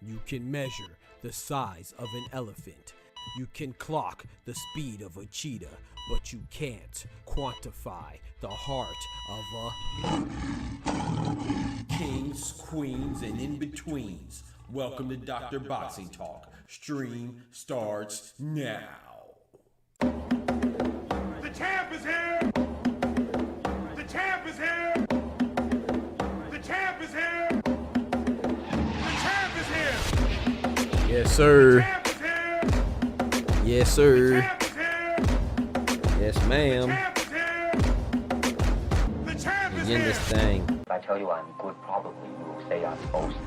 You can measure the size of an elephant. You can clock the speed of a cheetah, but you can't quantify the heart of a kings, queens, and in-betweens. Welcome to Dr. Boxing Talk. Stream starts now. The champ is here! The champ is here! The champ is here! The champ is here! Yes, sir. The champ is here! Yes, The sir. champ is here! Yes, The ma'am. champ is here! The champ is Begin here! this thing. If I tell you I'm good, probably you will say I'm boasting.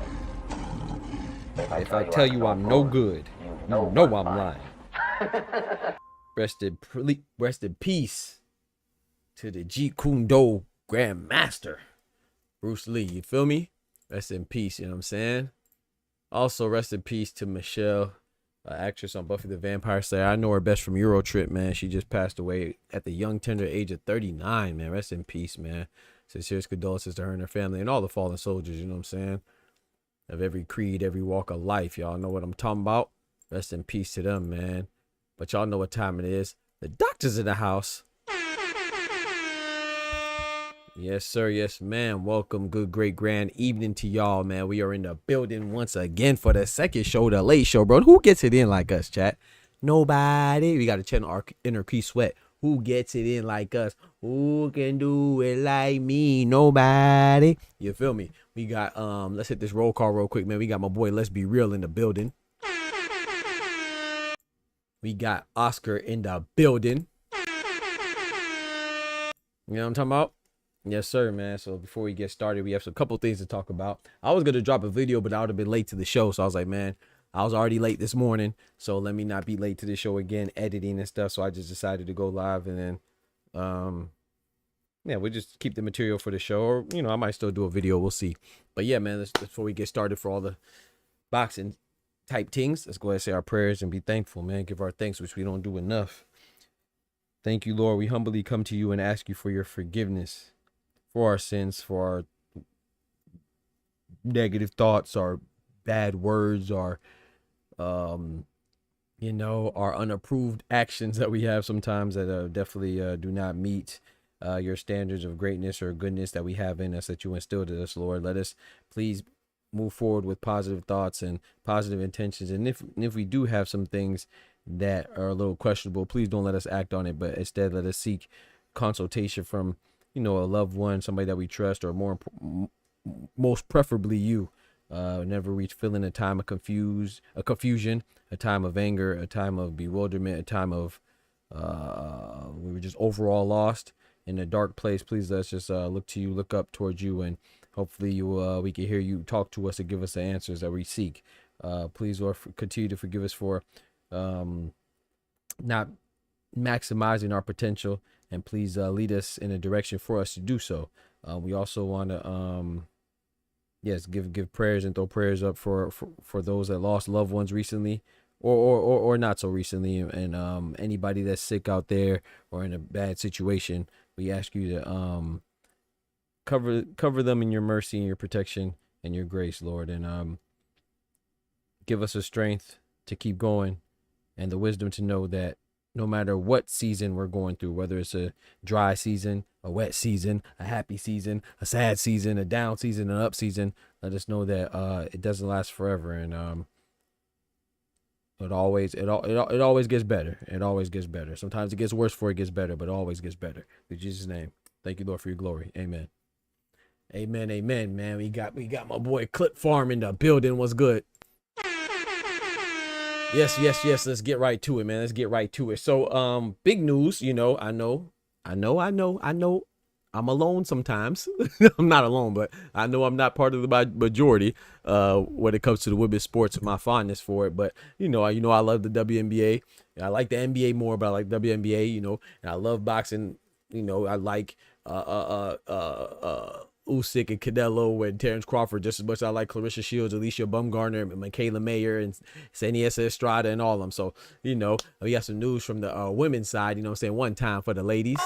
But If I tell you I'm no good, you know I'm lying. Rest in peace to the Jeet Kune Do Grandmaster, Bruce Lee. You feel me? Rest in peace, you know what I'm saying? Also, rest in peace to Michelle, actress on Buffy the Vampire Slayer. I know her best from Eurotrip, man. She just passed away at the young, tender age of 39, man. Rest in peace, man. Sincerest condolences to her and her family and all the fallen soldiers, you know what I'm saying? Of every creed, every walk of life. Y'all know what I'm talking about. Rest in peace to them, man. But y'all know what time it is. The doctor's in the house. Yes, sir. Yes, ma'am. Welcome. Good, great, grand evening to y'all, man. We are in the building once again for the second show, the late show, bro. Who gets it in like us, chat? Nobody. We got to channel our inner Key Sweat. Who gets it in like us? Who can do it like me? Nobody. You feel me? We got, let's hit this roll call real quick, man. We got my boy Let's Be Real in the building. We got Oscar in the building. You know what I'm talking about? Yes, sir, man. So before we get started, we have a couple things to talk about. I was going to drop a video, but I would have been late to the show. So I was like, man, I was already late this morning. So let me not be late to the show again, editing and stuff. So I just decided to go live and then, yeah, we'll just keep the material for the show. Or, you know, I might still do a video. We'll see. But yeah, man, before we get started for all the boxing type things, let's go ahead and say our prayers and be thankful, man. Give our thanks, which we don't do enough. Thank you, Lord. We humbly come to you and ask you for your forgiveness for our sins, for our negative thoughts, our bad words, our you know, our unapproved actions that we have sometimes that definitely do not meet your standards of greatness or goodness that we have in us, that you instilled in us, Lord. Let us please move forward with positive thoughts and positive intentions. And if we do have some things that are a little questionable, please don't let us act on it, but instead let us seek consultation from, you know, a loved one, somebody that we trust, or most preferably you. Never reach feeling a time of confusion, a time of anger, a time of bewilderment, a time of we were just overall lost in a dark place. Please let's just look to you, look up towards you, and Hopefully we can hear you talk to us and give us the answers that we seek. Please, Lord, continue to forgive us for not maximizing our potential, and please lead us in a direction for us to do so. We also want to yes, give prayers and throw prayers up for those that lost loved ones recently, or not so recently, and anybody that's sick out there or in a bad situation. We ask you to cover them in your mercy and your protection and your grace, Lord, and give us the strength to keep going and the wisdom to know that no matter what season we're going through, whether it's a dry season, a wet season, a happy season, a sad season, a down season, an up season, let us know that it doesn't last forever, and it always gets better. It always gets better. Sometimes it gets worse before it gets better, but it always gets better. In Jesus' name, thank you, Lord, for your glory. Amen. Amen. Amen. Man, we got my boy Clip Farm in the building. What's good? Yes. Let's get right to it, man. Let's get right to it. So, big news. You know, I know. I'm alone sometimes. I'm not alone, but I know I'm not part of the majority when it comes to the women's sports. My fondness for it, but you know, I love the WNBA. I like the NBA more, but I like WNBA. You know, and I love boxing. You know, I like Usyk and Canelo and Terrence Crawford just as much as I like Clarissa Shields, Alicia Bumgarner, and Michaela Mayer, and Seniesa Estrada, and all of them. So, you know, we got some news from the women's side, you know what I'm saying, one time for the ladies.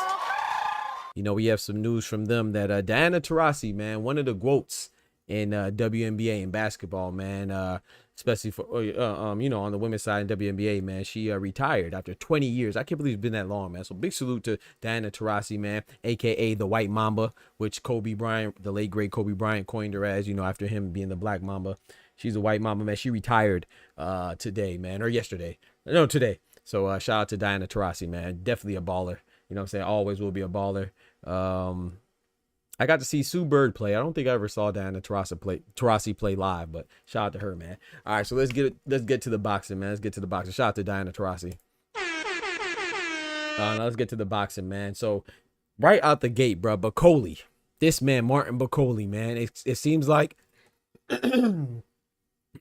You know, we have some news from them that Diana Taurasi, man, one of the GOATs in WNBA and basketball, man, especially for, you know, on the women's side in WNBA, man, she retired after 20 years. I can't believe it's been that long, man. So big salute to Diana Taurasi, man, a.k.a. the White Mamba, which Kobe Bryant, the late, great Kobe Bryant coined her as, you know, after him being the Black Mamba. She's a White Mamba, man. She retired today, man, or yesterday. No, today. So shout out to Diana Taurasi, man. Definitely a baller. You know what I'm saying? Always will be a baller. I got to see Sue Bird play. I don't think I ever saw Diana Taurasi play live, but shout out to her, man. All right, so let's get to the boxing, man. Let's get to the boxing. Shout out to Diana Taurasi. Now let's get to the boxing, man. So right out the gate, bro, Bacoli, this man Martin Bacoli, man. It seems like, excuse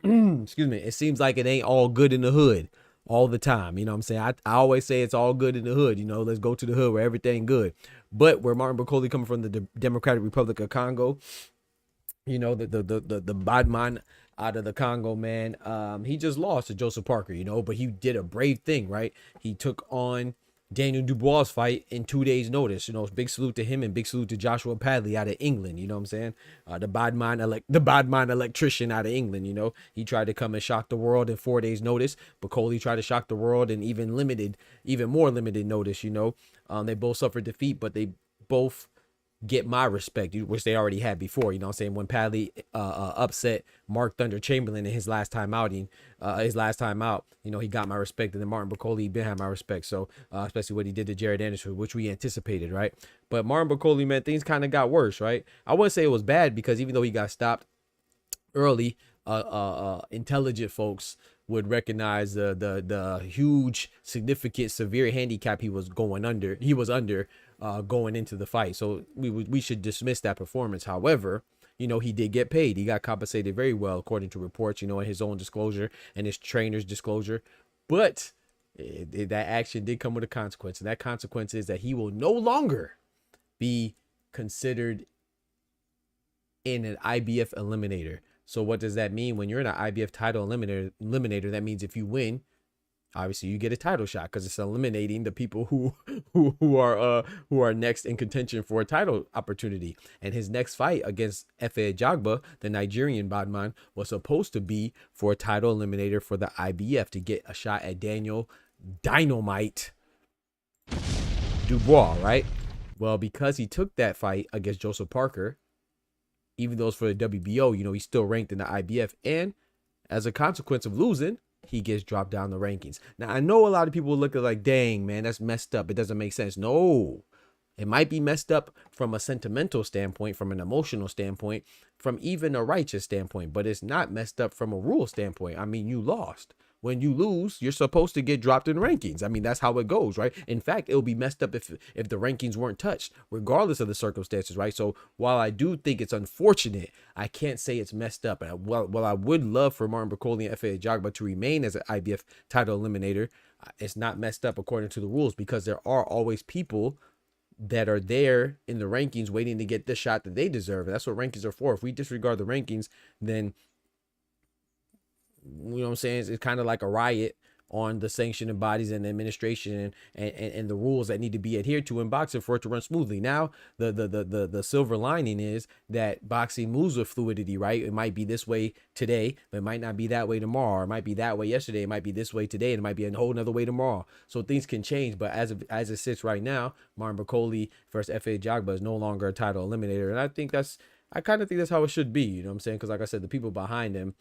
me, it seems like it ain't all good in the hood all the time. You know what I'm saying? I always say it's all good in the hood. You know, let's go to the hood where everything good. But where Martin Bacoli coming from, the Democratic Republic of Congo, you know, the bad man out of the Congo, man, he just lost to Joseph Parker, you know, but he did a brave thing, right? He took on Daniel Dubois' fight in 2 days' notice. You know, big salute to him and big salute to Joshua Padley out of England. You know what I'm saying? The bad mind electrician out of England. You know, he tried to come and shock the world in 4 days' notice. Bacoli tried to shock the world in even more limited notice. You know, they both suffered defeat, but they both get my respect, which they already had before. You know what I'm saying? When Padley upset Mark Thunder Chamberlain in his last time out, you know, he got my respect, and then Martin Bacoli been had my respect. So especially what he did to Jared Anderson, which we anticipated, right? But Martin Bacoli, man, things kind of got worse, right? I wouldn't say it was bad, because even though he got stopped early, intelligent folks would recognize the huge, significant, severe handicap he was under going into the fight. So we should dismiss that performance. However, you know, he did get paid. He got compensated very well, according to reports, you know, in his own disclosure and his trainer's disclosure. But that action did come with a consequence. And that consequence is that he will no longer be considered in an IBF eliminator. So what does that mean? When you're in an IBF title eliminator, that means if you win, obviously you get a title shot, because it's eliminating the people who are next in contention for a title opportunity. And his next fight against Efe Ajagba, the Nigerian badman, was supposed to be for a title eliminator for the IBF to get a shot at Daniel Dynamite Dubois, right? Well, because he took that fight against Joseph Parker, even though it's for the WBO, you know, he's still ranked in the IBF. And as a consequence of losing, he gets dropped down the rankings. Now, I know a lot of people will look at like, dang, man, that's messed up. It doesn't make sense. No, it might be messed up from a sentimental standpoint, from an emotional standpoint, from even a righteous standpoint, but it's not messed up from a rule standpoint. I mean, you lost. when you lose, you're supposed to get dropped in rankings. I mean, that's how it goes, right? In fact, it'll be messed up if the rankings weren't touched, regardless of the circumstances, right? So while I do think it's unfortunate, I can't say it's messed up. And while I would love for Martin Bakole and Efe Ajagba to remain as an IBF title eliminator, it's not messed up according to the rules, because there are always people that are there in the rankings waiting to get the shot that they deserve. And that's what rankings are for. If we disregard the rankings, then, you know what I'm saying, it's kind of like a riot on the sanctioning bodies and the administration and the rules that need to be adhered to in boxing for it to run smoothly. Now, the silver lining is that boxing moves with fluidity, right? It might be this way today, but it might not be that way tomorrow. Or it might be that way yesterday. It might be this way today, and it might be a whole nother way tomorrow. So things can change. But as it sits right now, Martin Bakole versus Efe Ajagba is no longer a title eliminator, and I kind of think that's how it should be. You know what I'm saying? Because like I said, the people behind him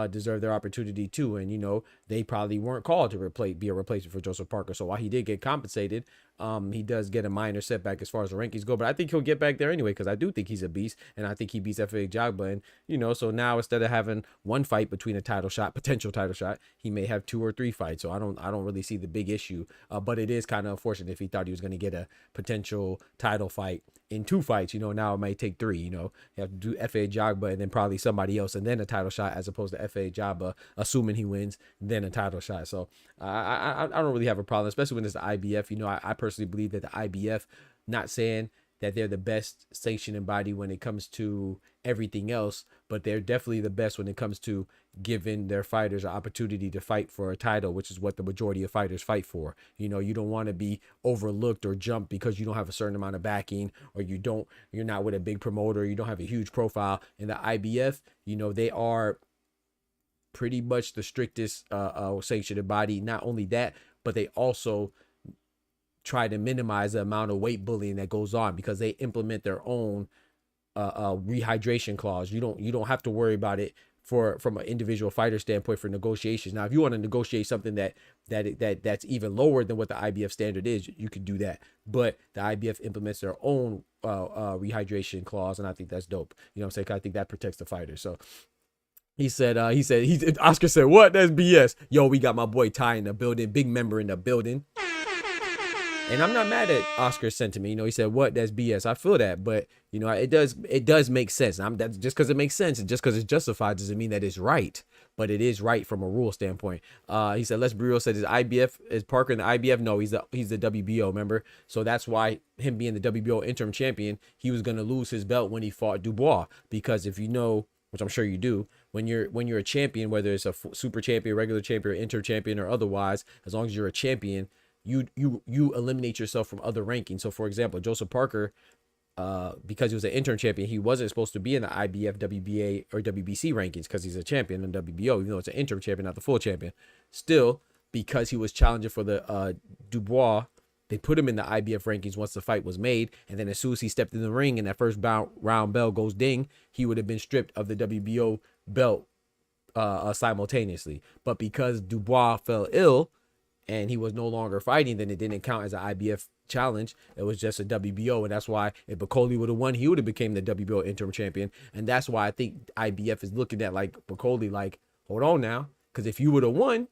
deserve their opportunity too, and you know, they probably weren't called to be a replacement for Joseph Parker. So while he did get compensated, he does get a minor setback as far as the rankings go, but I think he'll get back there anyway, because I do think he's a beast, and I think he beats Efe Ajagba. And you know, so now instead of having one fight between a potential title shot, he may have 2 or 3 fights. So I don't really see the big issue, but it is kind of unfortunate if he thought he was going to get a potential title fight in 2 fights. You know, now it might take 3. You know, you have to do Efe Ajagba and then probably somebody else, and then a title shot, as opposed to Efe Ajagba, assuming he wins, then a title shot. So I don't really have a problem, especially when it's the IBF. You know, I personally believe that the IBF, not saying that they're the best sanctioning body when it comes to everything else, but they're definitely the best when it comes to giving their fighters an opportunity to fight for a title, which is what the majority of fighters fight for. You know, you don't want to be overlooked or jumped because you don't have a certain amount of backing, or you're not with a big promoter, you don't have a huge profile. In the IBF, you know, they are pretty much the strictest sanctioned body. Not only that, but they also try to minimize the amount of weight bullying that goes on, because they implement their own rehydration clause. You don't have to worry about it from an individual fighter standpoint for negotiations. Now, if you want to negotiate something that's even lower than what the IBF standard is, you could do that. But the IBF implements their own rehydration clause, and I think that's dope. You know what I'm saying? I think that protects the fighter. So Oscar said, what? That's BS. Yo, we got my boy Ty in the building, big member in the building. And I'm not mad at Oscar's sentiment. You know, he said, what? That's BS. I feel that. But, you know, it does make sense. That's just because it makes sense and just because it's justified doesn't mean that it's right. But it is right from a rule standpoint. He said, Les Brio said, is Parker in the IBF? No, he's the WBO, remember? So that's why him being the WBO interim champion, he was going to lose his belt when he fought Dubois. Because if you know, which I'm sure you do, when you're a champion, whether it's a super champion, regular champion, interim champion, or otherwise, as long as you're a champion, you eliminate yourself from other rankings. So for example, Joseph Parker, because he was an interim champion, he wasn't supposed to be in the IBF, WBA, or WBC rankings because he's a champion in WBO, even though it's an interim champion, not the full champion. Still, because he was challenging for the Dubois, they put him in the IBF rankings once the fight was made. And then as soon as he stepped in the ring and that first round bell goes ding, he would have been stripped of the WBO belt simultaneously. But because Dubois fell ill and he was no longer fighting, then it didn't count as an IBF challenge. It was just a WBO, and that's why if Bakole would have won, he would have became the WBO interim champion. And that's why I think IBF is looking at like Bakole like, hold on now, because if you would have won,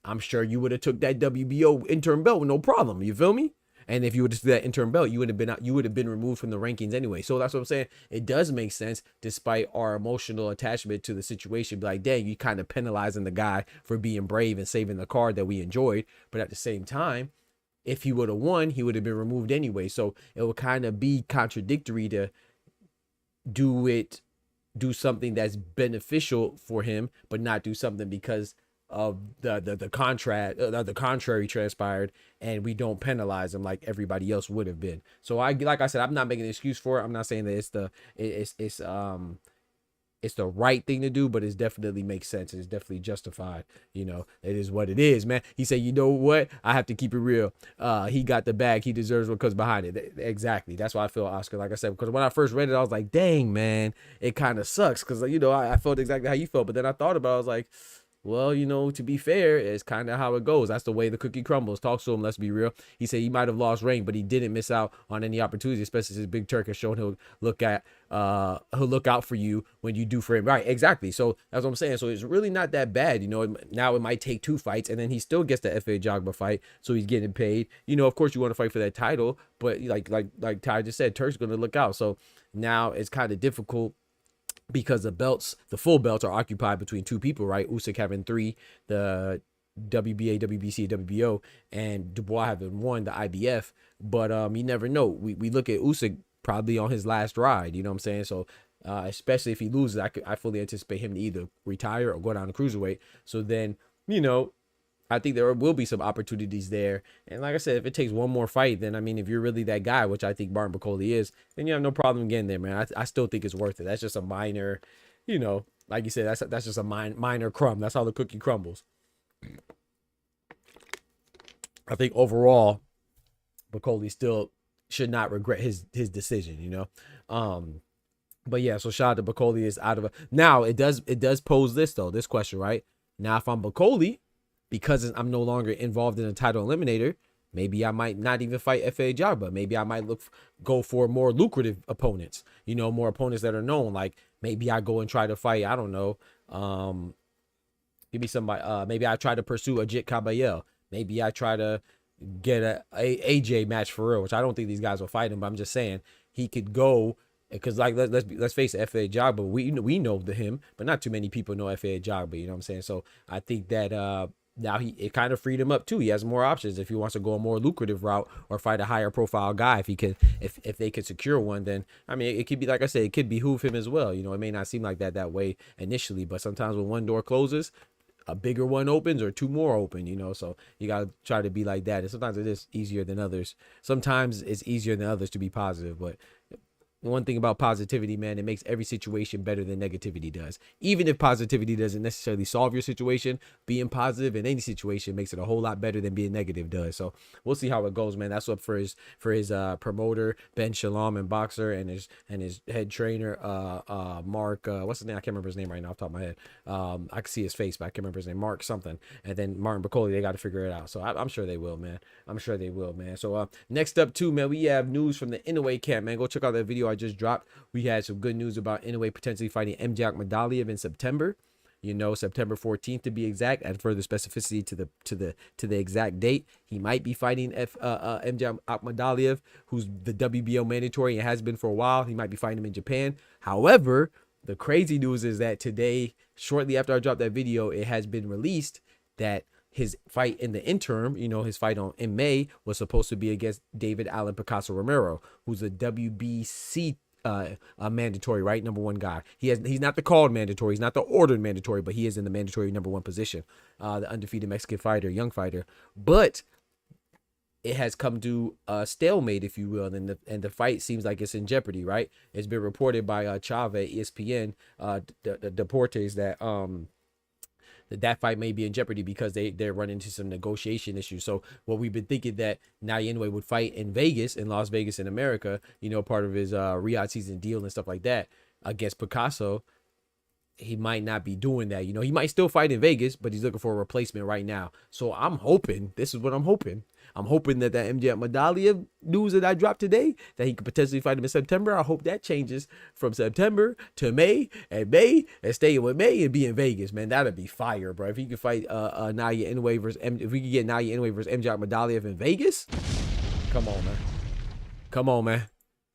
I'm sure you would have took that WBO interim belt with no problem. You feel me? And if you would have took that interim belt, you would have been removed from the rankings anyway. So that's what I'm saying. It does make sense, despite our emotional attachment to the situation. Be like, dang, you kind of penalizing the guy for being brave and saving the card that we enjoyed. But at the same time, if he would have won, he would have been removed anyway. So it would kind of be contradictory to do something that's beneficial for him, but not do something because of the contrary transpired, and we don't penalize him like everybody else would have been. So like I said, I'm not making an excuse for it. I'm not saying that it's the right thing to do, but it definitely makes sense. It's definitely justified. You know, it is what it is, man. He said, you know what? I have to keep it real. He got the bag. He deserves what comes behind it. Exactly. That's why I feel, Oscar, like I said, because when I first read it, I was like, dang, man, it kind of sucks. Because, you know, I felt exactly how you felt. But then I thought about it. I was like, Well, you know, to be fair, it's kind of how it goes. That's the way the cookie crumbles. Talk to him. Let's be real. He said he might have lost rank, but he didn't miss out on any opportunities, especially since Big Turk has shown he'll look out for you when you do for him. Right, exactly. So that's what I'm saying. So it's really not that bad. You know, now it might take 2 fights, and then he still gets the FA Jogba fight, so he's getting paid. You know, of course you want to fight for that title, but like Ty just said, Turk's gonna look out. So now it's kind of difficult, because the full belts are occupied between 2 people, right? Usyk having 3, the WBA, WBC, WBO, and Dubois having 1, the IBF. But you never know. We look at Usyk probably on his last ride, you know what I'm saying? So especially if he loses, I fully anticipate him to either retire or go down to cruiserweight. So then, you know, I think there will be some opportunities there. And like I said, if it takes 1 more fight, then I mean, if you're really that guy, which I think Martin Bakole is, then you have no problem getting there, man. I still think it's worth it. That's just a minor, you know, like you said, that's just a minor crumb. That's how the cookie crumbles. I think overall, Bakole still should not regret his decision, you know. But yeah, so shout out to Bakole is out of a. Now it does pose this question, right? Now if I'm Bakole, because I'm no longer involved in a title eliminator, maybe I might not even fight FA Jogba. Maybe I might go for more lucrative opponents, you know, more opponents that are known. Like maybe I go and try to fight, I don't know, give me somebody, maybe I try to pursue Ajit Kabayel. Maybe I try to get a AJ match for real, which I don't think these guys will fight him, but I'm just saying he could go. Because like let's face it, FA Jogba, we know him, but not too many people know FA Jogba, you know what I'm saying? So I think that now it kind of freed him up too. He has more options if he wants to go a more lucrative route or fight a higher profile guy. If they could secure one, then I mean it could be, like I said, it could behoove him as well. You know, it may not seem like that way initially, but sometimes when one door closes, a bigger one opens or 2 more open, you know, so you got to try to be like that. And sometimes it is easier than others. Sometimes it's easier than others to be positive, but one thing about positivity, man, it makes every situation better than negativity does. Even if positivity doesn't necessarily solve your situation, being positive in any situation makes it a whole lot better than being negative does. So we'll see how it goes, man. That's up for his promoter, Ben Shalom, and boxer, and his head trainer, Mark, what's his name? I can't remember his name right now off the top of my head. I can see his face, but I can't remember his name. Mark something. And then Martin Bakole, they got to figure it out. So I'm sure they will, man. I'm sure they will, man. So next up too, man, we have news from the Inoue camp, man. Go check out that video I just dropped. We had some good news about Inoue potentially fighting MJ Akhmadaliev in September. You know, September 14th to be exact. Add further specificity to the exact date. He might be fighting MJ Akhmadaliev, who's the WBO mandatory and has been for a while. He might be fighting him in Japan. However, the crazy news is that today, shortly after I dropped that video, it has been released that his fight in the interim, you know, his fight in May was supposed to be against David Allen Picasso Romero, who's a WBC mandatory, right? Number 1 guy. He's not the called mandatory, he's not the ordered mandatory, but he is in the mandatory number 1 position. The undefeated Mexican fighter, young fighter. But it has come to a stalemate, if you will, and the fight seems like it's in jeopardy, right? It's been reported by Chave, ESPN, the Deportes, that fight may be in jeopardy because they're running into some negotiation issues. So what we've been thinking that Naoya Inoue would fight in Vegas, in Las Vegas in America, you know, part of his Riyadh season deal and stuff like that against Picasso, he might not be doing that. You know, he might still fight in Vegas, but he's looking for a replacement right now. So I'm hoping, this is what I'm hoping. I'm hoping that MJ Akhmadaliev news that I dropped today, that he could potentially fight him in September. I hope that changes from September to May, and staying with May and be in Vegas, man. That'd be fire, bro. If he could fight Naoya Inoue versus if we could get Naoya Inoue versus MJ Akhmadaliev in Vegas, come on, man. Come on, man.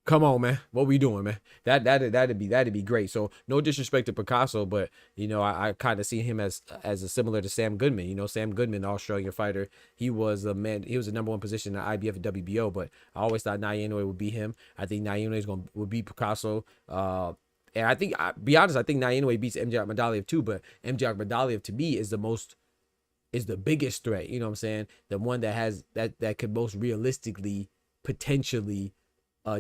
Come on, man. What we doing, man? That'd be great. So no disrespect to Picasso, but you know, I kind of see him as a similar to Sam Goodman. You know, Sam Goodman, the Australian fighter, he was the number 1 position in IBF and WBO, but I always thought Naoya Inoue would be him. I think Naoya Inoue would beat Picasso. And I think, be honest, I think Naoya Inoue beats MJ Akhmadaliev too, but MJ Akhmadaliev to me is the biggest threat. You know what I'm saying? The one that could most realistically potentially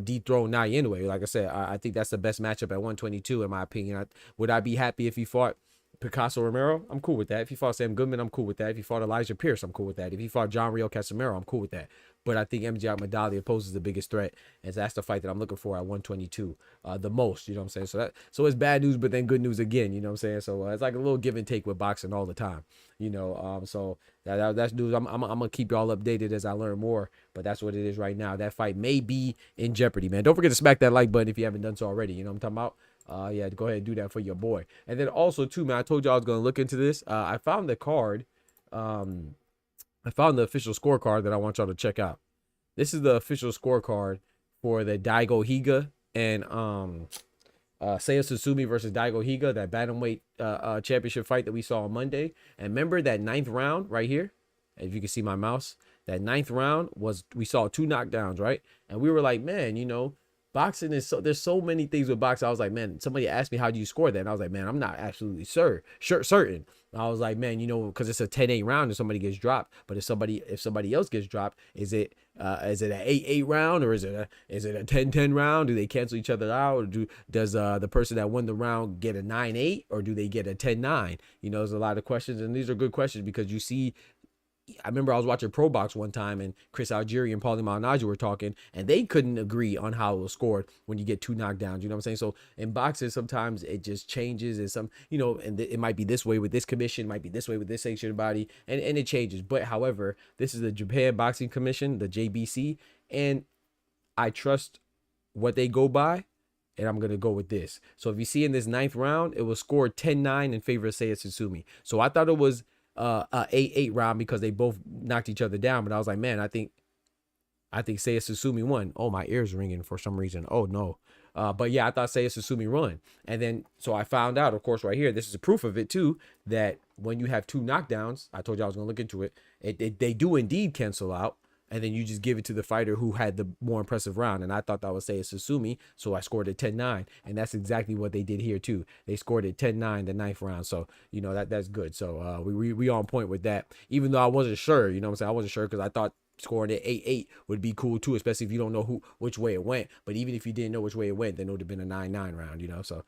dethrone Naoya Inoue. Like I said, I think that's the best matchup at 122 in my opinion. Would I be happy if he fought Picasso Romero? I'm cool with that. If he fought Sam Goodman, I'm cool with that. If he fought Elijah Pierce, I'm cool with that. If he fought John Rio Casimiro, I'm cool with that. But I think MJ Ahmadali poses the biggest threat, and that's the fight that I'm looking for at 122, the most. You know what I'm saying? So it's bad news, but then good news again. You know what I'm saying? So it's like a little give and take with boxing all the time. You know, so that's news. I'm gonna keep y'all updated as I learn more. But that's what it is right now. That fight may be in jeopardy, man. Don't forget to smack that like button if you haven't done so already. You know what I'm talking about? Yeah, go ahead and do that for your boy. And then also too, man, I told you I was gonna look into this. I found the card. I found the official scorecard that I want y'all to check out. This is the official scorecard for the Daigo Higa and Seiya Susumi versus Daigo Higa, that bantamweight championship fight that we saw on Monday. And remember that 9th round right here? If you can see my mouse, that 9th round we saw 2 knockdowns, right? And we were like, man, you know, boxing is there's so many things with boxing. I was like, man, somebody asked me how do you score that, and I was like, man, I'm not absolutely certain. I was like, man, you know, because it's a 10-8 round and somebody gets dropped. But if somebody else gets dropped, is it an 8-8 round, or is it a 10-10 round? Do they cancel each other out, or does the person that won the round get a 9-8, or do they get a 10-9? You know, there's a lot of questions, and these are good questions because you see. I remember I was watching Pro Box one time, and Chris Algieri and Paulie Malignaggi were talking, and they couldn't agree on how it was scored when you get 2 knockdowns. You know what I'm saying? So in boxing, sometimes it just changes, and some, you know, and it might be this way with this commission, might be this way with this sanctioned body, and it changes. But however, this is the Japan Boxing Commission, the JBC, and I trust what they go by. And I'm going to go with this. So if you see in this 9th round, it was scored 10-9 in favor of Seiya Susumi. So I thought it was a 8-8 round because they both knocked each other down, but I was like, man, I think Seiya Susumi won. Oh, my ears ringing for some reason. Oh no. But yeah, I thought Seiya Susumi won. And then so I found out, of course, right here, this is a proof of it too, that when you have 2 knockdowns, I told you I was gonna look into it, they do indeed cancel out. And then you just give it to the fighter who had the more impressive round. And I thought that was Seiya Susumi, so I scored it 10-9. And that's exactly what they did here too. They scored it 10-9 the 9th round. So, you know, that's good. So we on point with that. Even though I wasn't sure, you know what I'm saying? I wasn't sure because I thought scoring it 8-8 would be cool too, especially if you don't know which way it went. But even if you didn't know which way it went, then it would have been a 9-9 round, you know. So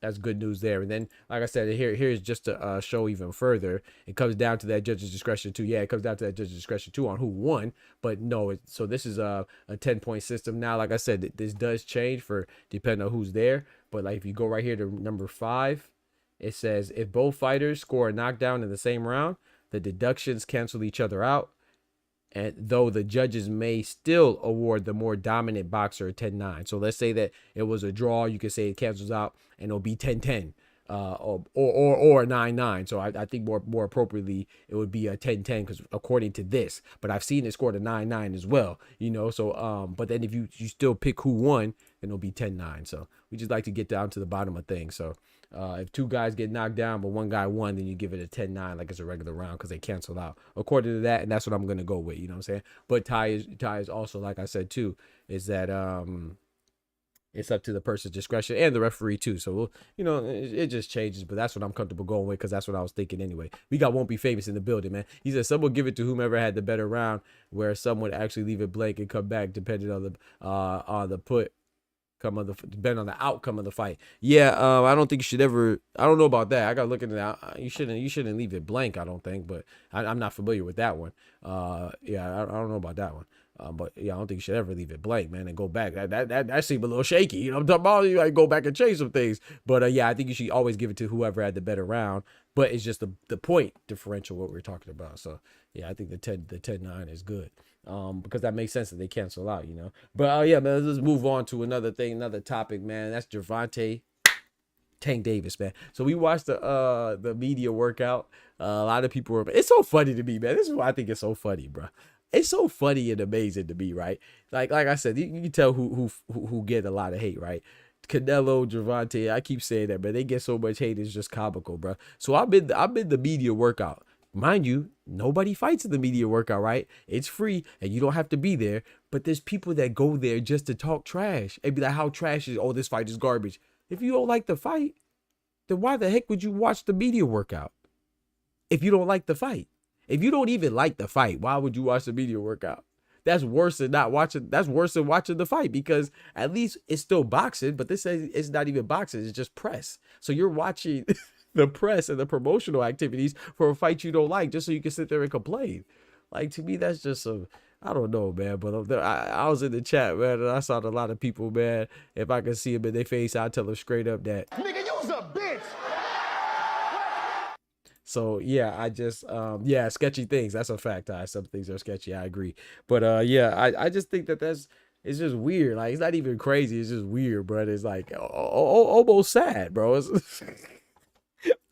that's good news there. And then, like I said, here's just to show even further. It comes down to that judge's discretion too. Yeah, it comes down to that judge's discretion too on who won. But no, so this is a 10-point system now. Like I said, this does change for depending on who's there. But like if you go right here to number 5, it says if both fighters score a knockdown in the same round, the deductions cancel each other out. And though the judges may still award the more dominant boxer a 10-9. So let's say that it was a draw, you could say it cancels out and it'll be 10-10 or a 9-9. So I think more appropriately it would be a 10-10 because according to this, but I've seen it scored a 9-9 as well, you know. So but then if you still pick who won, then it'll be 10-9. So we just like to get down to the bottom of things. So if 2 guys get knocked down but 1 guy won, then you give it a 10-9 like it's a regular round because they canceled out according to that, and that's what I'm gonna go with, you know what I'm saying. But tie is also, like I said too, is that it's up to the person's discretion and the referee too. So you know, it just changes, but that's what I'm comfortable going with because that's what I was thinking anyway. We got Won't Be Famous in the building, man. He said some will give it to whomever had the better round, where some would actually leave it blank and come back depending on the depending on the outcome of the fight. Yeah, I don't think you should ever. I don't know about that. I gotta look into that. You shouldn't leave it blank. I don't think, but I'm not familiar with that one. Yeah, I don't know about that one. But yeah, I don't think you should ever leave it blank, man, and go back. That seemed a little shaky. You know what I'm talking about? You gotta go back and change some things. But yeah, I think you should always give it to whoever had the better round. But it's just the point differential what we're talking about. So yeah, I think the 10-9 is good. Because that makes sense that they cancel out, you know. But yeah, man, let's move on to another topic, man. That's Gervonta Tank Davis, man. So we watched the media workout. A lot of people were. It's so funny to me, man. This is why I think it's so funny, bro. It's so funny and amazing to me, right? Like I said, you can tell who get a lot of hate, right? Canelo, Gervonta, I keep saying that, but they get so much hate, it's just comical, bro. So I've been the media workout. Mind you, nobody fights in the media workout, right? It's free and you don't have to be there. But there's people that go there just to talk trash. It'd be like, how trash is, oh, this fight is garbage. If you don't like the fight, then why the heck would you watch the media workout? If you don't like the fight. If you don't even like the fight, why would you watch the media workout? That's worse than not watching. That's worse than watching the fight because at least it's still boxing, but this says it's not even boxing. It's just press. So you're watching the press and the promotional activities for a fight you don't like just so you can sit there and complain. Like, to me, that's just some, I don't know, man. But I was in the chat, man, and I saw a lot of people, man. If I could see them in their face, I'd tell them straight up that. Nigga, you's a bitch. So yeah, I just yeah, sketchy things. That's a fact. Some things are sketchy. I agree. But yeah, I just think that it's just weird. Like, it's not even crazy. It's just weird, bro. It's like almost sad, bro.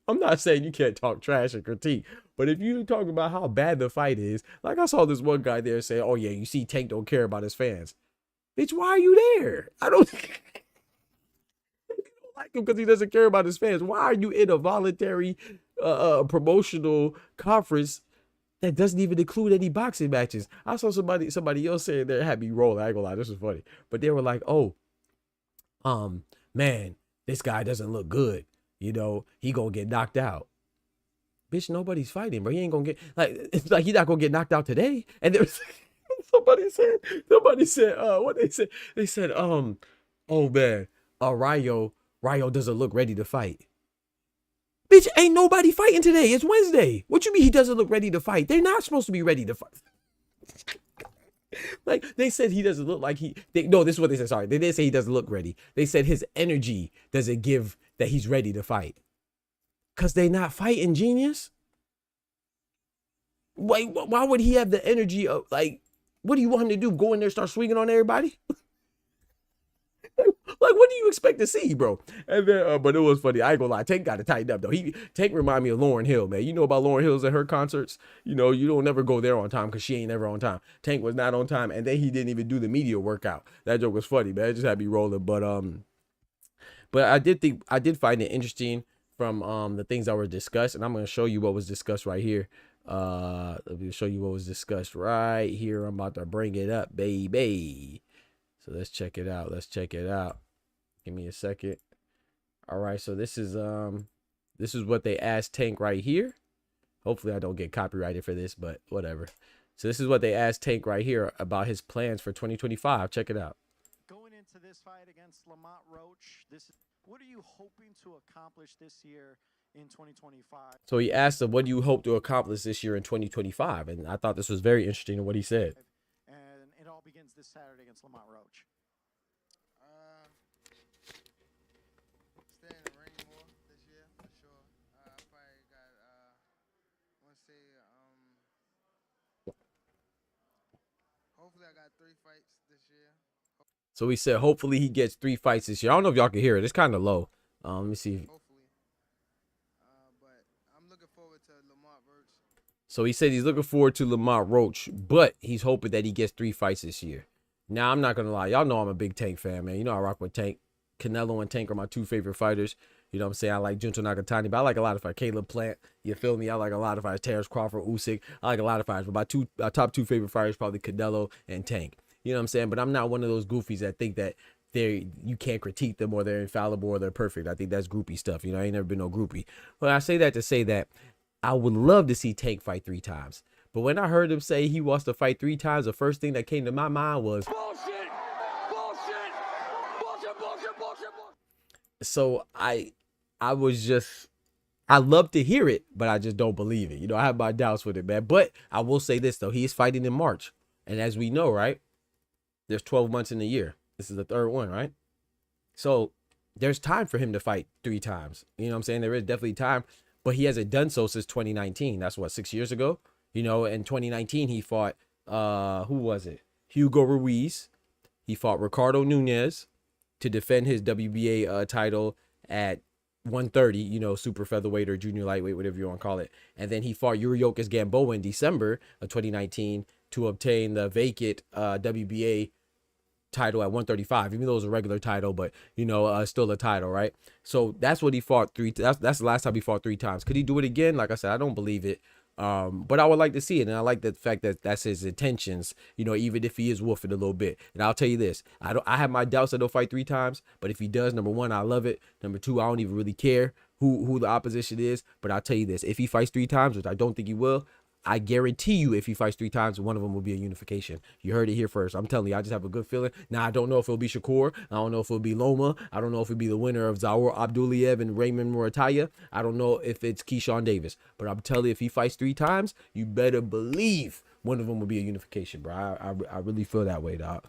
I'm not saying you can't talk trash and critique, but if you talk about how bad the fight is, like I saw this one guy there say, "Oh yeah, you see, Tank don't care about his fans." Bitch, why are you there? I don't. Like him because he doesn't care about his fans. Why are you in a voluntary promotional conference that doesn't even include any boxing matches? I saw somebody else saying there, had me rolling. I ain't gonna lie, this was funny. But they were like, "Oh, man, this guy doesn't look good. You know, he gonna get knocked out." Bitch, nobody's fighting, bro. He ain't gonna get, like, it's like he's not gonna get knocked out today. And there was somebody said, what they said? They said, oh man, Rayo doesn't look ready to fight. Bitch, ain't nobody fighting today. It's Wednesday. What you mean he doesn't look ready to fight? They're not supposed to be ready to fight. Like, they said he doesn't look like no, this is what they said. Sorry. They didn't say he doesn't look ready. They said his energy doesn't give that he's ready to fight. Because they not fighting, genius. Wait, why would he have the energy of, like, what do you want him to do? Go in there, start swinging on everybody? Like, what do you expect to see, bro? And then, but it was funny. I ain't gonna lie. Tank got to tighten up, though. Tank remind me of Lauryn Hill, man. You know about Lauryn Hill's at her concerts? You know, you don't never go there on time because she ain't never on time. Tank was not on time, and then he didn't even do the media workout. That joke was funny, man. It just had me rolling. But I did find it interesting from the things that were discussed, and I'm gonna show you what was discussed right here. Let me show you what was discussed right here. I'm about to bring it up, baby. So let's check it out. Give me a second. All right, so this is what they asked Tank right here. Hopefully I don't get copyrighted for this, but whatever. So this is what they asked Tank right here about his plans for 2025. Check it out. Going into this fight against Lamont Roach, what are you hoping to accomplish this year in 2025? So he asked him, what do you hope to accomplish this year in 2025? And I thought this was very interesting in what he said. And it all begins this Saturday against Lamont Roach. Stay in the ring more this year, for sure. I probably got, I want to say, hopefully I got 3 fights this year. So he said, hopefully he gets 3 fights this year. I don't know if y'all can hear it. It's kind of low. Let me see. Hopefully. But I'm looking forward to Lamont Roach. So he said he's looking forward to Lamont Roach, but he's hoping that he gets 3 fights this year. Now, I'm not going to lie. Y'all know I'm a big Tank fan, man. You know I rock with Tank. Canelo and Tank are my 2 favorite fighters. You know what I'm saying? I like Junto Nakatani, but I like a lot of fighters. Caleb Plant, you feel me? I like a lot of fighters. Terrence Crawford, Usyk. I like a lot of fighters, but my top 2 favorite fighters probably Canelo and Tank. You know what I'm saying? But I'm not one of those goofies that think that you can't critique them or they're infallible or they're perfect. I think that's groupie stuff. You know, I ain't never been no groupie. But I say that to say that I would love to see Tank fight 3 times. But when I heard him say he wants to fight 3 times, the first thing that came to my mind was bullshit. So I love to hear it, but I just don't believe it. You know, I have my doubts with it, man. But I will say this, though. He is fighting in March. And as we know, right, there's 12 months in a year. This is the 3rd one, right? So there's time for him to fight 3 times. You know what I'm saying? There is definitely time, but he hasn't done so since 2019. That's what, 6 years ago? You know, in 2019, he fought, who was it? Hugo Ruiz. He fought Ricardo Nunez to defend his WBA title at 130, you know, super featherweight or junior lightweight, whatever you want to call it. And then he fought Yuriorkis Gamboa in December of 2019 to obtain the vacant WBA title at 135, even though it was a regular title, but, you know, still a title, right? So that's what he fought 3. That's the last time he fought 3 times. Could he do it again? Like I said, I don't believe it. But I would like to see it, and I like the fact that that's his intentions, you know, even if he is woofing a little bit. And I'll tell you this, I have my doubts that he'll fight 3 times, but if he does, number 1, I love it. Number 2, I don't even really care who the opposition is. But I'll tell you this, if he fights 3 times, which I don't think he will, I guarantee you if he fights 3 times, one of them will be a unification. You heard it here first. I'm telling you, I just have a good feeling. Now, I don't know if it'll be Shakur. I don't know if it'll be Loma. I don't know if it'll be the winner of Zaur Abduliev and Raymond Murataya. I don't know if it's Keyshawn Davis. But I'm telling you, if he fights 3 times, you better believe one of them will be a unification, bro. I really feel that way, dog.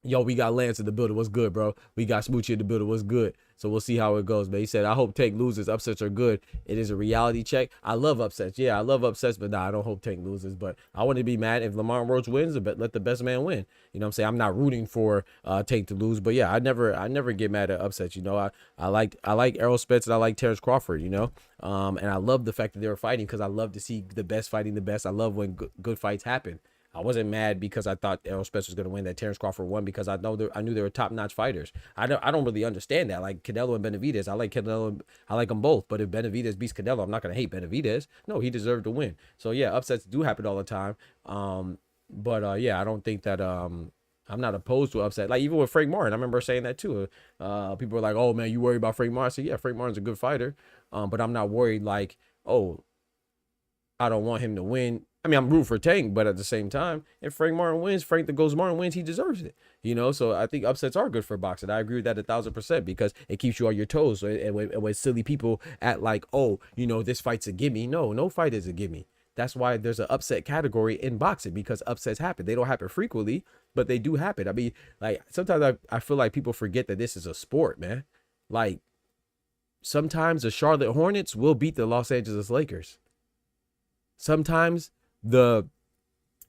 Yo, we got Lance in the building. What's good, bro? We got Smoochie in the building. What's good? So we'll see how it goes, man. He said, I hope Tank loses. Upsets are good. It is a reality check. I love upsets. Yeah, I love upsets, but nah, I don't hope Tank loses. But I wouldn't be mad if Lamont Roach wins, but let the best man win. You know what I'm saying? I'm not rooting for Tank to lose, but yeah, I never get mad at upsets. You know, I like Errol Spence and I like Terrence Crawford, you know? And I love the fact that they were fighting because I love to see the best fighting the best. I love when good fights happen. I wasn't mad because I thought Errol Spence was going to win, that Terrence Crawford won, because I knew they were top-notch fighters. I don't really understand that. Like Canelo and Benavidez, I like Canelo, I like them both. But if Benavidez beats Canelo, I'm not going to hate Benavidez. No, he deserved to win. So yeah, upsets do happen all the time. Yeah, I don't think that I'm not opposed to upset. Like even with Frank Martin, I remember saying that too. People were like, "Oh man, you worried about Frank Martin?" I said, "Yeah, Frank Martin's a good fighter, but I'm not worried. Like, oh, I don't want him to win." I mean, I'm rooting for Tank, but at the same time, if Frank Martin wins, Frank the Ghost Martin wins, he deserves it. You know, so I think upsets are good for boxing. I agree with that 1,000% because it keeps you on your toes. And when silly people act like, oh, you know, this fight's a gimme. No fight is a gimme. That's why there's an upset category in boxing, because upsets happen. They don't happen frequently, but they do happen. I mean, like sometimes I feel like people forget that this is a sport, man. Like sometimes the Charlotte Hornets will beat the Los Angeles Lakers. Sometimes I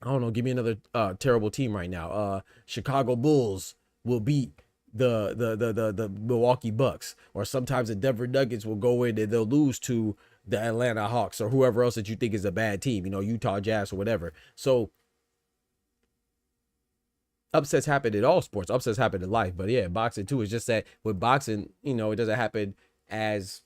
don't know, give me another terrible team right now. Chicago Bulls will beat the Milwaukee Bucks, or sometimes the Denver Nuggets will go in and they'll lose to the Atlanta Hawks or whoever else that you think is a bad team, you know, Utah Jazz or whatever. So upsets happen in all sports. Upsets happen in life, but yeah, boxing too. It's just that with boxing, you know, it doesn't happen as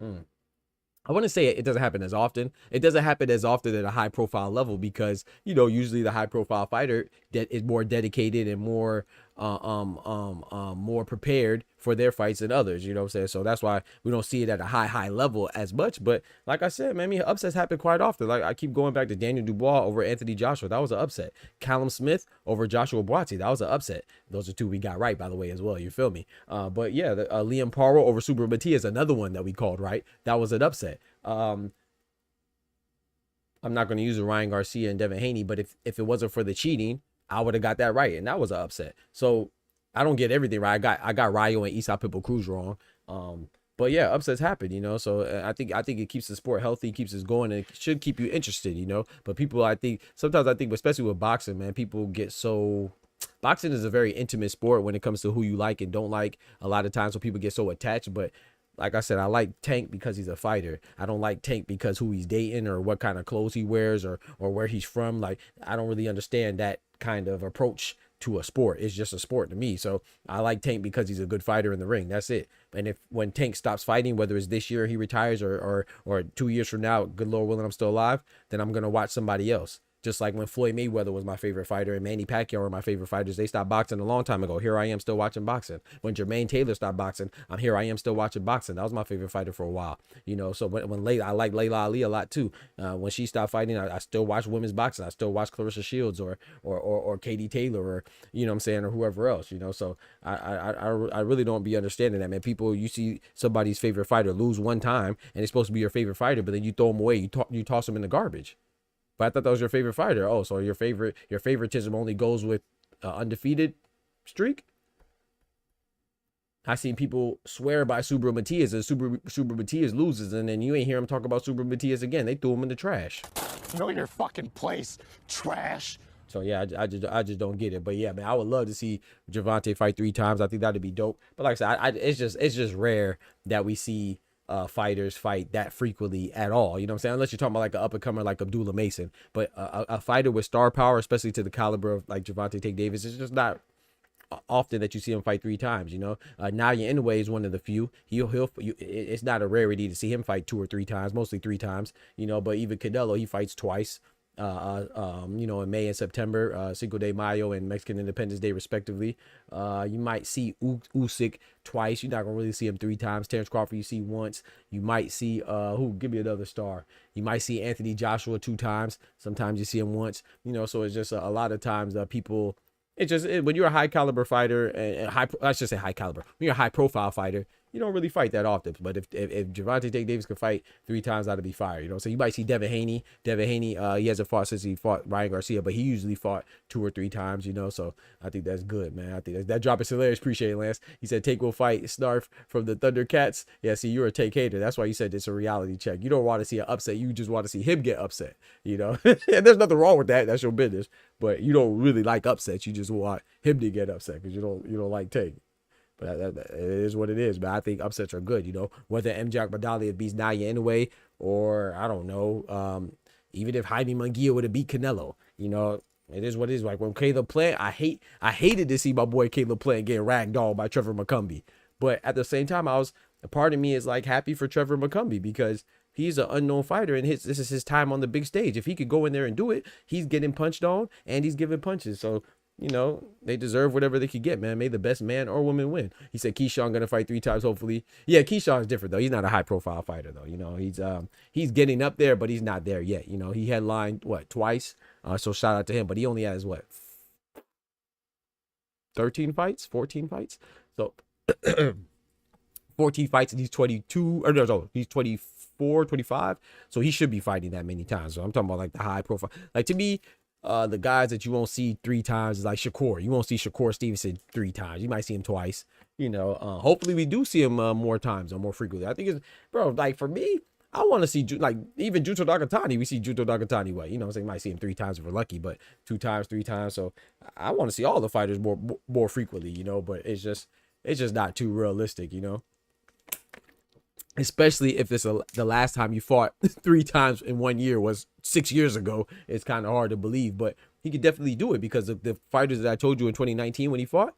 I want to say it doesn't happen as often. It doesn't happen as often at a high profile level because, you know, usually the high profile fighter that is more dedicated and more prepared for their fights than others, you know what I'm saying? So that's why we don't see it at a high level as much. But like I said, man, I mean, upsets happen quite often. Like I keep going back to Daniel Dubois over Anthony Joshua. That was an upset. Callum Smith over Joshua Buatsi. That was an upset. Those are two we got right, by the way, as well. You feel me? But yeah, Liam Paro over Super Matias, another one that we called right. That was an upset. I'm not going to use Ryan Garcia and Devin Haney, but if it wasn't for the cheating, I would have got that right, and that was an upset. So I don't get everything right. I got Rayo and Isaac Pitbull Cruz wrong. But yeah, upsets happen, you know. So I think it keeps the sport healthy, keeps us going, and it should keep you interested, you know. But people, sometimes I think, especially with boxing, man, people get so. Boxing is a very intimate sport when it comes to who you like and don't like. A lot of times when people get so attached, but like I said, I like Tank because he's a fighter. I don't like Tank because who he's dating or what kind of clothes he wears or where he's from. Like, I don't really understand that kind of approach to a sport. It's just a sport to me. So I like Tank because he's a good fighter in the ring. That's it. And when Tank stops fighting, whether it's this year he retires or 2 years from now, good Lord willing, I'm still alive, then I'm going to watch somebody else. Just like when Floyd Mayweather was my favorite fighter and Manny Pacquiao were my favorite fighters. They stopped boxing a long time ago. Here I am still watching boxing. When Jermaine Taylor stopped boxing, I am still watching boxing. That was my favorite fighter for a while. You know, so when I like Layla Ali a lot too. When she stopped fighting, I still watch women's boxing. I still watch Clarissa Shields or Katie Taylor or, you know what I'm saying, or whoever else, you know. So I really don't be understanding that, man. People, you see somebody's favorite fighter lose one time and it's supposed to be your favorite fighter, but then you throw him away. You toss him in the garbage. But I thought that was your favorite fighter. Oh, so your favoritism only goes with undefeated streak? I seen people swear by Subra Matias and Subra Matias loses, and then you ain't hear him talk about Subra Matias again. They threw him in the trash. Know your fucking place, trash. So yeah, I just don't get it. But yeah, man, I would love to see Gervonta fight 3 times. I think that'd be dope. But like I said, it's just rare that we see fighters fight that frequently at all, you know what I'm saying? Unless you're talking about like an up-and-comer like Abdullah Mason. But a fighter with star power, especially to the caliber of like Gervonta Davis, it's just not often that you see him fight 3 times, you know. Naoya Inoue is one of the few. It's not a rarity to see him fight 2 or 3 times, mostly 3 times, you know. But even Canelo, he fights twice. You know, in May and September, Cinco de Mayo and Mexican Independence Day, respectively. You might see Usyk twice. You're not gonna really see him 3 times. Terrence Crawford, you see once. You might see give me another star. You might see Anthony Joshua 2 times. Sometimes you see him once. You know, so it's just a lot of times people. When you're a high caliber fighter and I should say high caliber. When you're a high profile fighter, you don't really fight that often. But if Gervonta Davis could fight 3 times, that'd be fire. You know, so you might see Devin Haney. He hasn't fought since he fought Ryan Garcia, but he usually fought 2 or 3 times. You know, so I think that's good, man. I think that drop is hilarious. Appreciate it, Lance. He said Tank will fight Snarf from the Thundercats. Yeah, see, you're a Tank hater. That's why you said it's a reality check. You don't want to see an upset. You just want to see him get upset. You know, and there's nothing wrong with that. That's your business. But you don't really like upsets. You just want him to get upset because you don't like Tank. But it is what it is. But I think upsets are good, you know. Whether MJ Akbadalia beats Naoya Inoue, or I don't know, even if Jaime Munguia would have beat Canelo, you know, it is what it is. Like when Caleb Plant, I hated to see my boy Caleb Plant get ragdolled by Trevor McCumbee. But at the same time, a part of me is like happy for Trevor McCumbee because he's an unknown fighter and this is his time on the big stage. If he could go in there and do it, he's getting punched on and he's giving punches. So, you know, they deserve whatever they could get, man. May the best man or woman win. He said Keyshawn gonna fight 3 times, hopefully. Yeah, Keyshawn's different though. He's not a high profile fighter though. You know, he's getting up there, but he's not there yet. You know, he headlined twice. So shout out to him. But he only has 13 fights, 14 fights. So 14 fights and he's 22. Or no, he's 24, 25. So he should be fighting that many times. So I'm talking about like the high profile. Like to me, the guys that you won't see 3 times is like Shakur. You won't see Shakur Stevenson 3 times. You might see him twice. You know, hopefully we do see him more times or more frequently. I think it's, bro, like for me, I want to see like even Juto Nakatani. We see Juto Nakatani you know, so you might see him 3 times if we're lucky, but 2 times, 3 times. So I want to see all the fighters more frequently, you know, but it's just not too realistic, you know. Especially if it's the last time you fought 3 times in 1 year was 6 years ago. It's kind of hard to believe, but he could definitely do it because of the fighters that I told you in 2019 when he fought,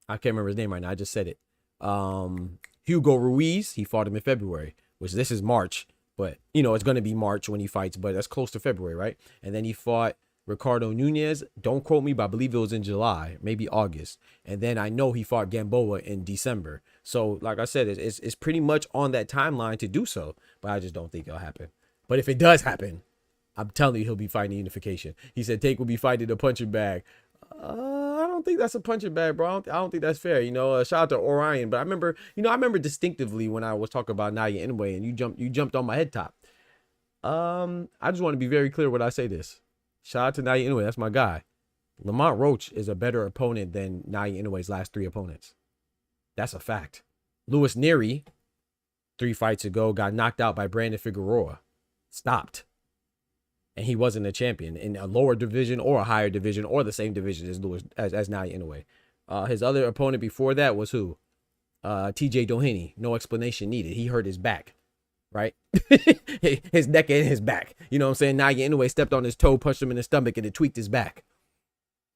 I can't remember his name right now. I just said it. Hugo Ruiz, he fought him in February, which this is March, but you know, it's going to be March when he fights, but that's close to February, right? And then he fought Ricardo Nunez. Don't quote me, but I believe it was in July, maybe August. And then I know he fought Gamboa in December. So like I said, it's pretty much on that timeline to do so, but I just don't think it'll happen. But if it does happen, I'm telling you, he'll be fighting unification. He said Tank will be fighting a punching bag. I don't think that's a punching bag, bro. I don't think that's fair. You know, shout out to Orion, but I remember distinctively when I was talking about Naoya Inoue and you jumped on my head top. I just want to be very clear when I say this. Shout out to Naoya Inoue. That's my guy. Lamont Roach is a better opponent than Naoya Inoue's last 3 opponents. That's a fact. Louis Neary, 3 fights ago, got knocked out by Brandon Figueroa. Stopped. And he wasn't a champion in a lower division or a higher division or the same division as Naoya Inoue. His other opponent before that was who? TJ Doheny. No explanation needed. He hurt his back. Right? His neck and his back. You know what I'm saying? Naoya Inoue stepped on his toe, punched him in the stomach, and it tweaked his back.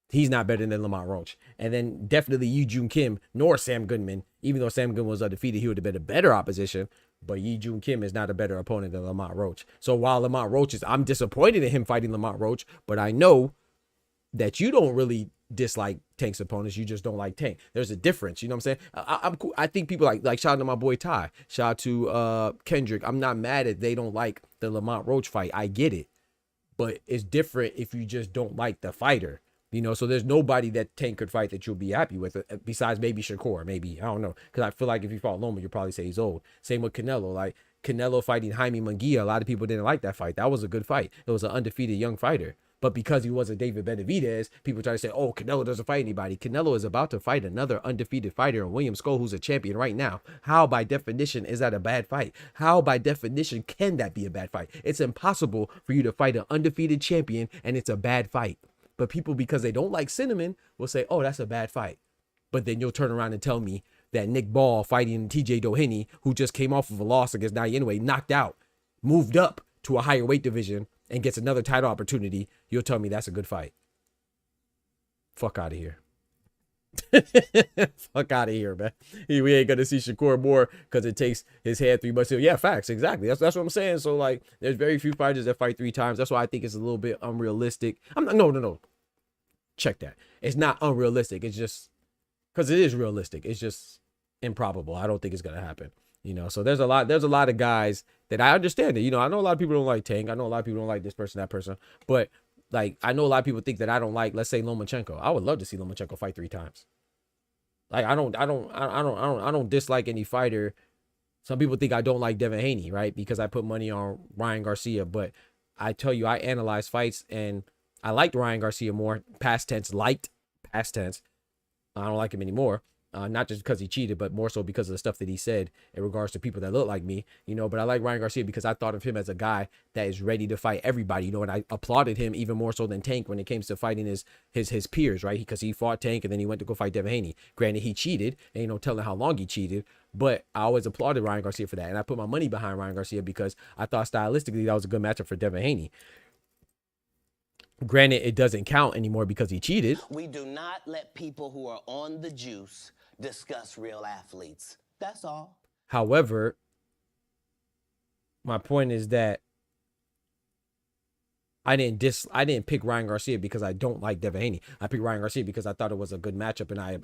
He's not better than Lamont Roach. And then definitely Yi Jun Kim nor Sam Goodman. Even though Sam Goodman was undefeated, he would have been a better opposition. But Yi Jun Kim is not a better opponent than Lamont Roach. So while Lamont Roach I'm disappointed in him fighting Lamont Roach, but I know that you don't really dislike Tank's opponents. You just don't like Tank. There's a difference. You know what I'm saying? I'm cool. I think people like shout out to my boy Ty. Shout out to Kendrick. I'm not mad at they don't like the Lamont Roach fight. I get it. But it's different if you just don't like the fighter. You know, so there's nobody that Tank could fight that you'll be happy with besides maybe Shakur, maybe. I don't know. Because I feel like if you fought Loma, you'll probably say he's old. Same with Canelo. Like Canelo fighting Jaime Munguia, a lot of people didn't like that fight. That was a good fight. It was an undefeated young fighter. But because he wasn't David Benavidez, people try to say, oh, Canelo doesn't fight anybody. Canelo is about to fight another undefeated fighter in William Scoll, who's a champion right now. How by definition is that a bad fight? How by definition can that be a bad fight? It's impossible for you to fight an undefeated champion and it's a bad fight. But people, because they don't like Cinnamon, will say, oh, that's a bad fight. But then you'll turn around and tell me that Nick Ball fighting TJ Doheny, who just came off of a loss against Naoya Inoue, knocked out, moved up to a higher weight division, and gets another title opportunity, you'll tell me that's a good fight. Fuck out of here. Fuck out of here, man. We ain't gonna see Shakur more because it takes his head 3 months. Yeah, facts, exactly. That's what I'm saying. So like, there's very few fighters that fight 3 times. That's why I think it's a little bit unrealistic. No. Check that. It's not unrealistic. It's just because it is realistic. It's just improbable. I don't think it's gonna happen. You know, so there's a lot of guys that I understand it. You know, I know a lot of people don't like Tank. I know a lot of people don't like this person, that person. But like, I know a lot of people think that I don't like, let's say, Lomachenko. I would love to see Lomachenko fight 3 times. Like I don't dislike any fighter. Some people think I don't like Devin Haney, right? Because I put money on Ryan Garcia, but I tell you, I analyze fights and I liked Ryan Garcia more. Past tense, liked past tense. I don't like him anymore. Not just because he cheated, but more so because of the stuff that he said in regards to people that look like me, you know. But I like Ryan Garcia because I thought of him as a guy that is ready to fight everybody, you know. And I applauded him even more so than Tank when it came to fighting his peers, right? Because he fought Tank and then he went to go fight Devin Haney. Granted, he cheated, ain't no telling how long he cheated, but I always applauded Ryan Garcia for that, and I put my money behind Ryan Garcia because I thought stylistically that was a good matchup for Devin Haney. Granted, it doesn't count anymore because he cheated. We do not let people who are on the juice discuss real athletes. That's all. However, my point is that I didn't pick Ryan Garcia because I don't like Devin Haney. I picked Ryan Garcia because I thought it was a good matchup, and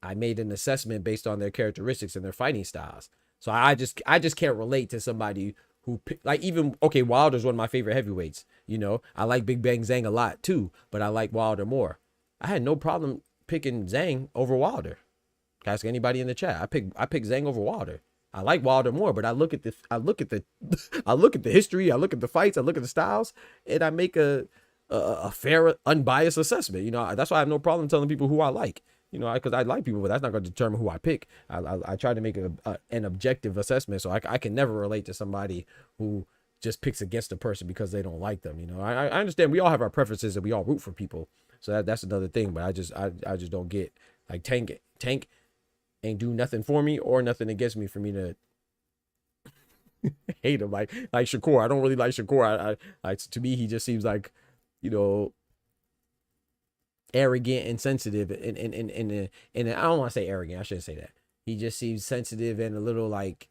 I made an assessment based on their characteristics and their fighting styles. So I just can't relate to somebody who, like, even, okay, Wilder's one of my favorite heavyweights. You know, I like Big Bang Zhang a lot too, but I like Wilder more. I had no problem picking Zhang over Wilder. Ask anybody in the chat. I pick Zhang over Wilder. I like Wilder more, but I look at the history, I look at the fights, I look at the styles, and I make a fair, unbiased assessment. You know, that's why I have no problem telling people who I like. You know, because I like people, but that's not going to determine who I pick. I try to make an objective assessment, so I can never relate to somebody who just picks against a person because they don't like them. You know, I understand we all have our preferences and we all root for people, so that's another thing. But I just don't get, like, Tank ain't do nothing for me or nothing against me for me to hate him. Like Shakur, I don't really like Shakur. I to me he just seems like, you know, arrogant and sensitive, and I don't want to say arrogant, I shouldn't say that. He just seems sensitive and a little, like,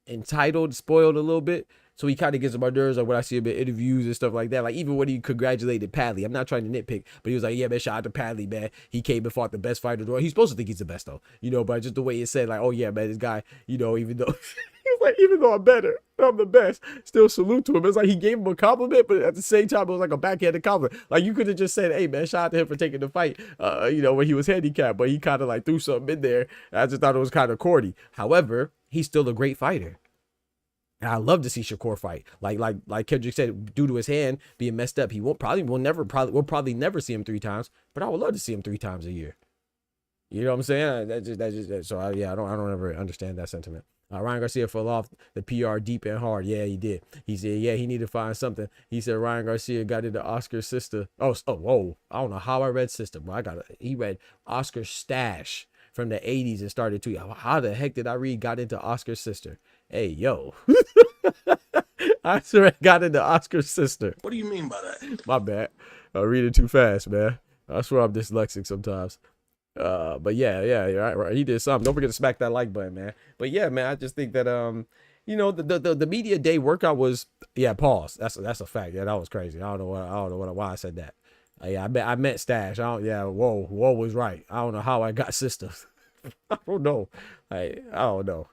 entitled, spoiled a little bit. So he kind of gets on my nerves, like, when I see him in interviews and stuff like that. Like, even when he congratulated Padley, I'm not trying to nitpick, but he was like, yeah, man, shout out to Padley, man. He came and fought the best fighter in the world. He's supposed to think he's the best, though, you know, but just the way it said, like, oh yeah, man, this guy, you know, even though he was like, even though I'm better, I'm the best, still salute to him. It's like he gave him a compliment, but at the same time, it was like a backhanded compliment. Like, you could have just said, hey, man, shout out to him for taking the fight, you know, when he was handicapped, but he kind of like threw something in there. I just thought it was kind of corny. However, he's still a great fighter. And I love to see Shakur fight. Like Kendrick said, due to his hand being messed up, we'll probably never see him 3 times. But I would love to see him 3 times a year. You know what I'm saying? So I don't ever understand that sentiment. Ryan Garcia fell off the PR deep and hard. Yeah, he did. He said, yeah, he needed to find something. He said Ryan Garcia got into Oscar's sister. Oh, whoa. I don't know how I read sister, but he read Oscar's stash from the 80s and started to, how the heck did I read got into Oscar's sister? Hey, yo. I swear I got into Oscar's sister. What do you mean by that? My bad. I read it too fast, man. I swear I'm dyslexic sometimes. But yeah, right. He did something. Don't forget to smack that like button, man. But yeah, man, I just think that you know, the media day workout was, yeah, pause. That's a fact. Yeah, that was crazy. I don't know why I said that. Yeah, I meant stash. Whoa was right. I don't know how I got sister. I don't know. I don't know.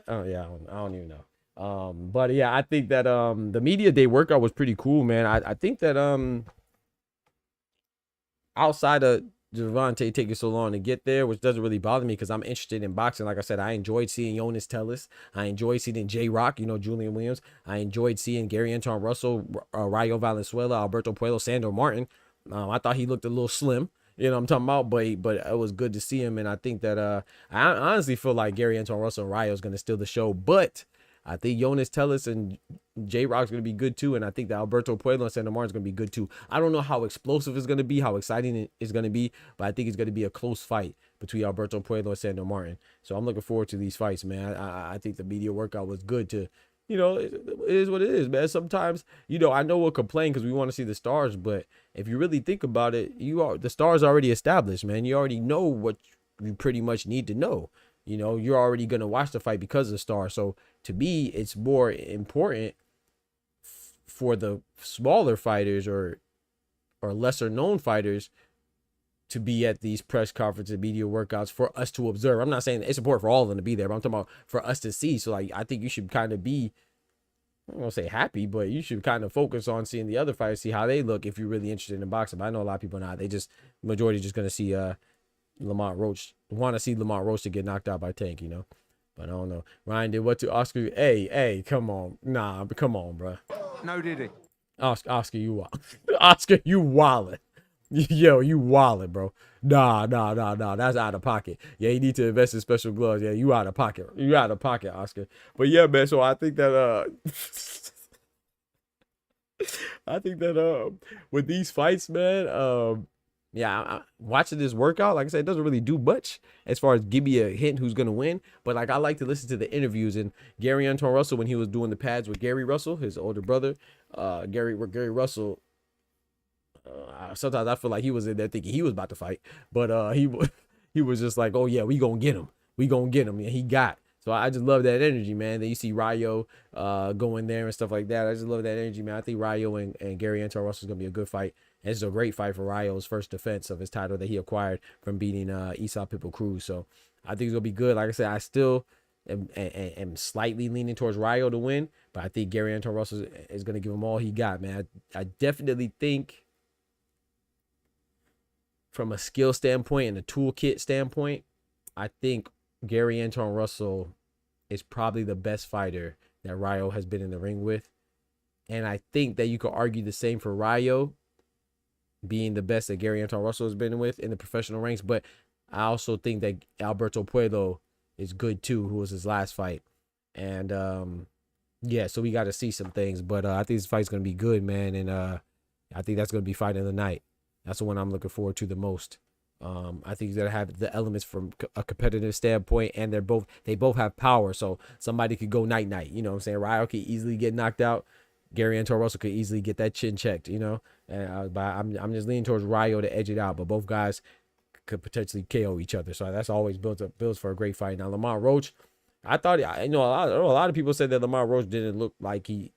I don't even know. But yeah, I think that the media day workout was pretty cool, man. I think that outside of Gervonta taking so long to get there, which doesn't really bother me because I'm interested in boxing. Like I said, I enjoyed seeing Jonas Tellis. I enjoyed seeing J-Rock, you know, Julian Williams. I enjoyed seeing Gary Anton Russell, Rayo Valenzuela, Alberto Puello, Sandor Martin. I thought he looked a little slim. You know what I'm talking about? But it was good to see him. And I think that I honestly feel like Gary Anton Russell and Rayo is going to steal the show. But I think Jonas Tellis and J-Rock's going to be good too. And I think that Alberto Puello and Sandor Martin's going to be good too. I don't know how explosive it's going to be, how exciting it's going to be, but I think it's going to be a close fight between Alberto Puello and Sandor Martin. So I'm looking forward to these fights, man. I think the media workout was good to, you know, it is what it is, man. Sometimes, you know, I know we'll complain because we want to see the stars, but if you really think about it, the stars already established, man. You already know what you pretty much need to know. You know, you're already going to watch the fight because of the star. So to me, it's more important for the smaller fighters or lesser known fighters to be at these press conferences, media workouts for us to observe. I'm not saying it's important for all of them to be there, but I'm talking about for us to see. So like, I think you should kind of be I'm gonna say happy, but you should kind of focus on seeing the other fighters, see how they look if you're really interested in boxing. But I know a lot of people not. They just majority just gonna see Lamont Roach, want to see Lamont Roach to get knocked out by Tank, you know. But I don't know. Ryan did what to Oscar? Hey, come on, nah, come on, bro. No, did he? Oscar, you wild. Oscar, you wildin'. Yo, you wildin', bro. Nah. That's out of pocket. Yeah, you need to invest in special gloves. Yeah, you out of pocket. You out of pocket, Oscar. But yeah, man. So I think that with these fights, man, yeah, watching this workout, like I said, it doesn't really do much as far as give me a hint who's gonna win. But like I like to listen to the interviews, and Gary Anton Russell, when he was doing the pads with Gary Russell, his older brother, Gary Russell. Sometimes I feel like he was in there thinking he was about to fight, but he was just like, oh yeah, we gonna get him, and he got. So I just love that energy, man. Then you see Rayo going there and stuff like that. I just love that energy, man. I think Rayo and Gary Anton Russell is gonna be a good fight. And it's a great fight for Rayo's first defense of his title that he acquired from beating Esau Pitbull Cruz. So I think it's gonna be good. Like I said, I still am slightly leaning towards Rayo to win, but I think Gary Anton Russell is gonna give him all he got, man. I definitely think, from a skill standpoint and a toolkit standpoint, I think Gary Anton Russell is probably the best fighter that Rayo has been in the ring with. And I think that you could argue the same for Rayo being the best that Gary Anton Russell has been with in the professional ranks. But I also think that Alberto Puello is good too, who was his last fight. And yeah, so we got to see some things. But I think this fight's going to be good, man. And I think that's going to be fight of the night. That's the one I'm looking forward to the most. I think he's gonna have the elements from a competitive standpoint, and they both have power. So somebody could go night. You know what I'm saying? Rayo could easily get knocked out. Gary Anton Russell could easily get that chin checked. You know, and but I'm just leaning towards Rayo to edge it out. But both guys could potentially KO each other. So that's always builds for a great fight. Now Lamont Roach, I know a lot of people said that Lamont Roach didn't look like he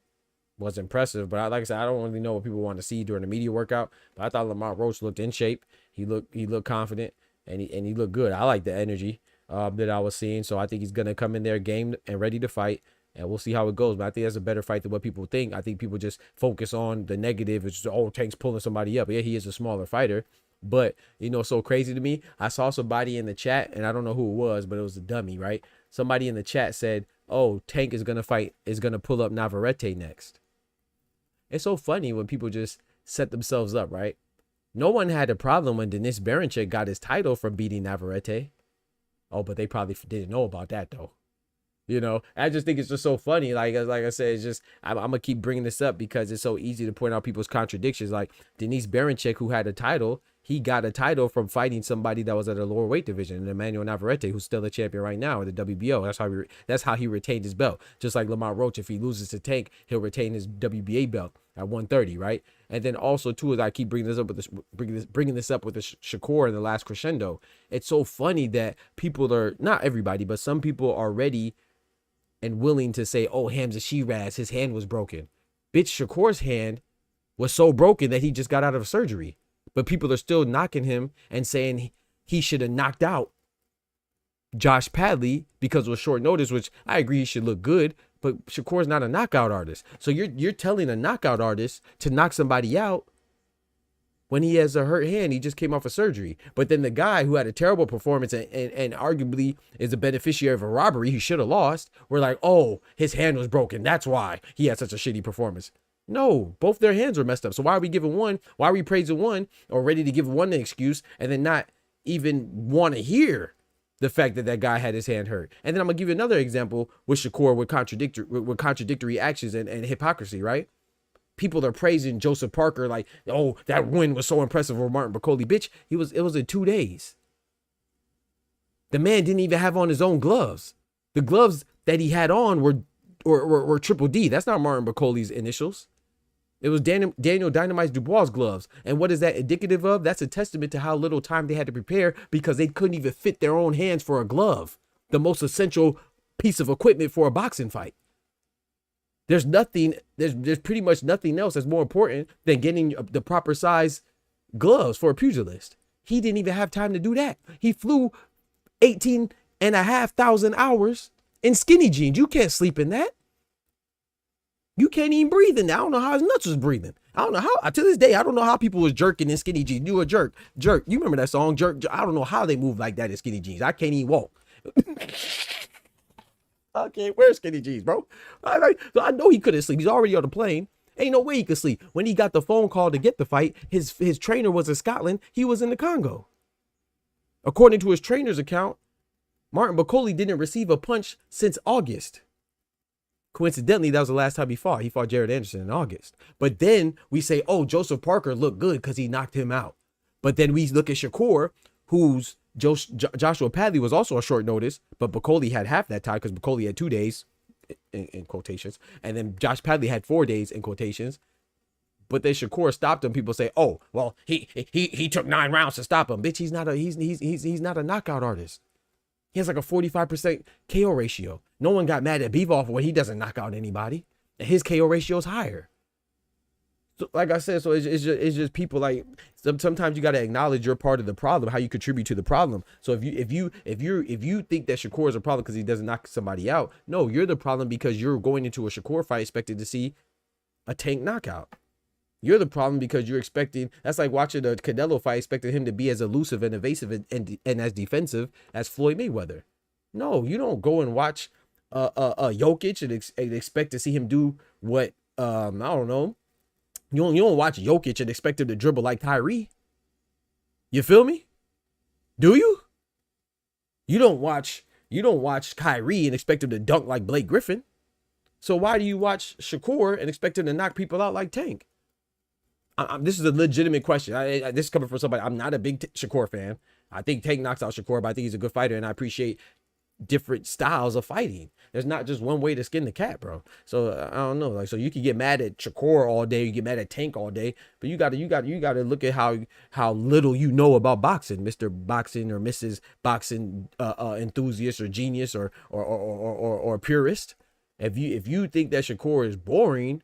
was impressive, but like I said, I don't really know what people want to see during the media workout. But I thought Lamont Roach looked in shape. He looked confident, and he looked good. I like the energy that I was seeing. So I think he's gonna come in there game and ready to fight, and we'll see how it goes. But I think that's a better fight than what people think. I think people just focus on the negative. It's just, oh, Tank's pulling somebody up. Yeah, he is a smaller fighter, but you know, so crazy to me. I saw somebody in the chat, and I don't know who it was, but it was a dummy, right? Somebody in the chat said, "Oh, Tank is gonna pull up Navarrete next." It's so funny when people just set themselves up, right? No one had a problem when Denis Berinchyk got his title from beating Navarrete. Oh, but they probably didn't know about that, though. You know, I just think it's just so funny. Like I said, it's just, I'm going to keep bringing this up because it's so easy to point out people's contradictions. Like Denis Berinchyk, who had a title, he got a title from fighting somebody that was at a lower weight division, and Emmanuel Navarrete, who's still the champion right now in the WBO. That's how he retained his belt. Just like Lamont Roach, if he loses to Tank, he'll retain his WBA belt at 130, right? And then also too, as I keep bringing this up with the Shakur in the last crescendo, it's so funny that people are, not everybody, but some people are ready and willing to say, oh, Hamza Shiraz, his hand was broken. Bitch, Shakur's hand was so broken that he just got out of surgery. But people are still knocking him and saying he should have knocked out Josh Padley because it was short notice, which I agree he should look good, but Shakur's not a knockout artist. So you're telling a knockout artist to knock somebody out when he has a hurt hand. He just came off of surgery. But then the guy who had a terrible performance and arguably is a beneficiary of a robbery he should have lost, we're like, oh, his hand was broken. That's why he had such a shitty performance. No, both their hands were messed up. So why are we giving one? Why are we praising one or ready to give one an excuse and then not even want to hear the fact that guy had his hand hurt? And then I'm gonna give you another example with Shakur with contradictory actions and hypocrisy, right? People are praising Joseph Parker like, oh, that win was so impressive over Martin Bakoli. Bitch, it was in 2 days. The man didn't even have on his own gloves. The gloves that he had on were Triple D. That's not Martin Bakoli's initials. It was Daniel Dynamite Dubois' gloves. And what is that indicative of? That's a testament to how little time they had to prepare because they couldn't even fit their own hands for a glove, the most essential piece of equipment for a boxing fight. There's pretty much nothing else that's more important than getting the proper size gloves for a pugilist. He didn't even have time to do that. He flew 18,500 hours in skinny jeans. You can't sleep in that. You can't even breathe in there. I don't know how his nuts was breathing. I don't know how, to this day, I don't know how people was jerking in skinny jeans. You a jerk. You remember that song, jerk? I don't know how they move like that in skinny jeans. I can't even walk. I can't wear skinny jeans, bro. So I know he couldn't sleep. He's already on the plane. Ain't no way he could sleep. When he got the phone call to get the fight, his trainer was in Scotland. He was in the Congo. According to his trainer's account, Martin Bakole didn't receive a punch since August. Coincidentally, that was the last time he fought. He fought Jared Anderson in August. But then we say, oh, Joseph Parker looked good because he knocked him out. But then we look at Shakur, who's Joshua Padley was also a short notice, but Bakole had half that time because Bakole had 2 days, in quotations. And then Josh Padley had 4 days, in quotations. But then Shakur stopped him. People say, oh, well, he took 9 rounds to stop him. Bitch, he's not a knockout artist. He has like a 45% KO ratio. No one got mad at Bivol when he doesn't knock out anybody. And his KO ratio is higher. So, like I said, so it's just people like sometimes you got to acknowledge you're part of the problem, how you contribute to the problem. So if you think that Shakur is a problem because he doesn't knock somebody out, no, you're the problem because you're going into a Shakur fight expecting to see a Tank knockout. You're the problem because you're expecting, that's like watching a Canelo fight, expecting him to be as elusive and evasive and as defensive as Floyd Mayweather. No, you don't go and watch Jokic and expect to see him do what, I don't know. You don't watch Jokic and expect him to dribble like Kyrie. You feel me? Do you? You don't watch Kyrie and expect him to dunk like Blake Griffin. So why do you watch Shakur and expect him to knock people out like Tank? This is a legitimate question. This is coming from somebody. I'm not a big Shakur fan. I think Tank knocks out Shakur, but I think he's a good fighter, and I appreciate different styles of fighting. There's not just one way to skin the cat, bro. So I don't know. Like, so you can get mad at Shakur all day, you get mad at Tank all day, but you gotta look at how little you know about boxing, Mr. Boxing or Mrs. Boxing enthusiast or genius or purist. If you think that Shakur is boring,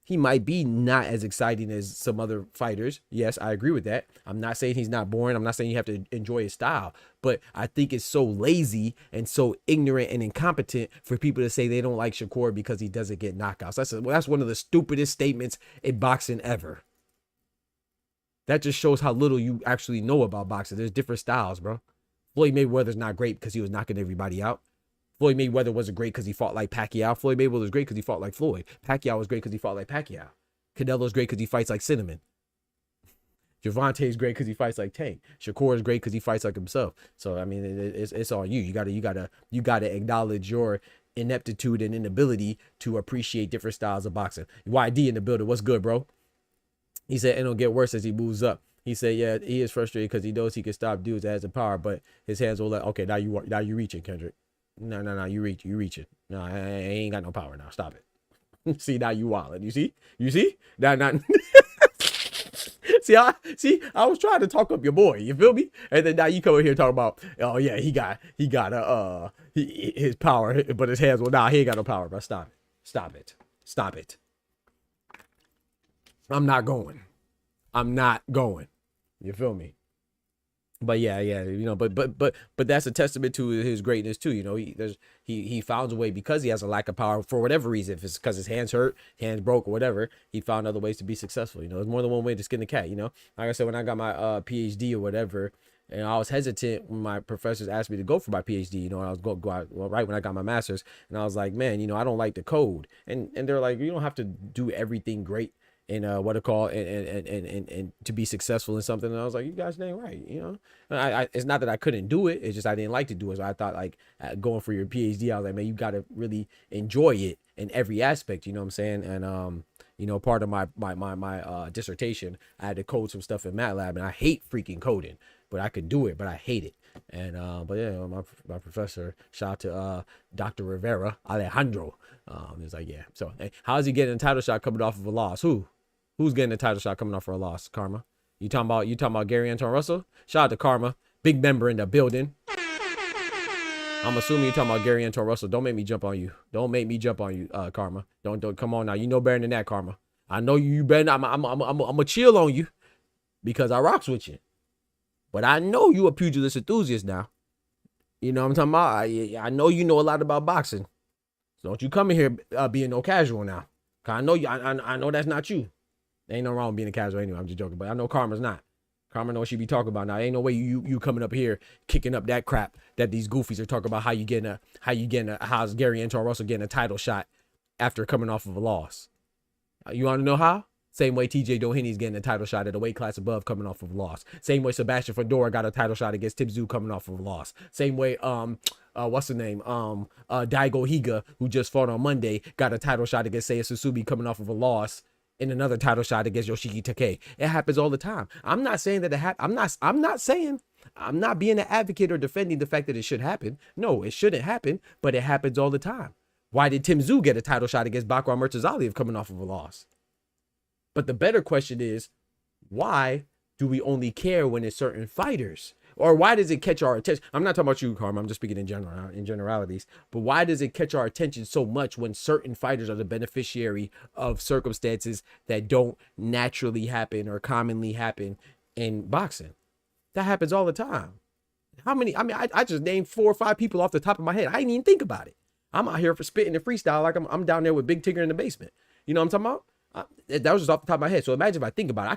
he might be not as exciting as some other fighters. Yes, I agree with that. I'm not saying he's not boring. I'm not saying you have to enjoy his style. But I think it's so lazy and so ignorant and incompetent for people to say they don't like Shakur because he doesn't get knockouts. That's one of the stupidest statements in boxing ever. That just shows how little you actually know about boxing. There's different styles, bro. Floyd Mayweather's not great because he was knocking everybody out. Floyd Mayweather wasn't great because he fought like Pacquiao. Floyd Mayweather was great because he fought like Floyd. Pacquiao was great because he fought like Pacquiao. Canelo's great because he fights like Cinnamon. Gervonta is great because he fights like Tank. Shakur is great because he fights like himself. So I mean, it's on you. You gotta acknowledge your ineptitude and inability to appreciate different styles of boxing. YD in the building. What's good, bro? He said it'll get worse as he moves up. He said, yeah, he is frustrated because he knows he can stop dudes that has the power, but his hands will let. Okay, now you reach it, Kendrick. No, you reach it. No, I ain't got no power now. Stop it. See, now you wildin'. You see? Now. I was trying to talk up your boy. You feel me? And then now you come in here talking about, oh yeah, he got his power, but his hands. Well, nah, he ain't got no power. Bro, stop it. I'm not going. You feel me? But yeah, you know, but that's a testament to his greatness too. You know, he found a way because he has a lack of power for whatever reason. If it's because his hands hurt, hands broke, or whatever, he found other ways to be successful. You know, there's more than one way to skin the cat. You know, like I said, when I got my PhD or whatever, and I was hesitant when my professors asked me to go for my PhD. You know, and I was go out right when I got my master's, and I was like, man, you know, I don't like the code, and they're like, you don't have to do everything great. And and to be successful in something. And I was like, you guys ain't right, you know. It's not that I couldn't do it. It's just I didn't like to do it. So I thought like going for your PhD, I was like, man, you got to really enjoy it in every aspect. You know what I'm saying? And you know, part of my dissertation, I had to code some stuff in MATLAB, and I hate freaking coding, but I could do it, but I hate it. And but yeah, my professor, shout out to Dr. Rivera Alejandro. He's like, yeah. So hey, how's he getting a title shot coming off of a loss? Who's getting a title shot coming off for a loss? Karma. You talking about Gary Anton Russell? Shout out to Karma, big member in the building. I'm assuming you're talking about Gary Anton Russell. Don't make me jump on you. Karma. Don't come on now. You know better than that, Karma. I know you better. I'm a chill on you because I rocks with you. But I know you a pugilist enthusiast now. You know what I'm talking about? I know you know a lot about boxing. So don't you come in here being no casual now. Cause I know you. I know that's not you. Ain't no wrong with being a casual anyway. I'm just joking, but I know Karma's not. Karma knows what she be talking about. Now ain't no way you coming up here kicking up that crap that these goofies are talking about. How's Gary Anton Russell getting a title shot after coming off of a loss? You want to know how? Same way TJ Doheny's getting a title shot at a weight class above coming off of a loss. Same way Sebastian Fedora got a title shot against Tip Tszyu coming off of a loss. Same way what's the name? Daigo Higa, who just fought on Monday, got a title shot against Seiya Susubi coming off of a loss in another title shot against Yoshiki Takei. It happens all the time. I'm not saying that I'm not being an advocate or defending the fact that it should happen. No, it shouldn't happen, but it happens all the time. Why did Tim Tszyu get a title shot against Bakram Murtazaliev coming off of a loss? But the better question is, why do we only care when it's certain fighters? Or why does it catch our attention? I'm not talking about you, Karma. I'm just speaking in generalities. But why does it catch our attention so much when certain fighters are the beneficiary of circumstances that don't naturally happen or commonly happen in boxing? That happens all the time. How many? I mean, I just named 4 or 5 people off the top of my head. I didn't even think about it. I'm out here for spitting and freestyle like I'm down there with Big Tigger in the basement. You know what I'm talking about? That was just off the top of my head. So imagine if I think about it,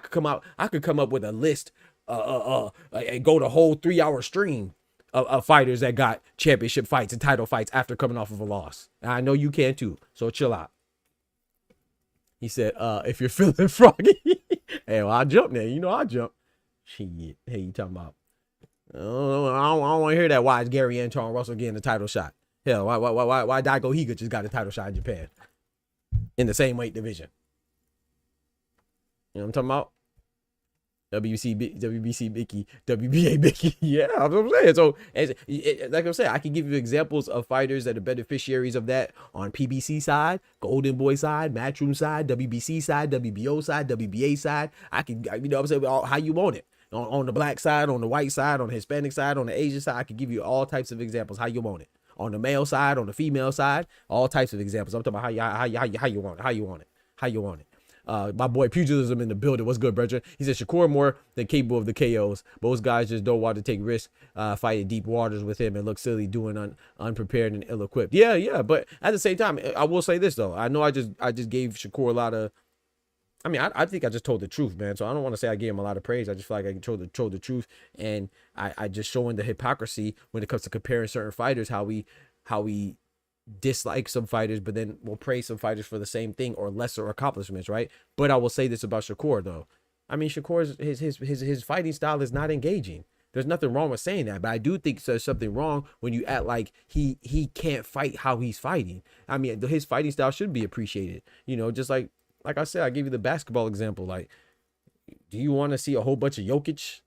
I could come up with a list, and go the whole 3-hour stream of fighters that got championship fights and title fights after coming off of a loss. And I know you can too. So chill out. He said, if you're feeling froggy, hey, well, I'll jump now. You know I'll jump. Shit. Hey, you talking about? I don't want to hear that. Why is Gary Anton Russell getting a title shot? Hell, why Daigo Higa just got a title shot in Japan in the same weight division? You know what I'm talking about? WBC Mickey, WBA Mickey. Yeah, that's what I'm saying. So, like I'm saying, I can give you examples of fighters that are beneficiaries of that on PBC side, Golden Boy side, Matchroom side, WBC side, WBO side, WBA side. I can, you know what I'm saying, how you want it. On the black side, on the white side, on the Hispanic side, on the Asian side, I can give you all types of examples how you want it. On the male side, on the female side, all types of examples. I'm talking about how you want it. My boy Pugilism in the building. What's good, brethren? He said Shakur more than capable of the KOs. Most guys just don't want to take risks, fighting deep waters with him and look silly doing unprepared and ill-equipped. Yeah. But at the same time, I will say this though. I know I just gave Shakur a lot of. I mean, I think I just told the truth, man. So I don't want to say I gave him a lot of praise. I just feel like I told the truth, and I just showing the hypocrisy when it comes to comparing certain fighters, how we dislike some fighters, but then we'll praise some fighters for the same thing or lesser accomplishments, right? But I will say this about Shakur though. I mean, Shakur's his fighting style is not engaging. There's nothing wrong with saying that, but I do think there's something wrong when you act like he can't fight how he's fighting. I mean, his fighting style should be appreciated. You know, just like I said, I gave you the basketball example. Like, do you want to see a whole bunch of Jokic's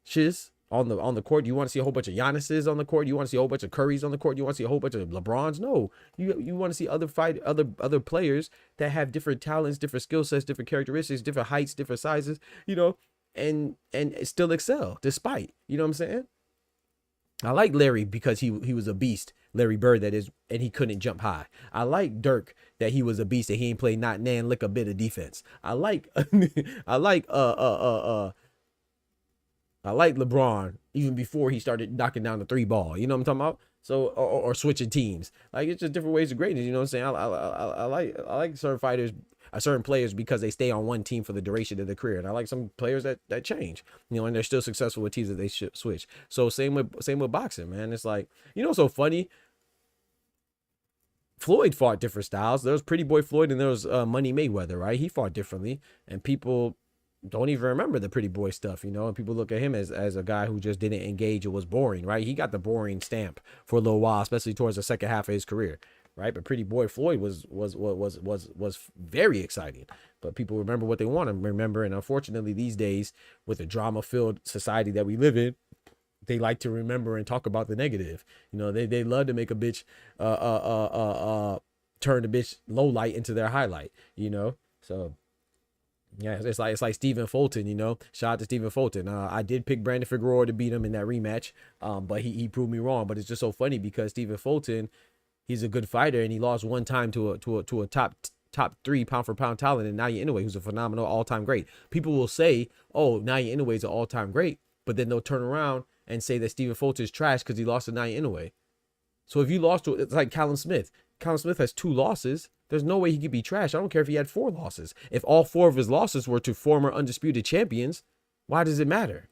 on the court? Do you want to see a whole bunch of Giannis's on the court? Do you want to see a whole bunch of Curry's on the court? Do you want to see a whole bunch of LeBron's? No, you want to see other players that have different talents, different skill sets, different characteristics, different heights, different sizes, you know, and still excel despite, you know what I'm saying? I like Larry because he was a beast. Larry Bird, that is, and he couldn't jump high. I like Dirk that he was a beast and he ain't played not nan lick a bit of defense. I like LeBron even before he started knocking down the 3 ball. You know what I'm talking about? So or switching teams. Like, it's just different ways of greatness. You know what I'm saying? I like certain fighters, certain players because they stay on one team for the duration of their career, and I like some players that change. You know, and they're still successful with teams that they should switch. So same with boxing, man. It's like, you know, what's so funny. Floyd fought different styles. There was Pretty Boy Floyd and there was Money Mayweather, right? He fought differently, and people don't even remember the Pretty Boy stuff, you know, and people look at him as a guy who just didn't engage. It was boring, right? He got the boring stamp for a little while, especially towards the second half of his career, right? But Pretty Boy Floyd was very exciting, but people remember what they want to remember. And unfortunately these days, with the drama-filled society that we live in, they like to remember and talk about the negative. You know, they love to make a bitch turn the bitch low light into their highlight, you know. So yeah, it's like Stephen Fulton, you know. Shout out to Stephen Fulton. I did pick Brandon Figueroa to beat him in that rematch, but he proved me wrong. But it's just so funny because Stephen Fulton, he's a good fighter, and he lost one time to a top 3 pound for pound talent in Naoya Inoue, who's a phenomenal all-time great. People will say, oh, Naoya Inoue is an all-time great, but then they'll turn around and say that Stephen Fulton is trash because he lost to Naoya Inoue. So if you lost to, it's like Callum Smith. Callum Smith has 2 losses. There's no way he could be trash. I don't care if he had 4 losses. If all 4 of his losses were to former undisputed champions, why does it matter?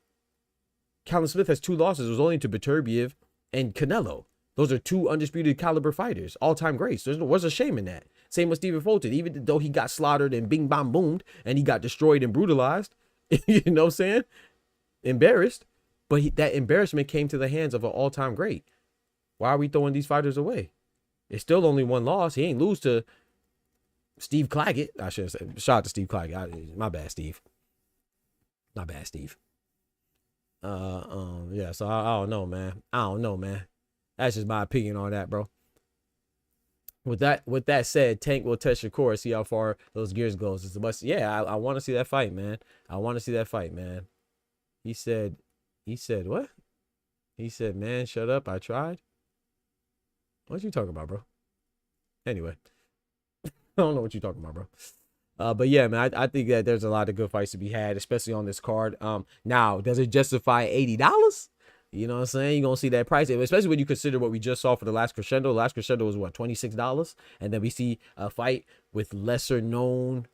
Callum Smith has 2 losses. It was only to Beterbiev and Canelo. Those are 2 undisputed caliber fighters, all-time greats. What's a shame in that? Same with Stephen Fulton. Even though he got slaughtered and bing, bam, boomed, and he got destroyed and brutalized, you know what I'm saying? Embarrassed. But that embarrassment came to the hands of an all-time great. Why are we throwing these fighters away? It's still only 1 loss. He ain't lose to Steve Claggett. I should have said, shout out to Steve Claggett. My bad, Steve. My bad, Steve. Yeah, so I don't know, man. I don't know, man. That's just my opinion on that, bro. With that said, Tank will test Shakur, see how far those gears goes. It's a must. Yeah, I want to see that fight, man. I want to see that fight, man. He said what? He said, man, shut up. I tried. What you talking about, bro? Anyway, I don't know what you're talking about, bro. But yeah, man, I think that there's a lot of good fights to be had, especially on this card. Now, does it justify $80? You know what I'm saying? You're going to see that price, especially when you consider what we just saw for the last crescendo. The last crescendo was what, $26? And then we see a fight with lesser known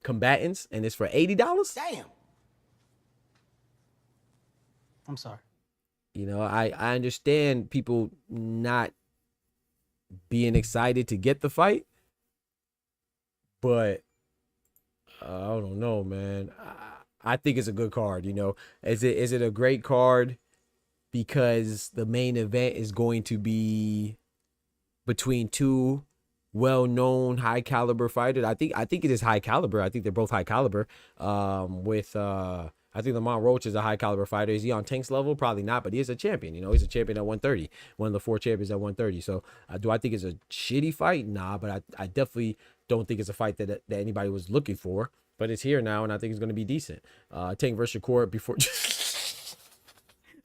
combatants, and it's for $80? Damn. I'm sorry. You know, I understand people not being excited to get the fight, but I don't know, man. I think it's a good card. You know, is it a great card because the main event is going to be between 2 well-known high caliber fighters? I think it is high caliber. I think they're both high caliber. I think Lamont Roach is a high caliber fighter. Is he on Tank's level? Probably not, but he is a champion. You know, he's a champion at 130, one of the 4 champions at 130. So do I think it's a shitty fight? Nah, but I definitely don't think it's a fight that anybody was looking for. But it's here now, and I think it's going to be decent. Tank versus Shakur before.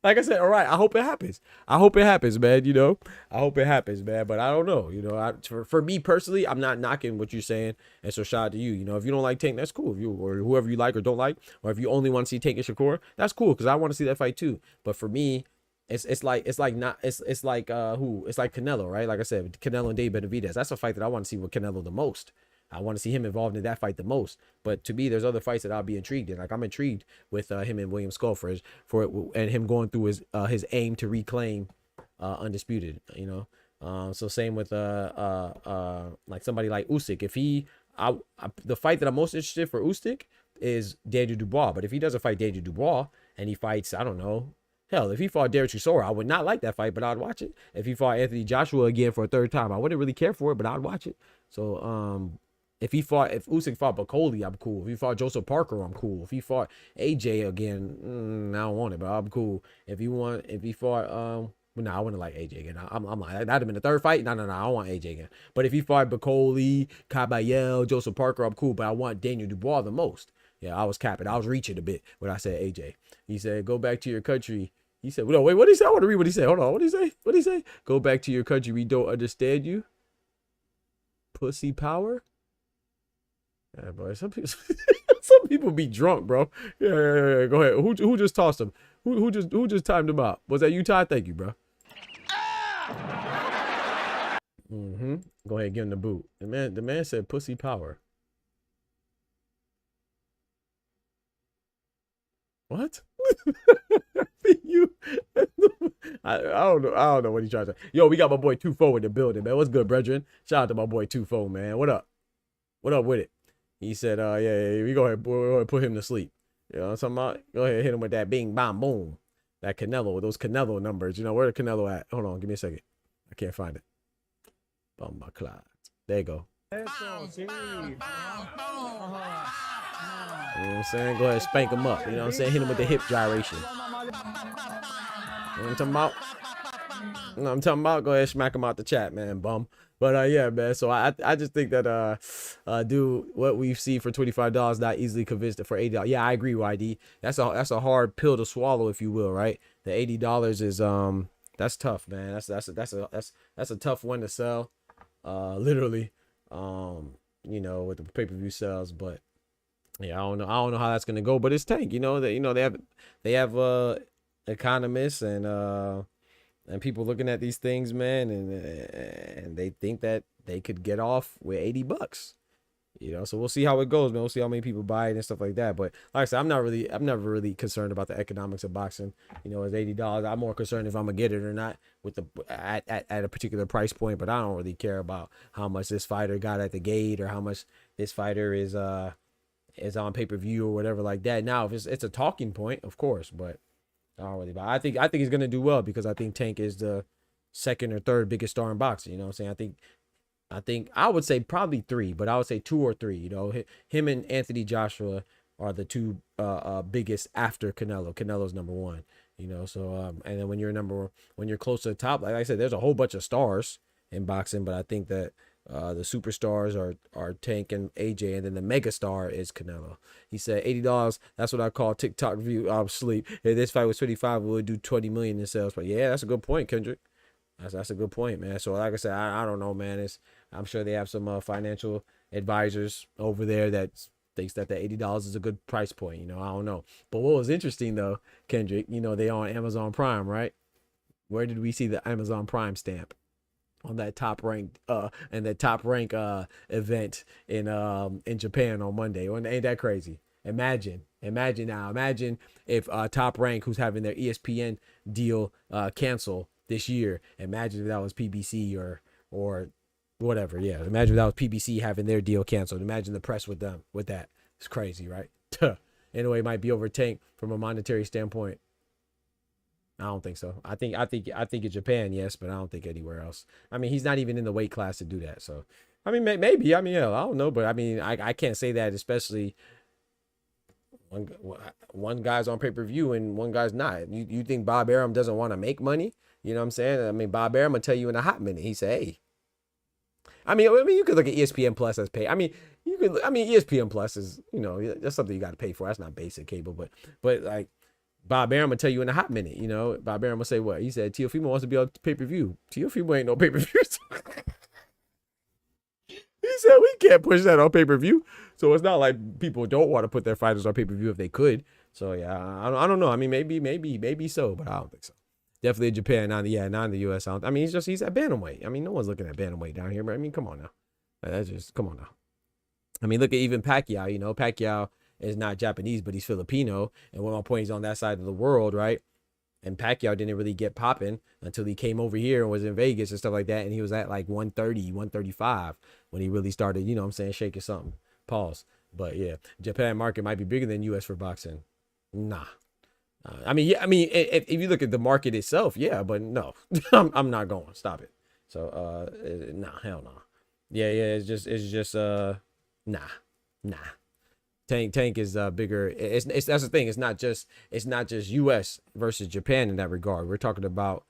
Like I said, all right, I hope it happens. I hope it happens, man. You know, I hope it happens, man. But I don't know. You know, for me personally, I'm not knocking what you're saying. And so shout out to you. You know, if you don't like Tank, that's cool. If you or whoever you like or don't like, or if you only want to see Tank and Shakur, that's cool because I want to see that fight too. But for me, it's like Canelo, right? Like I said, Canelo and David Benavidez. That's a fight that I want to see with Canelo the most. I want to see him involved in that fight the most. But to me, there's other fights that I'll be intrigued in. Like I'm intrigued with him and William Skull for and him going through his aim to reclaim undisputed. You know, so same with like somebody like Usyk. If the fight that I'm most interested for Usyk is Daniel Dubois. But if he doesn't fight Daniel Dubois and he fights, I don't know. Hell, if he fought Derek Chisora, I would not like that fight, but I'd watch it. If he fought Anthony Joshua again for a 3rd time, I wouldn't really care for it, but I'd watch it. So, if Usyk fought Bakoli, I'm cool. If he fought Joseph Parker, I'm cool. If he fought AJ again, I don't want it, but I'm cool. If he fought, well, no, I wouldn't like AJ again. I'm like, that'd have been the 3rd fight. No, I don't want AJ again. But if he fought Bakoli, Caballel, Joseph Parker, I'm cool. But I want Daniel Dubois the most. Yeah, I was capping. I was reaching a bit when I said AJ. He said, "Go back to your country." He said, "No, wait, what did he say? I want to read what he said. Hold on, what did he say? What did he say? Go back to your country. We don't understand you. Pussy power." Yeah, boy, some people be drunk, bro. Yeah. Go ahead. Who just tossed him? Who just timed him out? Was that you, Ty? Thank you, bro. Go ahead, give him the boot. The man said pussy power. What? I don't know what he tried to. Yo, we got my boy 2-4 in the building, man. What's good, brethren? Shout out to my boy 2-4, man. What up? What up with it? He said, yeah, we go ahead and put him to sleep. You know what I'm talking about? Go ahead and hit him with that bing, bam, boom. That Canelo, those Canelo numbers. You know, where the Canelo at? Hold on, give me a second. I can't find it. Bum my cloud. There you go. You know what I'm saying? Go ahead and spank him up. You know what I'm saying? Hit him with the hip gyration. You know what I'm talking about? You know what I'm talking about? Go ahead and smack him out the chat, man, bum. But yeah, man. So I just think that dude, what we see for $25 not easily convinced for $80. Yeah, I agree, YD. That's a hard pill to swallow, if you will, right? The $80 is that's tough, man. That's a tough one to sell. Literally. You know, with the pay-per-view sales, but yeah, I don't know how that's gonna go. But it's Tank, you know, that they have economists and And people looking at these things, man, and they think that they could get off with $80. You know, so we'll see how it goes, man. We'll see how many people buy it and stuff like that. But like I said, I'm never really concerned about the economics of boxing. You know, it's $80. I'm more concerned if I'm gonna get it or not with the at a particular price point. But I don't really care about how much this fighter got at the gate or how much this fighter is on pay-per-view or whatever like that. Now, if it's a talking point, of course, but I don't really buy. I think he's gonna do well because I think Tank is the second or third biggest star in boxing. You know what I'm saying? I think I would say probably 3, but I would say 2 or 3. You know, him and Anthony Joshua are the 2 biggest after Canelo. Canelo's number 1. You know, so and then when you're close to the top, like I said, there's a whole bunch of stars in boxing, but I think that the superstars are Tank and AJ, and then the mega star is Canelo. He said $80. That's what I call TikTok view sleep. If this fight was 25, we would do 20 million in sales. But yeah, that's a good point, Kendrick. That's a good point, man. So like I said, I don't know, man. I'm sure they have some financial advisors over there that thinks that the $80 is a good price point. You know, I don't know. But what was interesting though, Kendrick, you know, they on Amazon Prime, right? Where did we see the Amazon Prime stamp? On that top ranked event in Japan on Monday. Ain't that crazy? Imagine if Top Rank, who's having their ESPN deal cancel this year, imagine if that was PBC or whatever. Yeah, imagine if that was PBC having their deal canceled. Imagine the press with them with that. It's crazy, right? Anyway, it might be over Tank from a monetary standpoint. I don't think so. I think in Japan, yes, but I don't think anywhere else. I mean, he's not even in the weight class to do that. So, I mean, maybe. I mean, yeah, I don't know, but I mean, I can't say that, especially one guy's on pay-per-view and one guy's not. You think Bob Arum doesn't want to make money? You know what I'm saying? I mean, Bob Arum will tell you in a hot minute. He said, "Hey." I mean, you could look at ESPN Plus as pay. I mean, ESPN Plus is, you know, that's something you got to pay for. That's not basic cable, but like. Bob Arum will tell you in a hot minute, you know. Bob Arum will say what? He said Teofimo wants to be on pay-per-view. Teofimo ain't no pay-per-view. He said we can't push that on pay-per-view. So it's not like people don't want to put their fighters on pay-per-view if they could. So yeah, I don't know. I mean, maybe so, but I don't think so. Definitely Japan, not in the US. I mean, he's at bantamweight. I mean, no one's looking at bantamweight down here, but I mean, come on now. Come on now. I mean, look at even Pacquiao, you know, Pacquiao is not Japanese, but he's Filipino. And one point, he's on that side of the world, right? And Pacquiao didn't really get popping until he came over here and was in Vegas and stuff like that. And he was at like 130, 135 when he really started, you know what I'm saying, shaking something. Pause. But yeah, Japan market might be bigger than US for boxing. Nah. If you look at the market itself, yeah, but no, I'm not going. Stop it. So, nah, hell no. Yeah, it's just, nah. Tank is bigger. It's that's the thing. It's not just U.S. versus Japan in that regard. We're talking about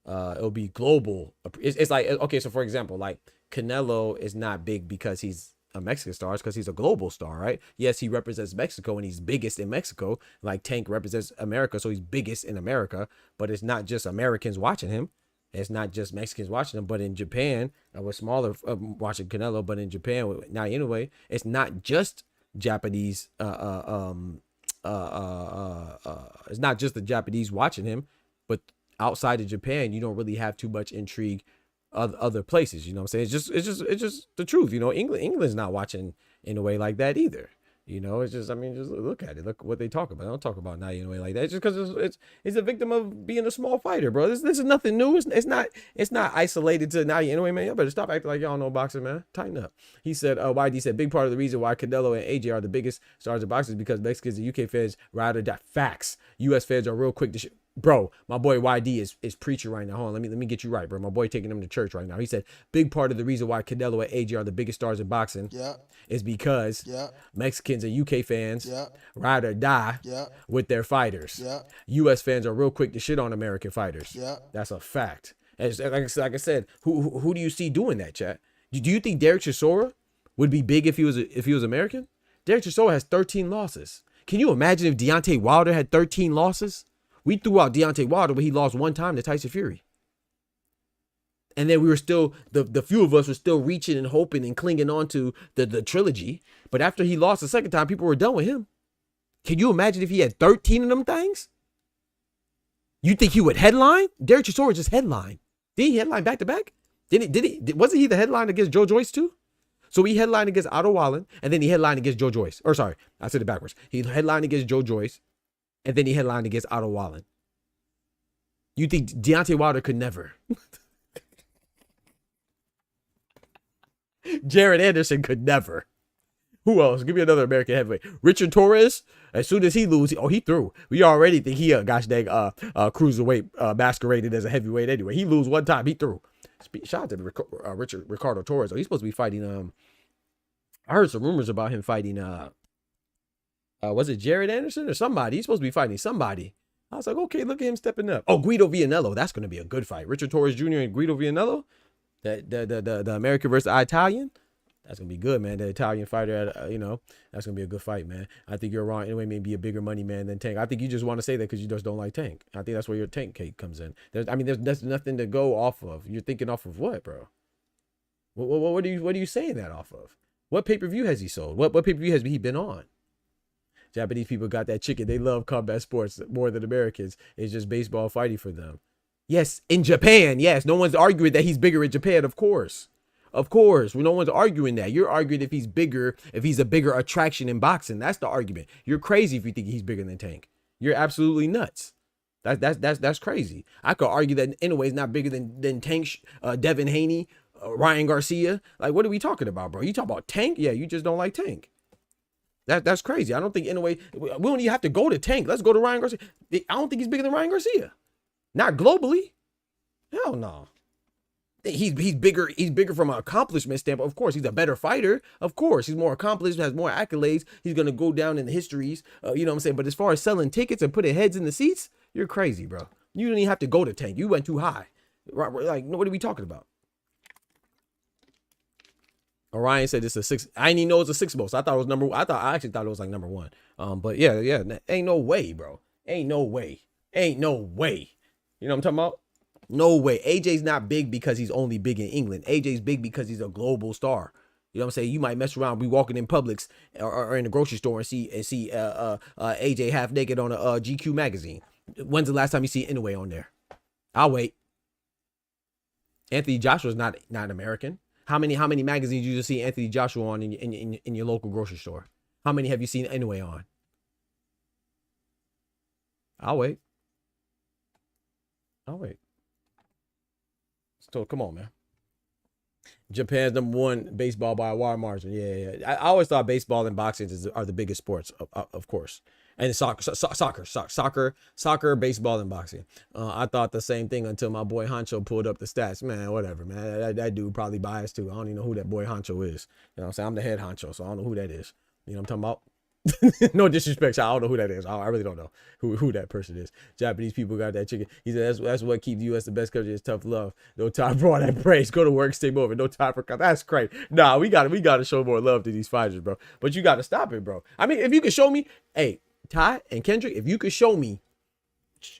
it'll be global. It's like, okay, so for example, like Canelo is not big because he's a Mexican star. It's because he's a global star, right? Yes, he represents Mexico and he's biggest in Mexico. Like Tank represents America, so he's biggest in America. But it's not just Americans watching him. It's not just Mexicans watching him, but in Japan, was smaller watching Canelo. But in Japan, with Naoya Inoue, it's not just Japanese it's not just the Japanese watching him, but outside of Japan you don't really have too much intrigue other places, you know what I'm saying? It's just the truth, you know. England's not watching in a way like that either, you know. It's just, I mean, just look at it, look what they talk about. They don't talk about Naoya Inoue like that. It's just because it's a victim of being a small fighter, bro. This is nothing new. It's not isolated to Naoya Inoue, man. Y'all better stop acting like y'all know boxing, man. Tighten up. He said, YD said, big part of the reason why Canelo and AJ are the biggest stars of boxing is because Mexicans and UK fans ride or die. Facts. US fans are real quick to bro, my boy YD is preaching right now. Hold on, let me get you right, bro. My boy taking him to church right now. He said, big part of the reason why Canelo and AJ are the biggest stars in boxing is because Mexicans and UK fans ride or die with their fighters. US fans are real quick to shit on American fighters. That's a fact. And like I said, who do you see doing that, chat? Do you think Derek Chisora would be big if he was American? Derek Chisora has 13 losses. Can you imagine if Deontay Wilder had 13 losses? We threw out Deontay Wilder, but he lost one time to Tyson Fury. And then we were still, the few of us were still reaching and hoping and clinging on to the trilogy. But after he lost the second time, people were done with him. Can you imagine if he had 13 of them things? You think he would headline? Derek Chisora just headline. Did he headline back to back? Wasn't he the headline against Joe Joyce too? So he headlined against Otto Wallen, and then he headlined against Joe Joyce. Or sorry, I said it backwards. He headlined against Joe Joyce, and then he headlined against Otto Wallen. You think Deontay Wilder could never? Jared Anderson could never. Who else? Give me another American heavyweight. Richard Torres. As soon as he loses, he threw. We already think he cruiserweight masqueraded as a heavyweight anyway. He lose one time, he threw. Shout out to Ricardo Torres. He's supposed to be fighting. I heard some rumors about him fighting. Was it Jared Anderson or somebody? He's supposed to be fighting somebody. I was like, okay, look at him stepping up. Oh, Guido Vianello. That's going to be a good fight. Richard Torres Jr. and Guido Vianello. The American versus Italian. That's going to be good, man. The Italian fighter, that's going to be a good fight, man. I think you're wrong. Anyway, maybe a bigger money man than Tank. I think you just want to say that because you just don't like Tank. I think that's where your Tank cake comes in. There's nothing to go off of. You're thinking off of what, bro? What are you saying that off of? What pay-per-view has he sold? What pay-per-view has he been on? Japanese people got that chicken. They love combat sports more than Americans. It's just baseball fighting for them. Yes, in Japan. Yes, no one's arguing that he's bigger in Japan, of course. Of course, no one's arguing that. You're arguing if he's bigger, if he's a bigger attraction in boxing. That's the argument. You're crazy if you think he's bigger than Tank. You're absolutely nuts. That's crazy. I could argue that Inoue is not bigger than Tank, Devin Haney, Ryan Garcia. Like, what are we talking about, bro? You talk about Tank? Yeah, you just don't like Tank. That's crazy. I don't think Inoue. We don't even have to go to Tank. Let's go to Ryan Garcia. I don't think he's bigger than Ryan Garcia. Not globally. Hell no. He's bigger. He's bigger from an accomplishment standpoint. Of course, he's a better fighter. Of course, he's more accomplished, has more accolades. He's gonna go down in the histories. You know what I'm saying? But as far as selling tickets and putting heads in the seats, you're crazy, bro. You don't even have to go to Tank. You went too high. Like, what are we talking about? Orion said it's a 6. I didn't even know it's a 6 most. I thought it was number. I actually thought it was like number 1. But yeah. Ain't no way, bro. Ain't no way. You know what I'm talking about? No way. AJ's not big because he's only big in England. AJ's big because he's a global star. You know what I'm saying? You might mess around, be walking in Publix or in the grocery store and see AJ half naked on a GQ magazine. When's the last time you see Inoue on there? I'll wait. Anthony Joshua's not American. How many magazines you just see Anthony Joshua on in your local grocery store? How many have you seen Inoue on? I'll wait. So come on, man. Japan's number 1 baseball by a wide margin. Yeah. I always thought baseball and boxing are the biggest sports, of course. And soccer, baseball, and boxing. I thought the same thing until my boy Honcho pulled up the stats. Man, whatever, man. That dude probably biased too. I don't even know who that boy Honcho is. You know what I'm saying? I'm the head honcho, so I don't know who that is. You know what I'm talking about? No disrespect, I don't know who that is. I really don't know who that person is. Japanese people got that chicken. He said that's what keeps the U.S. the best country is tough love. No time for all that praise. Go to work, stay over. No time for that's crazy. Nah, we gotta show more love to these fighters, bro. But you gotta stop it, bro. I mean, if you could show me, hey, Ty and Kendrick, if you could show me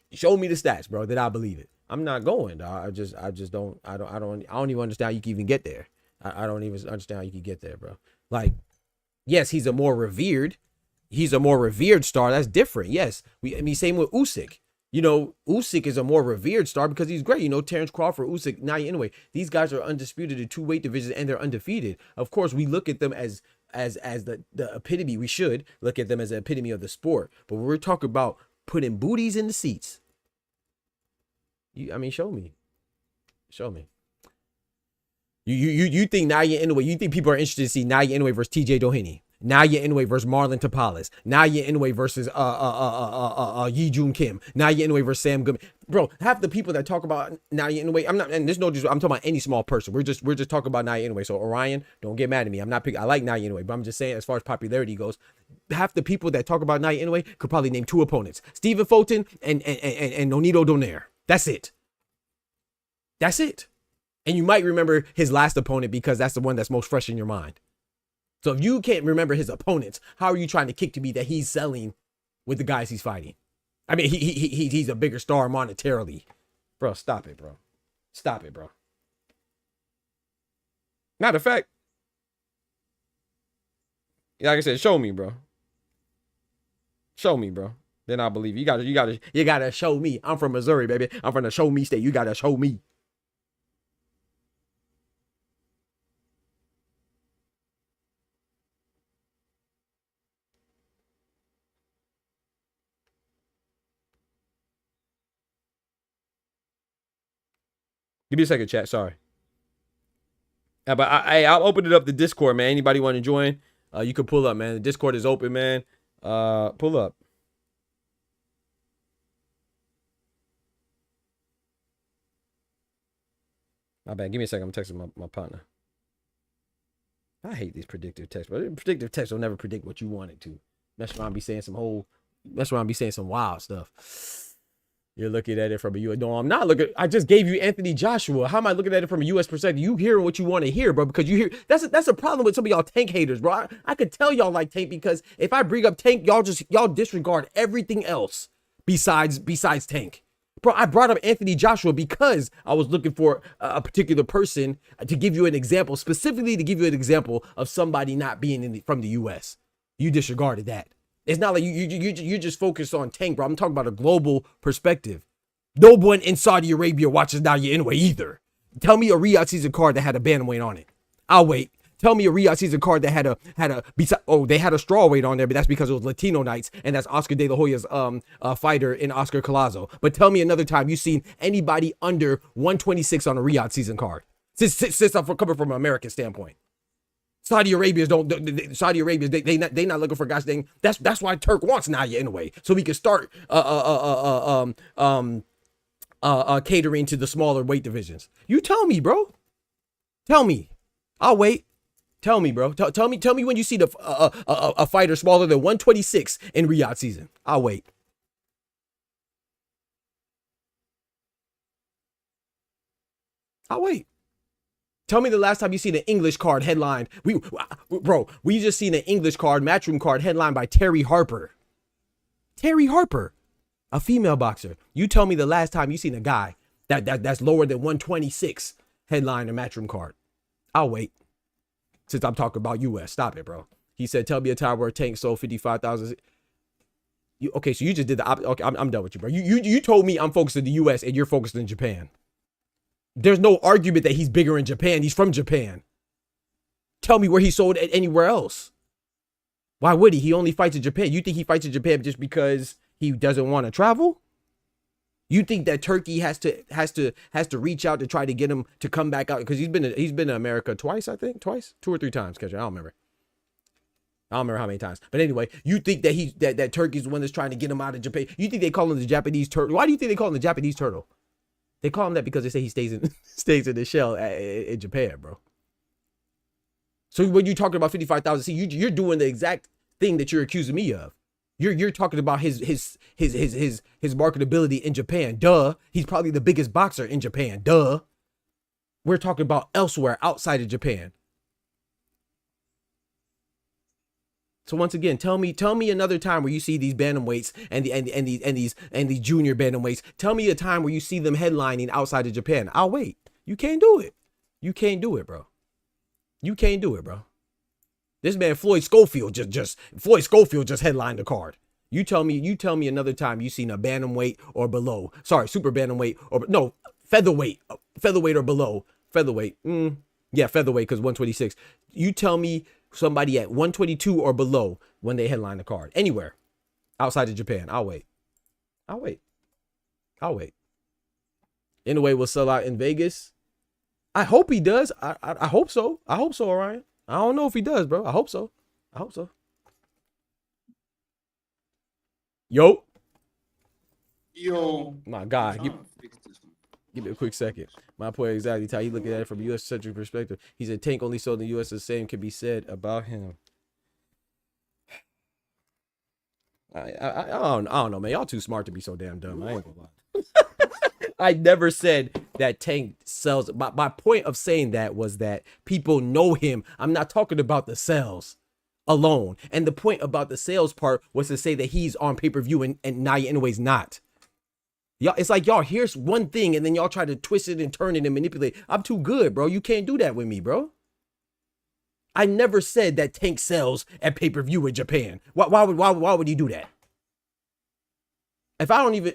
the stats, bro, then I believe it. I'm not going, dog. I don't even understand how you can even get there. I don't even understand how you can get there, bro. Like, yes, he's a more revered star. That's different. Yes. Same with Usyk. You know, Usyk is a more revered star because he's great. You know, Terrence Crawford, Usyk, Naoya Inoue. These guys are undisputed in 2 weight divisions and they're undefeated. Of course, we look at them as the epitome. We should look at them as the epitome of the sport. But when we're talking about putting booties in the seats, show me. You think Naoya Inoue? You think people are interested to see Naoya Inoue versus TJ Doheny? Naoya Inoue versus Marlon Tapales. Naoya Inoue versus Yi Jun Kim. Naoya Inoue versus Sam Goodman. Bro, half the people that talk about Naoya Inoue, I'm talking about any small person. We're just talking about Naoya Inoue. So Orion, don't get mad at me. I like Naoya Inoue, but I'm just saying as far as popularity goes, half the people that talk about Naoya Inoue could probably name 2 opponents: Stephen Fulton and Nonito Donaire. That's it. And you might remember his last opponent because that's the one that's most fresh in your mind. So if you can't remember his opponents, how are you trying to kick to me that he's selling with the guys he's fighting? I mean, he's a bigger star monetarily. Bro, stop it, bro. Matter of fact, like I said, show me, bro. Then I believe you. You gotta show me. I'm from Missouri, baby. I'm from the show me state. You gotta show me. Give me a second, chat. Sorry. But I'll open it up the Discord, man. Anybody want to join? You can pull up, man. The Discord is open, man. Pull up. My bad. Give me a second. I'm texting my partner. I hate these predictive texts, but predictive text will never predict what you want it to. Mess around, be saying some wild stuff. You're looking at it from a U.S. No, I'm not looking. I just gave you Anthony Joshua. How am I looking at it from a U.S. perspective? You hear what you want to hear, bro, because you hear. That's a problem with some of y'all Tank haters, bro. I could tell y'all like Tank because if I bring up Tank, y'all disregard everything else besides Tank. Bro, I brought up Anthony Joshua because I was looking for a particular person to give you an example, specifically to give you an example of somebody not being from the U.S. You disregarded that. It's not like you just focused on Tank, bro. I'm talking about a global perspective. No one in Saudi Arabia watches Naoya Inoue either. Tell me a Riyadh season card that had a bantamweight on it. I'll wait. Tell me a Riyadh season card that had a they had a strawweight on there, but that's because it was Latino nights, and that's Oscar De La Hoya's fighter in Oscar Collazo. But tell me another time you've seen anybody under 126 on a Riyadh season card. Since I'm coming from an American standpoint. Saudi Arabians they not looking for guys. That's why Turk wants Naoya Inoue, so we can start catering to the smaller weight divisions. You tell me, bro. Tell me. I'll wait. Tell me, bro. Tell me when you see a fighter smaller than 126 in Riyadh season. I'll wait. I'll wait. Tell me the last time you seen an English card headlined. We just seen an English card, matchroom card headlined by Terry Harper. Terry Harper, a female boxer. You tell me the last time you seen a guy that's lower than 126 headline a matchroom card. I'll wait. Since I'm talking about US, stop it, bro. He said, "Tell me a time where a Tank sold 55,000." Okay, so you just did the opposite. Okay, I'm done with you, bro. You told me I'm focused in the US and you're focused in Japan. There's no argument that he's bigger in Japan. He's from Japan. Tell me where he sold anywhere else. Why would he? He only fights in Japan. You think he fights in Japan just because he doesn't want to travel? You think that Turkey has to reach out to try to get him to come back out because he's been in America twice, I think, 2 or 3 times. I don't remember. I don't remember how many times. But anyway, you think that that Turkey's the one that's trying to get him out of Japan? You think they call him the Japanese turtle? Why do you think they call him the Japanese turtle? They call him that because they say he stays in the shell in Japan, bro. So when you're talking about 55,000, see, you're doing the exact thing that you're accusing me of. You're talking about his marketability in Japan. Duh. He's probably the biggest boxer in Japan. Duh. We're talking about elsewhere outside of Japan. So once again, tell me another time where you see these bantamweights and these junior bantamweights. Tell me a time where you see them headlining outside of Japan. I'll wait. You can't do it. You can't do it, bro. You can't do it, bro. This man Floyd Schofield just headlined the card. You tell me another time you seen a bantamweight or below. Sorry, super bantamweight or no, featherweight or below. Featherweight. Yeah, featherweight because 126. You tell me somebody at 122 or below when they headline the card. Anywhere outside of Japan. I'll wait. Inoue will sell out in Vegas. I hope he does. I hope so. Orion. I don't know if he does, bro. I hope so. Yo. My God. Give me a quick second. My point exactly how you looking at it from a U.S. centric perspective. He said Tank only sold in the U.S. The same can be said about him. I don't know, man. Y'all too smart to be so damn dumb. I ain't gonna lie. I never said that Tank sells. My point of saying that was that people know him. I'm not talking about the sales alone. And the point about the sales part was to say that he's on pay-per-view and Naoya Inoue's not. Y'all, it's like y'all here's one thing and then y'all try to twist it and turn it and manipulate. I'm too good, bro. You can't do that with me, bro. I never said that Tank sells at pay-per-view in Japan. Why would he do that? If I don't even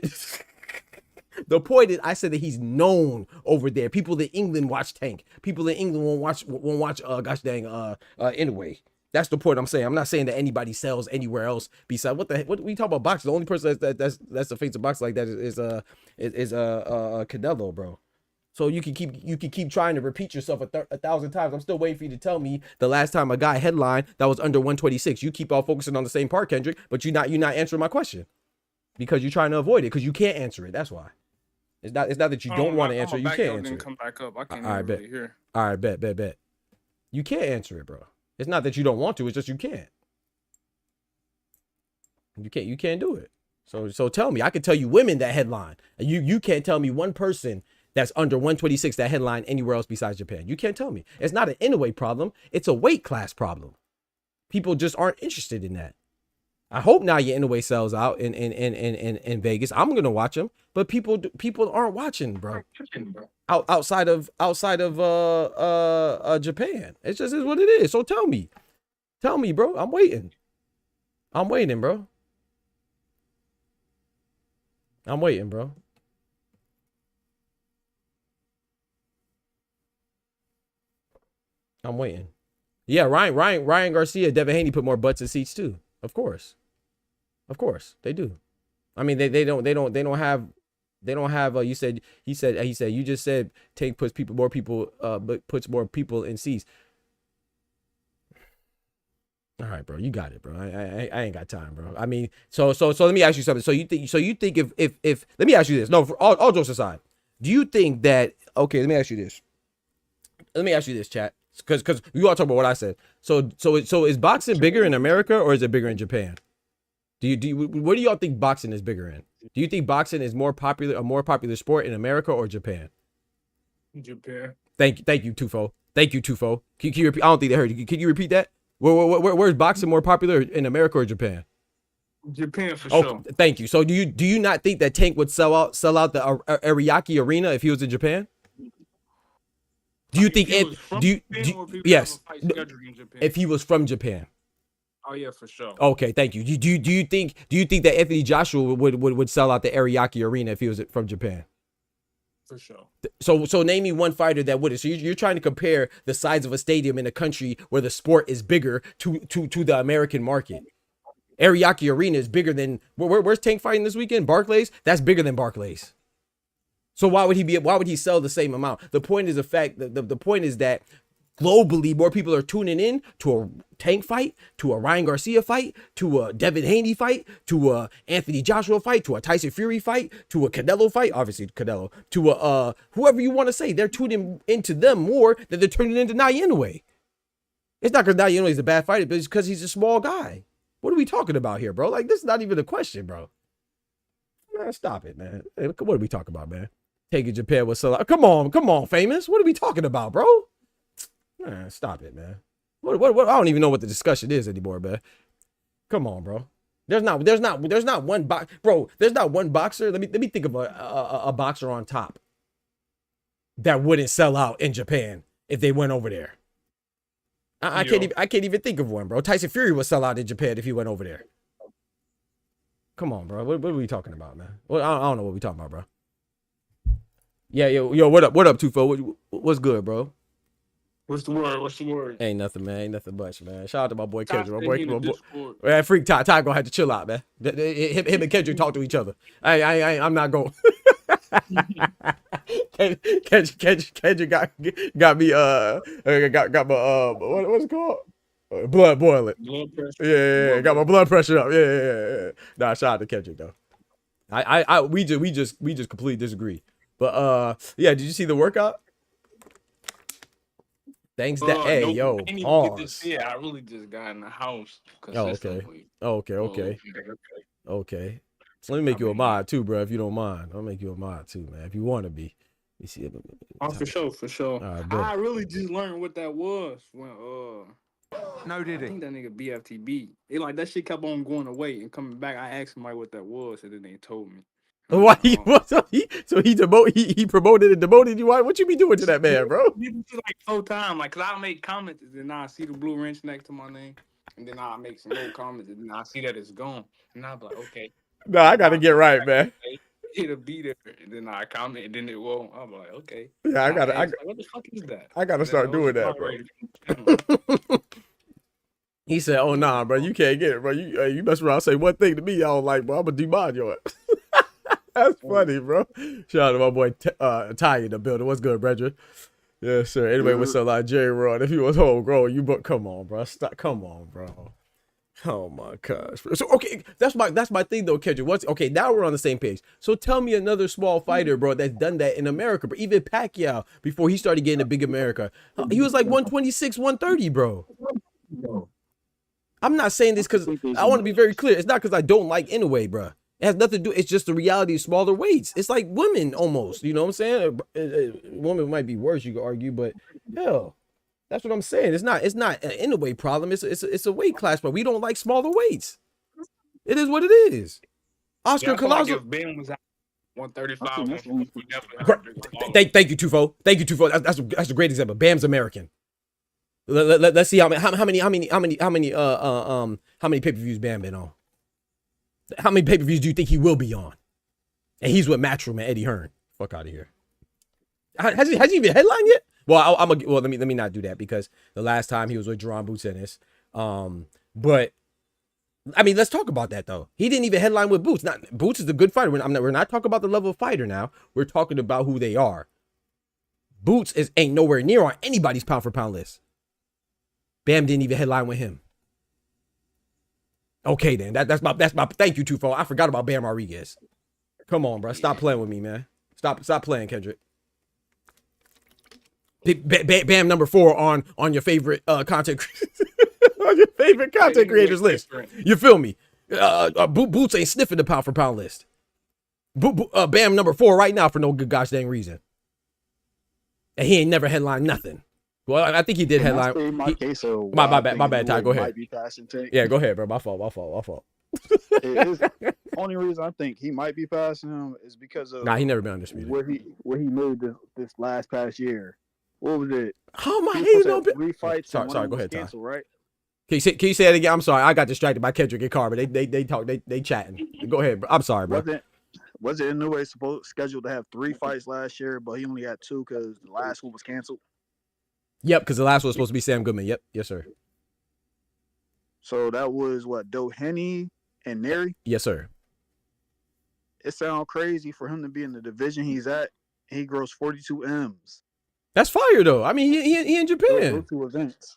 the point is I said that he's known over there. People in England watch Tank. People in England won't watch gosh dang Inoue. That's the point I'm saying. I'm not saying that anybody sells anywhere else besides what we talk about boxing. The only person that's the face of boxing like that is Canelo, bro. So you can keep trying to repeat yourself 1,000 times. I'm still waiting for you to tell me the last time a guy headlined that was under 126. You keep all focusing on the same part, Kendrick, but you're not answering my question because you're trying to avoid it because you can't answer it. That's why. It's not that you don't want to answer it. You can't answer it. Come back up. I can't All right, really hear. All right, bet. You can't answer it, bro. It's not that you don't want to. It's just you can't. You can't do it. So tell me. I can tell you women that headline. You can't tell me one person that's under 126 that headline anywhere else besides Japan. You can't tell me. It's not an Inoue problem. It's a weight class problem. People just aren't interested in that. I hope Naoya Inoue sells out in Vegas. I'm gonna watch him, but people aren't watching, bro. Outside of Japan. It's just is what it is. So tell me, bro. I'm waiting, bro. I'm waiting, bro. I'm waiting. Yeah, Ryan Garcia, Devin Haney put more butts in seats too. Of course they do. I mean, they don't have. You said you just said Tank puts more people in seats. All right, bro, you got it, bro. I ain't got time, bro. I mean, so let me ask you something. So you think if let me ask you this. No, for all jokes aside, do you think that let me ask you this, chat, because you all talk about what I said. So is boxing bigger in America or is it bigger in Japan? What do y'all think boxing is bigger in? Do you think boxing is a more popular sport in America or Japan? Japan. Thank you, Tufo. Can you repeat? I don't think they heard you. Can you repeat that? Where's boxing more popular in America or Japan? Japan for sure. Thank you. So do you not think that Tank would sell out the Ariake Arena if he was in Japan? Do you think yes? If he was from Japan. Oh yeah, for sure. Okay, thank you. Do you think that Anthony Joshua would sell out the Ariake Arena if he was from Japan? For sure. So name me one fighter that would. So you're trying to compare the size of a stadium in a country where the sport is bigger to the American market. Ariake Arena is bigger than where's Tank fighting this weekend? Barclays? That's bigger than Barclays. So why would he sell the same amount? The point is the point is that globally more people are tuning in to a Tank fight, to a Ryan Garcia fight, to a Devin Haney fight, to a Anthony Joshua fight, to a Tyson Fury fight, to a Canelo fight, obviously Canelo, to a whoever you want to say. They're tuning into them more than they're tuning into Naoya Inoue. It's not because Naoya Inoue is a bad fighter, but it's because he's a small guy. What are we talking about here, bro? Like, this is not even a question, bro. Man, stop it, man. Hey, what are we talking about, man? Taking Japan with sell out. Come on, famous. What are we talking about, bro? Man, stop it, man. What I don't even know what the discussion is anymore, man. Come on, bro. There's not one bro. There's not one boxer. Let me think of a boxer on top that wouldn't sell out in Japan if they went over there. I can't even think of one, bro. Tyson Fury would sell out in Japan if he went over there. Come on, bro. What are we talking about, man? Well, I don't know what we talking about, bro. Yeah, yo, what up, Tufo? What's good, bro? What's the word? Ain't nothing, man. Ain't nothing much, man. Shout out to my boy Kendrick. My boy. Man, freak Ty gonna have to chill out, man. Him and Kendrick talk to each other. I'm not going. Kendrick got me got my what's it called? Blood boiling. Blood pressure. Yeah, got my blood pressure up. Yeah. Nah, shout out to Kendrick though. We just completely disagree. But yeah, did you see the workout? Thanks that hey nope, yo. I really just got in the house consistently. Okay. So let me make you a mod too, bro. If you don't mind, I'll make you a mod too, man. If you want to be. You see it. For sure. Right, I really just learned what that was when No, did I think that nigga BFTB. It like that shit kept on going away and coming back. I asked somebody what that was, and then they told me. Why he promoted and demoted you? What you be doing to that man, bro? Like 4 times, like, cause I make comments and then I see the blue wrench next to my name, and then I make some more comments and then I see that it's gone, and I'll be like, okay, No, I gotta get right, man. It'll be there, and then I comment, and then it won't. I'm like, okay. Yeah, I ask, like, what the fuck is that? I gotta And then start those doing are that, bro. moderated. He said, "Oh nah, bro, you can't get it, bro. You mess around, say one thing to me, I don't like, bro. I'm gonna demod your ass." That's funny, bro. Shout out to my boy Ty in the building. What's good, Brethren? Yes, sir. Anyway, what's up, like Jerry Rod? If he was homegrown, you but come on, bro. Stop. Come on, bro. Oh my gosh. So okay, that's my thing though, Kendrick. Okay, now we're on the same page. So tell me another small fighter, bro, that's done that in America. But even Pacquiao, before he started getting a big America, he was like 126, 130, bro. I'm not saying this because I want to be very clear. It's not because I don't like Inoue, bro. It has nothing to do. It's just the reality of smaller weights. It's like women almost. You know what I'm saying? Women might be worse, you could argue, but hell, that's what I'm saying. It's not an Inoue problem. It's a weight class, but we don't like smaller weights. It is what it is. Oscar Colazo. If Ben was at 135, Thank you, Tufo. Thank you, Tufo. That's a great example. Bam's American. Let's see how many pay-per-views Bam been on. How many pay-per-views do you think he will be on? And he's with Matchroom and Eddie Hearn. Fuck out of here. Has he even headlined yet? Well, let me not do that because the last time he was with Jerron Boots Ennis. But I mean, let's talk about that though. He didn't even headline with Boots. Boots is a good fighter. We're not talking about the level of fighter now. We're talking about who they are. Boots ain't nowhere near on anybody's pound for pound list. Bam didn't even headline with him. Okay, then that's my thank you, Tufo. I forgot about Bam Rodriguez. Come on, bro. Stop playing with me, man. Stop playing, Kendrick. Bam number 4 on your favorite content on your favorite content creators list. You feel me? Boots ain't sniffing the pound for pound list. Bam number 4 right now for no good gosh dang reason. And he ain't never headlined nothing. Well, I think he did headline. My bad, Ty. Go ahead. Yeah, go ahead, bro. My fault. Only reason I think he might be passing him is because of he never been undisputed. Where he made this past year. What was it? How am I hating on 3 fights? Sorry, go ahead, Ty. Right? Can you say it again? I'm sorry, I got distracted by Kendrick and Carver. They chatting. Go ahead, bro. I'm sorry, bro. Was it Inoue scheduled to have 3 fights last year, but he only had 2 because the last one was canceled? Yep, because the last one was supposed to be Sam Goodman. Yep, yes, sir. So that was what, Doheny and Neri? Yes, sir. It sounds crazy for him to be in the division he's at. And he grows 42 M's. That's fire though. I mean, he in Japan. Those 2 events.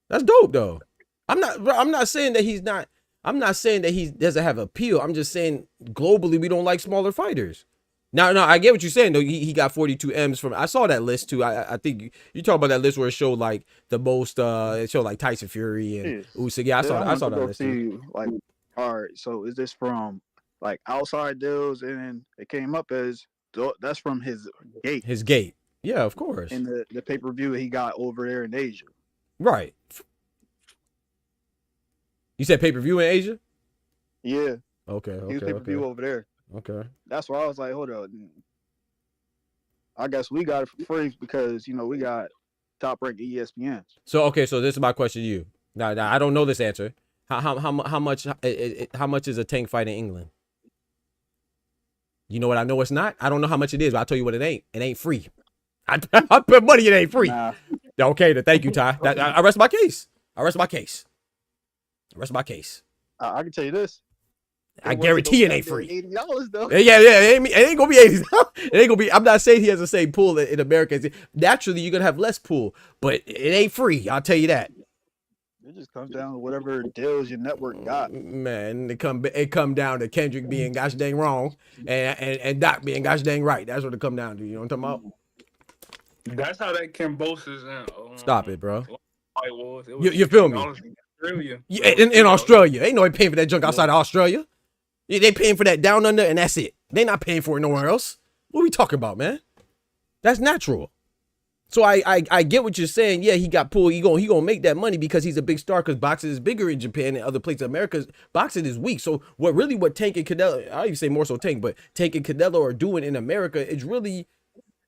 That's dope though. I'm not saying that he's not. I'm not saying that he doesn't have appeal. I'm just saying globally we don't like smaller fighters. No, I get what you're saying though. He got 42 M's from. I saw that list too. I think you talk about that list where it showed like the most. It showed like Tyson Fury and Usyk. Yeah, I saw that list too. Like, all right, so is this from like outside deals, and it came up as that's from his gate. His gate. Yeah, of course. And the pay-per-view he got over there in Asia. Right. You said pay-per-view in Asia? Yeah. Okay. He was pay-per-view over there. Okay. That's why I was like, hold on. I guess we got it for free because, we got top-ranked ESPN. So this is my question to you. Now I don't know this answer. How much is a tank fight in England? You know what? I know it's not. I don't know how much it is, but I'll tell you what it ain't. It ain't free. I put money, it ain't free. Nah. Okay, then thank you, Ty. I rest my case. I rest my case. I can tell you this. I guarantee it ain't free. $80 though. Yeah, it ain't gonna be 80. It ain't gonna be. I'm not saying he has the same pool in America. Naturally, you're gonna have less pool, but it ain't free. I'll tell you that. It just comes down to whatever deals your network got. Man, it come down to Kendrick being gosh dang wrong and Doc being gosh dang right. That's what it come down to. You know what I'm talking about? That's how that Cambosis Stop it, bro. It was you feel me? Australia. Yeah, in Australia. Ain't nobody paying for that junk outside of Australia. Yeah, they paying for that down under, and that's it. They not paying for it nowhere else. What are we talking about, man? That's natural. So I get what you're saying. Yeah, he got pulled. He gonna make that money because he's a big star. Because boxing is bigger in Japan and other places. America's boxing is weak. So what Tank and Canelo, I even say more so Tank, but Tank and Canelo are doing in America is really,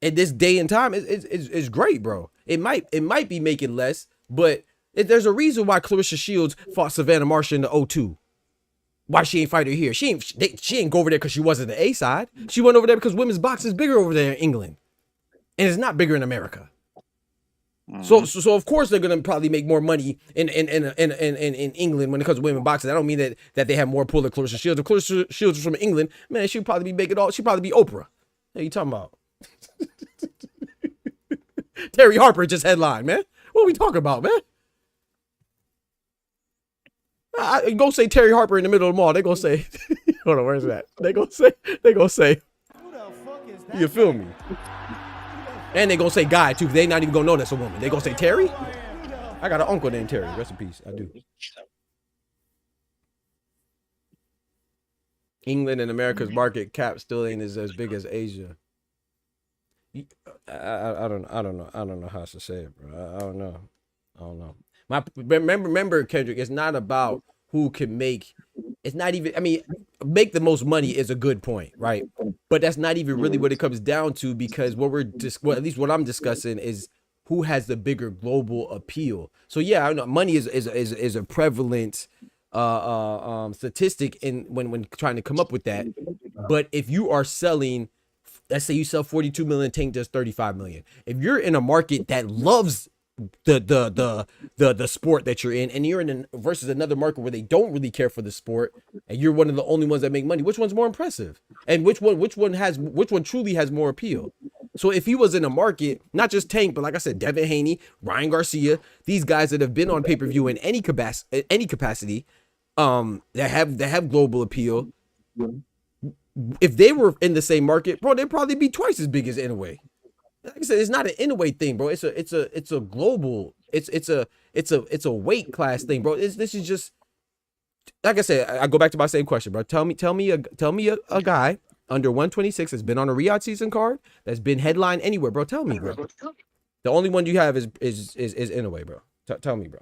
at this day and time, is great, bro. It might be making less, but there's a reason why Clarissa Shields fought Savannah Marshall in the 02. why she ain't fight her here? She ain't go over there because she wasn't the A side. She went over there because women's boxing is bigger over there in England, and it's not bigger in America. So of course they're gonna probably make more money in England when it comes to women boxing. I don't mean that they have more pull than Clarissa Shields. If Clarissa Shields was from England, man, she'd probably be making all. She'd probably be Oprah. What are you talking about? Terry Harper just headlined, man. What are we talking about, man? I go say Terry Harper in the middle of the mall. They gonna say, hold on, where's that? They gonna say, you feel me? And they gonna say guy too. They not even gonna know that's a woman. They gonna say Terry. I got an uncle named Terry. Rest in peace. I do. England and America's market cap still ain't as big as Asia. I don't know how to say it, bro. I don't know. Remember, Kendrick, it's not about who can make. It's not even. I mean, make the most money is a good point, right? But that's not even really what it comes down to, because what at least what I'm discussing is who has the bigger global appeal. So yeah, I know money is a prevalent statistic in when trying to come up with that. But if you are selling, let's say you sell 42 million, Tank does 35 million. If you're in a market that loves the sport that you're in, and you're in versus another market where they don't really care for the sport, and you're one of the only ones that make money, which one's more impressive? And which one truly has more appeal? So if he was in a market, not just Tank, but like I said, Devin Haney, Ryan Garcia, these guys that have been on pay-per-view in any capacity, that have global appeal, if they were in the same market, bro, they'd probably be twice as big as Inoue. Like I said, it's not an Inoue thing, bro. It's a global. It's a weight class thing, bro. This is just, like I said. I go back to my same question, bro. Tell me a guy under 126 that's been on a Riyadh season card, that's been headline anywhere, bro. Tell me, bro. The only one you have is Inoue, bro. Tell me, bro.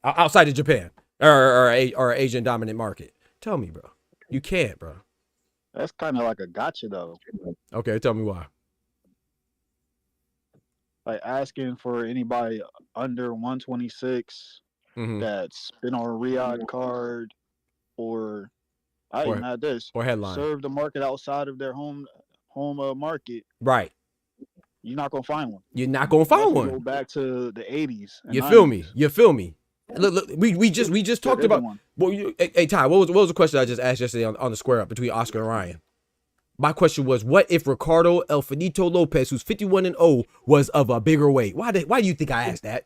Outside of Japan or Asian dominant market. Tell me, bro. You can't, bro. That's kind of like a gotcha, though. Okay, tell me why. Like asking for anybody under 126 that's been on a Riyadh card, or I even had this, or headline, serve the market outside of their home market. Right. You're not gonna find one. You're not gonna find one. Go back to the 80s. You feel me? You feel me? Look, we just talked about. Well, hey Ty, what was the question I just asked yesterday on the square up between Oscar and Ryan? My question was, what if Ricardo El Finito Lopez, who's 51-0, was of a bigger weight? Why do you think I asked that?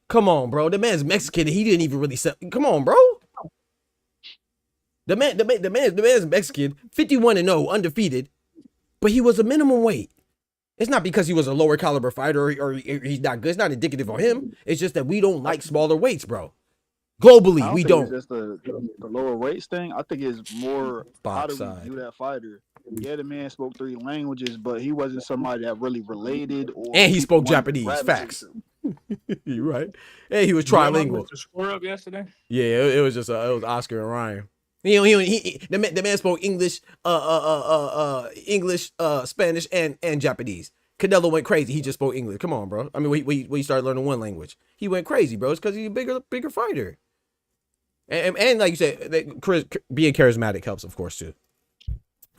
Come on, bro. The man's Mexican and he didn't even really sell. Come on, bro. The man's Mexican, 51-0, undefeated, but he was a minimum weight. It's not because he was a lower caliber fighter or he's not good. It's not indicative of him. It's just that we don't like smaller weights, bro. Globally, we don't. It's just the lower weights thing. I think it's more how do we view that fighter. Yeah, the man spoke 3 languages, but he wasn't somebody that really related. And he spoke Japanese. Facts. You're right. And he was trilingual. Square up yesterday. Yeah, it was just it was Oscar and Ryan. The man spoke English, Spanish, and Japanese. Canelo went crazy. He just spoke English. Come on, bro. I mean, we started learning one language. He went crazy, bro. It's because he's a bigger fighter. And like you said, being charismatic helps, of course, too.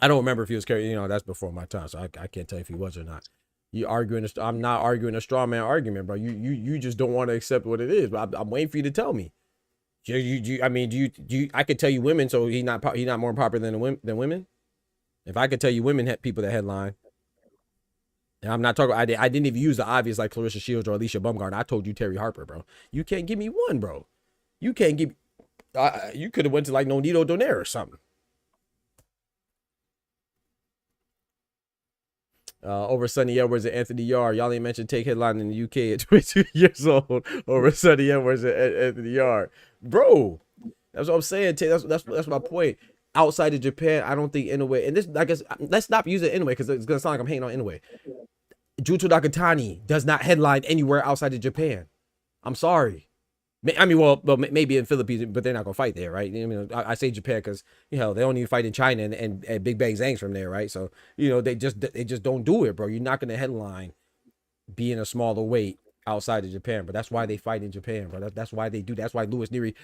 I don't remember if he was charismatic. That's before my time, so I can't tell you if he was or not. I'm not arguing a straw man argument, bro. You just don't want to accept what it is. But I'm waiting for you to tell me. I mean, do you? I could tell you women, so he's not more popular than women. If I could tell you women people that headline, and I'm not talking. I didn't even use the obvious like Clarissa Shields or Alicia Baumgartner. I told you Terry Harper, bro. You can't give me one, bro. You can't give. You could have went to like Nonito Donaire or something. Over Sonny Edwards and Anthony Yarde. Y'all ain't mentioned take headline in the UK at 22 years old over Sonny Edwards and Anthony Yarde. Bro, that's what I'm saying. That's my point. Outside of Japan, I don't think Inoue, and this, I guess, let's stop using Inoue because it's gonna sound like I'm hating on Inoue. Juto Nakatani does not headline anywhere outside of Japan. I'm sorry. I mean, well, maybe in Philippines, but they're not gonna fight there, right? I mean, I say Japan because they don't even fight in China, and Big Bang Zhang's from there, right? So they just don't do it, bro. You're not gonna headline being a smaller weight outside of Japan, but that's why they fight in Japan, bro. That's why they do. That's why Louis Neary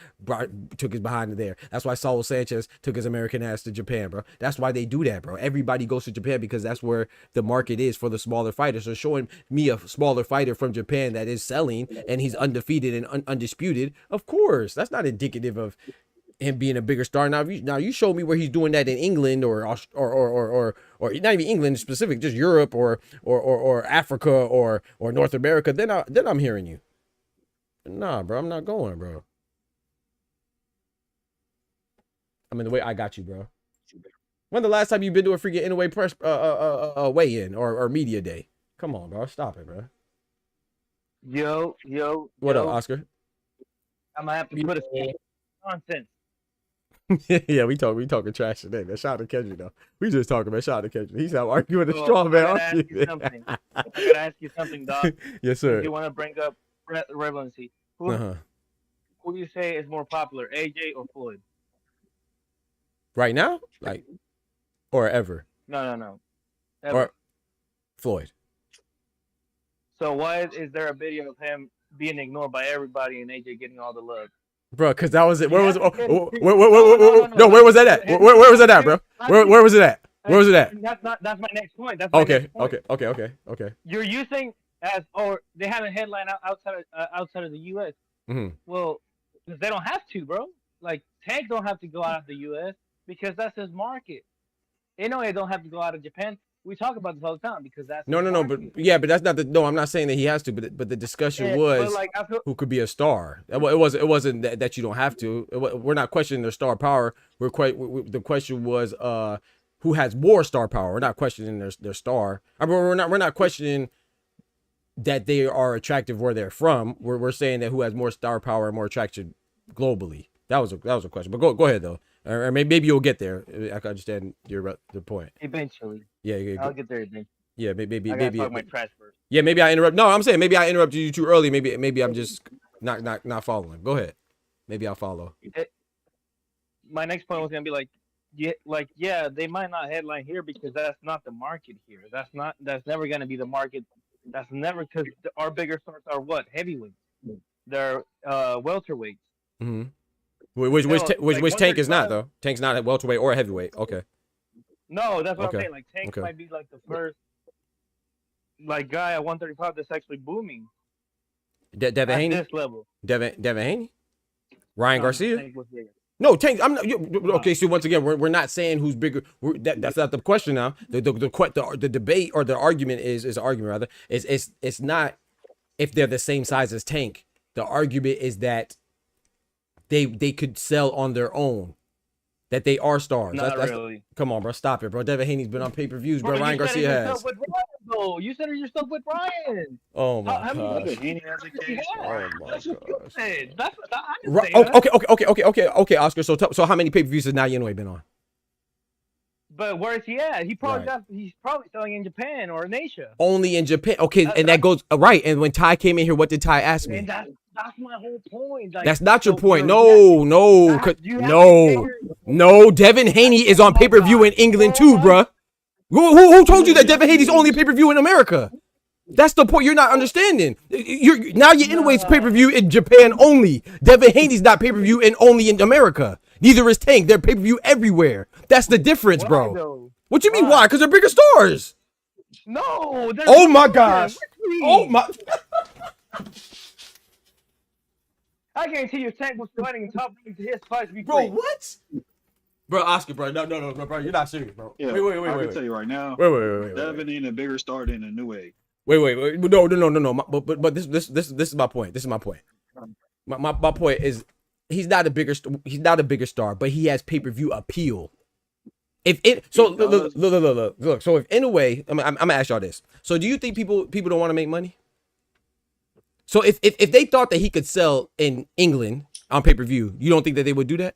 took his behind there. That's why Saul Sanchez took his American ass to Japan, bro. That's why they do that, bro. Everybody goes to Japan because that's where the market is for the smaller fighters. So showing me a smaller fighter from Japan that is selling and he's undefeated and undisputed, of course, that's not indicative of him being a bigger star. Now you show me where he's doing that in England or not even England specific, just Europe or Africa or North America, then I'm hearing you. Nah, bro, I'm not going, bro. I mean, the way I got you, bro. When the last time you've been to a freaking Inoue press weigh-in or media day? Come on, bro, stop it, bro. What up, Oscar? I'm gonna have to put a nonsense. Yeah, we talking trash today, man. Shout out to Kendrick, though. We just talking about shout out to Kendrick. He's out arguing the straw man. I gotta ask you something, dog. Yes, sir. You want to bring up relevancy? Who do you say is more popular, AJ or Floyd? Right now, like, or ever? No. Ever. Or Floyd. So why is there a video of him being ignored by everybody and AJ getting all the love? Bro, because that was it. Where was it? No, where was that at? Where was that at, bro? Where was it at? Where was it at? That's my next point. That's okay. You're using as they have a headline outside of the U.S. Mm-hmm. Well, because they don't have to, bro. Like Tank don't have to go out of the U.S. because that's his market. Inoue don't have to go out of Japan. We talk about this all the time because that's no, but that's not the. No, I'm not saying that he has to, but the discussion was like, who could be a star. It wasn't that you don't have to. We're not questioning their star power. The question was who has more star power. We're not questioning their star. I mean, we're not questioning that they are attractive where they're from. We're saying that who has more star power and more attraction globally. That was a question. But go ahead though. Or maybe you'll get there. I can understand the point. Eventually. Yeah. I'll get there eventually. Yeah, maybe. Talk my trash first. Yeah, maybe I interrupt. No, I'm saying maybe I interrupted you too early. Maybe I'm just not following. Go ahead. Maybe I'll follow. My next point was gonna be yeah, they might not headline here because that's not the market here. That's never gonna be the market. That's never because our bigger stars are what? Heavyweights. They're welterweights. Mm-hmm. Which Tank is not though. Tank's not a welterweight or a heavyweight. Okay. No, that's what I'm saying. Like Tank might be like the first guy at 135 that's actually booming. Devin Haney. This level. Devin Haney. Ryan Garcia. No, Tank. I'm not. Okay, so once again, we're not saying who's bigger. That's not the question now. The debate or the argument is it's not if they're the same size as Tank. The argument is that they could sell on their own, that they are stars. Not really. Come on, bro, stop it, bro. Devin Haney's been on pay-per-views, bro. Ryan Garcia has. You said it yourself with Ryan. Oh my gosh. Oh my gosh. Okay, Oscar. So how many pay-per-views has Naoya Inoue been on? But where is he at? He's probably selling in Japan or in Asia. Only in Japan. Okay, and that goes right. And when Ty came in here, what did Ty ask me? And that's my whole point. Like, that's not your point. No. Devin Haney is on pay-per-view in England too, bruh. Who told you that Devin Haney's only pay-per-view in America? That's the point you're not understanding. Naoya Inoue's pay-per-view in Japan only. Devin Haney's not pay-per-view and only in America. Neither is Tank. They're pay-per-view everywhere. That's the difference, bro. What you mean why? Because they're bigger stars. No. Oh my gosh. Oh my. I guarantee you, Tank was fighting in top to his fights before. Bro, what? Bro, Oscar, bro, no, bro, you're not serious, bro. Yeah, wait. I can tell you right now. Wait. Devin ain't a bigger star than Inoue. Wait. No. But this is my point. This is my point. My point is he's not a bigger star, but he has pay-per-view appeal. Look. So if Inoue, I'm gonna ask y'all this. So do you think people don't want to make money? So if they thought that he could sell in England on pay-per-view, you don't think that they would do that?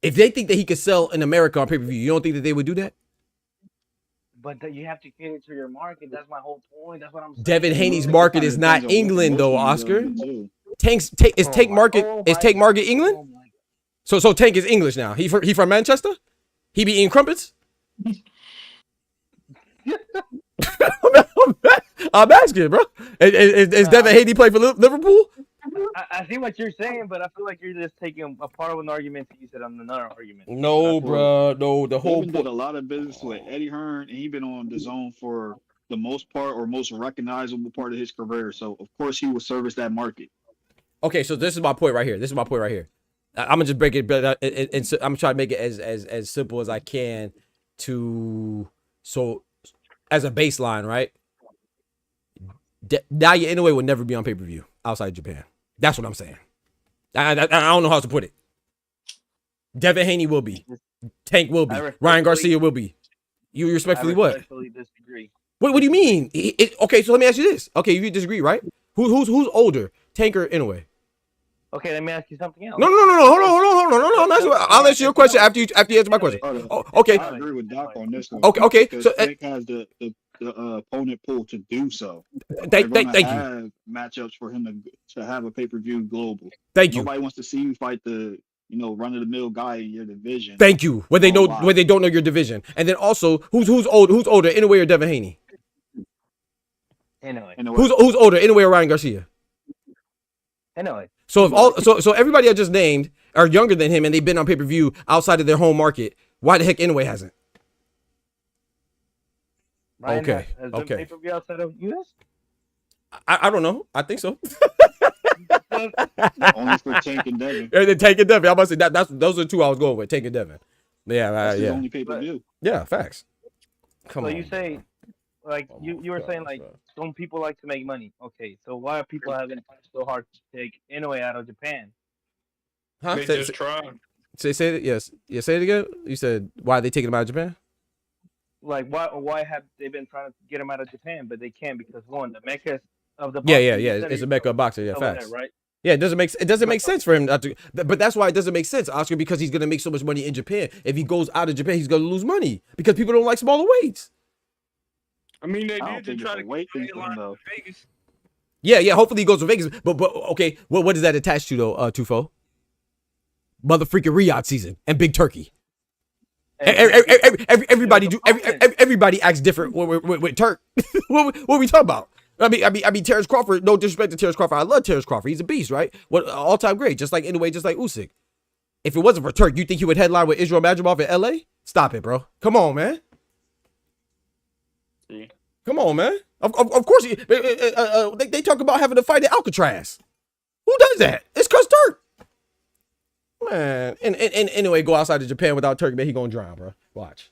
If they think that he could sell in America on pay-per-view, you don't think that they would do that? But you have to cater to your market. That's my whole point. That's what I'm saying. Devin Haney's market is not England, though, Oscar. Tank market England? So Tank is English now. He from Manchester? He be eating crumpets? I'm asking, bro. Is Devin Haney play for Liverpool? I see what you're saying, but I feel like you're just taking a part of an argument that you said on another argument. No, bro. No, the whole Devin did a lot of business with Eddie Hearn, and he been on the zone for the most part or most recognizable part of his career. So of course he will service that market. Okay, so this is my point right here. I'm gonna just break it, but and so I'm trying to make it as simple as I can so as a baseline, right? Naoya Inoue will never be on pay-per-view outside Japan. That's what I'm saying. I don't know how to put it. Devin Haney will be. Tank will be. Ryan Garcia will be. You respectfully what? I respectfully disagree. What do you mean? Okay, so let me ask you this. Okay, you disagree, right? Who's older, Tank or Inoue? Okay, let me ask you something else. No. Hold on. I'll answer your question after you answer my question. Oh, okay. I agree with Doc on this one. Okay. Because So Tank has the opponent pool to do so. thank you. Have matchups for him to have a pay-per-view global. Thank you. Nobody wants to see you fight the run-of-the-mill guy in your division. Thank you. When they don't know your division, and then also who's older, Inoue or Devin Haney? Anyway. Who's older, Inoue or Ryan Garcia? Anyway. So if everybody I just named are younger than him and they've been on pay-per-view outside of their home market, why the heck Inoue hasn't? Ryan Okay. Has been pay-per-view outside of US? I don't know. I think so. Only for Tank and Devin. And then Tank and Devin. I'm about to say those are the two I was going with. Tank and Devin. Yeah, That's yeah. the only pay-per-view. Yeah, facts. Come so on. you say, like you were saying, like some people like to make money. Okay, so why are people having so hard to take Inoue out of Japan? Huh? They just tried. Say it. Yes. Yeah. Say it again. You said why are they taking him out of Japan? Like why have they been trying to get him out of Japan, but they can't because one, the mecca of the Yeah. It's a mecca boxer. Yeah, facts. There, right? Yeah, it doesn't make sense for him not to. But that's why it doesn't make sense, Oscar, because he's gonna make so much money in Japan. If he goes out of Japan, he's gonna lose money because people don't like smaller weights. I mean, they I don't did think try it's to a weight thing get for him, though. Vegas. Yeah. Hopefully he goes to Vegas. But okay, what does that attach to though, Tufo? Mother freaking Riyadh season and Big Turkey. Everybody acts different with Turk. what we talking about? I mean, Terrence Crawford. No disrespect to Terrence Crawford. I love Terrence Crawford. He's a beast, right? What all-time great, just like Inoue, just like Usyk. If it wasn't for Turk, you think he would headline with Israel Madrimov in LA? Stop it, bro. Come on, man. Yeah. Come on, man. Of course, they talk about having to fight at Alcatraz. Who does that? It's cause Turk. Man, and anyway, go outside of Japan without Turk, man, he gonna drown, bro. Watch.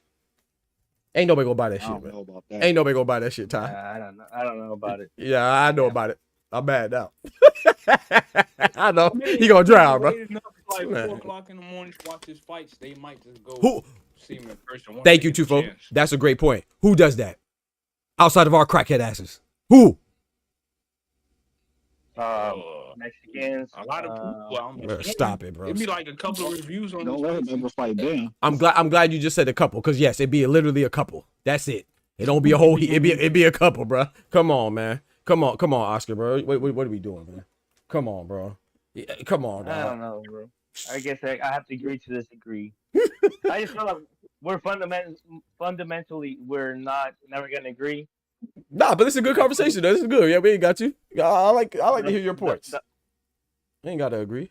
Ain't nobody gonna buy that shit, bro. Ain't nobody gonna buy that shit, Ty. I don't know about it. Yeah, I know about it. I'm mad now. I know. He gonna drown, bro. Like 4 o'clock in the morning to watch his fights, they might just go see him in person. Thank you, Tufo. That's a great point. Who does that? Outside of our crackhead asses. Who? Mexicans. A lot of people. Stop it, bro. It'd be like a couple of reviews on. Don't let him ever fight them. I'm glad you just said a couple, because yes, it'd be literally a couple. That's it. It don't be a whole. It'd be a couple, bro. Come on, man. Come on, Oscar, bro. What are we doing, man? Come on, bro. Yeah, come on, dog. I don't know, bro. I guess I have to agree to disagree. I just feel like we're fundamentally we're never gonna agree. Nah, but it's a good conversation, though. This is good. Yeah, we ain't got you. I like to hear your points. You ain't gotta agree.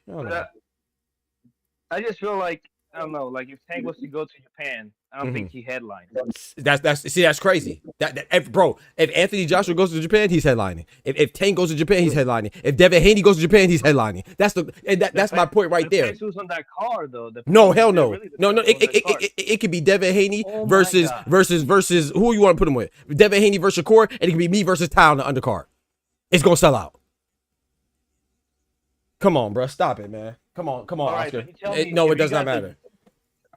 I just feel like I don't know. Like if Tank was to go to Japan, I don't think he headlined. That's crazy. Bro, if Anthony Joshua goes to Japan, he's headlining. If Tank goes to Japan, he's headlining. If Devin Haney goes to Japan, he's headlining. That's my point right there. Who's on that card though? No, hell no. No. It could be Devin Haney versus who you want to put him with. Devin Haney versus Shakur, and it could be me versus Ty on the undercard. It's gonna sell out. Come on, bro. Stop it, man. Come on, Oscar. No, it does not matter.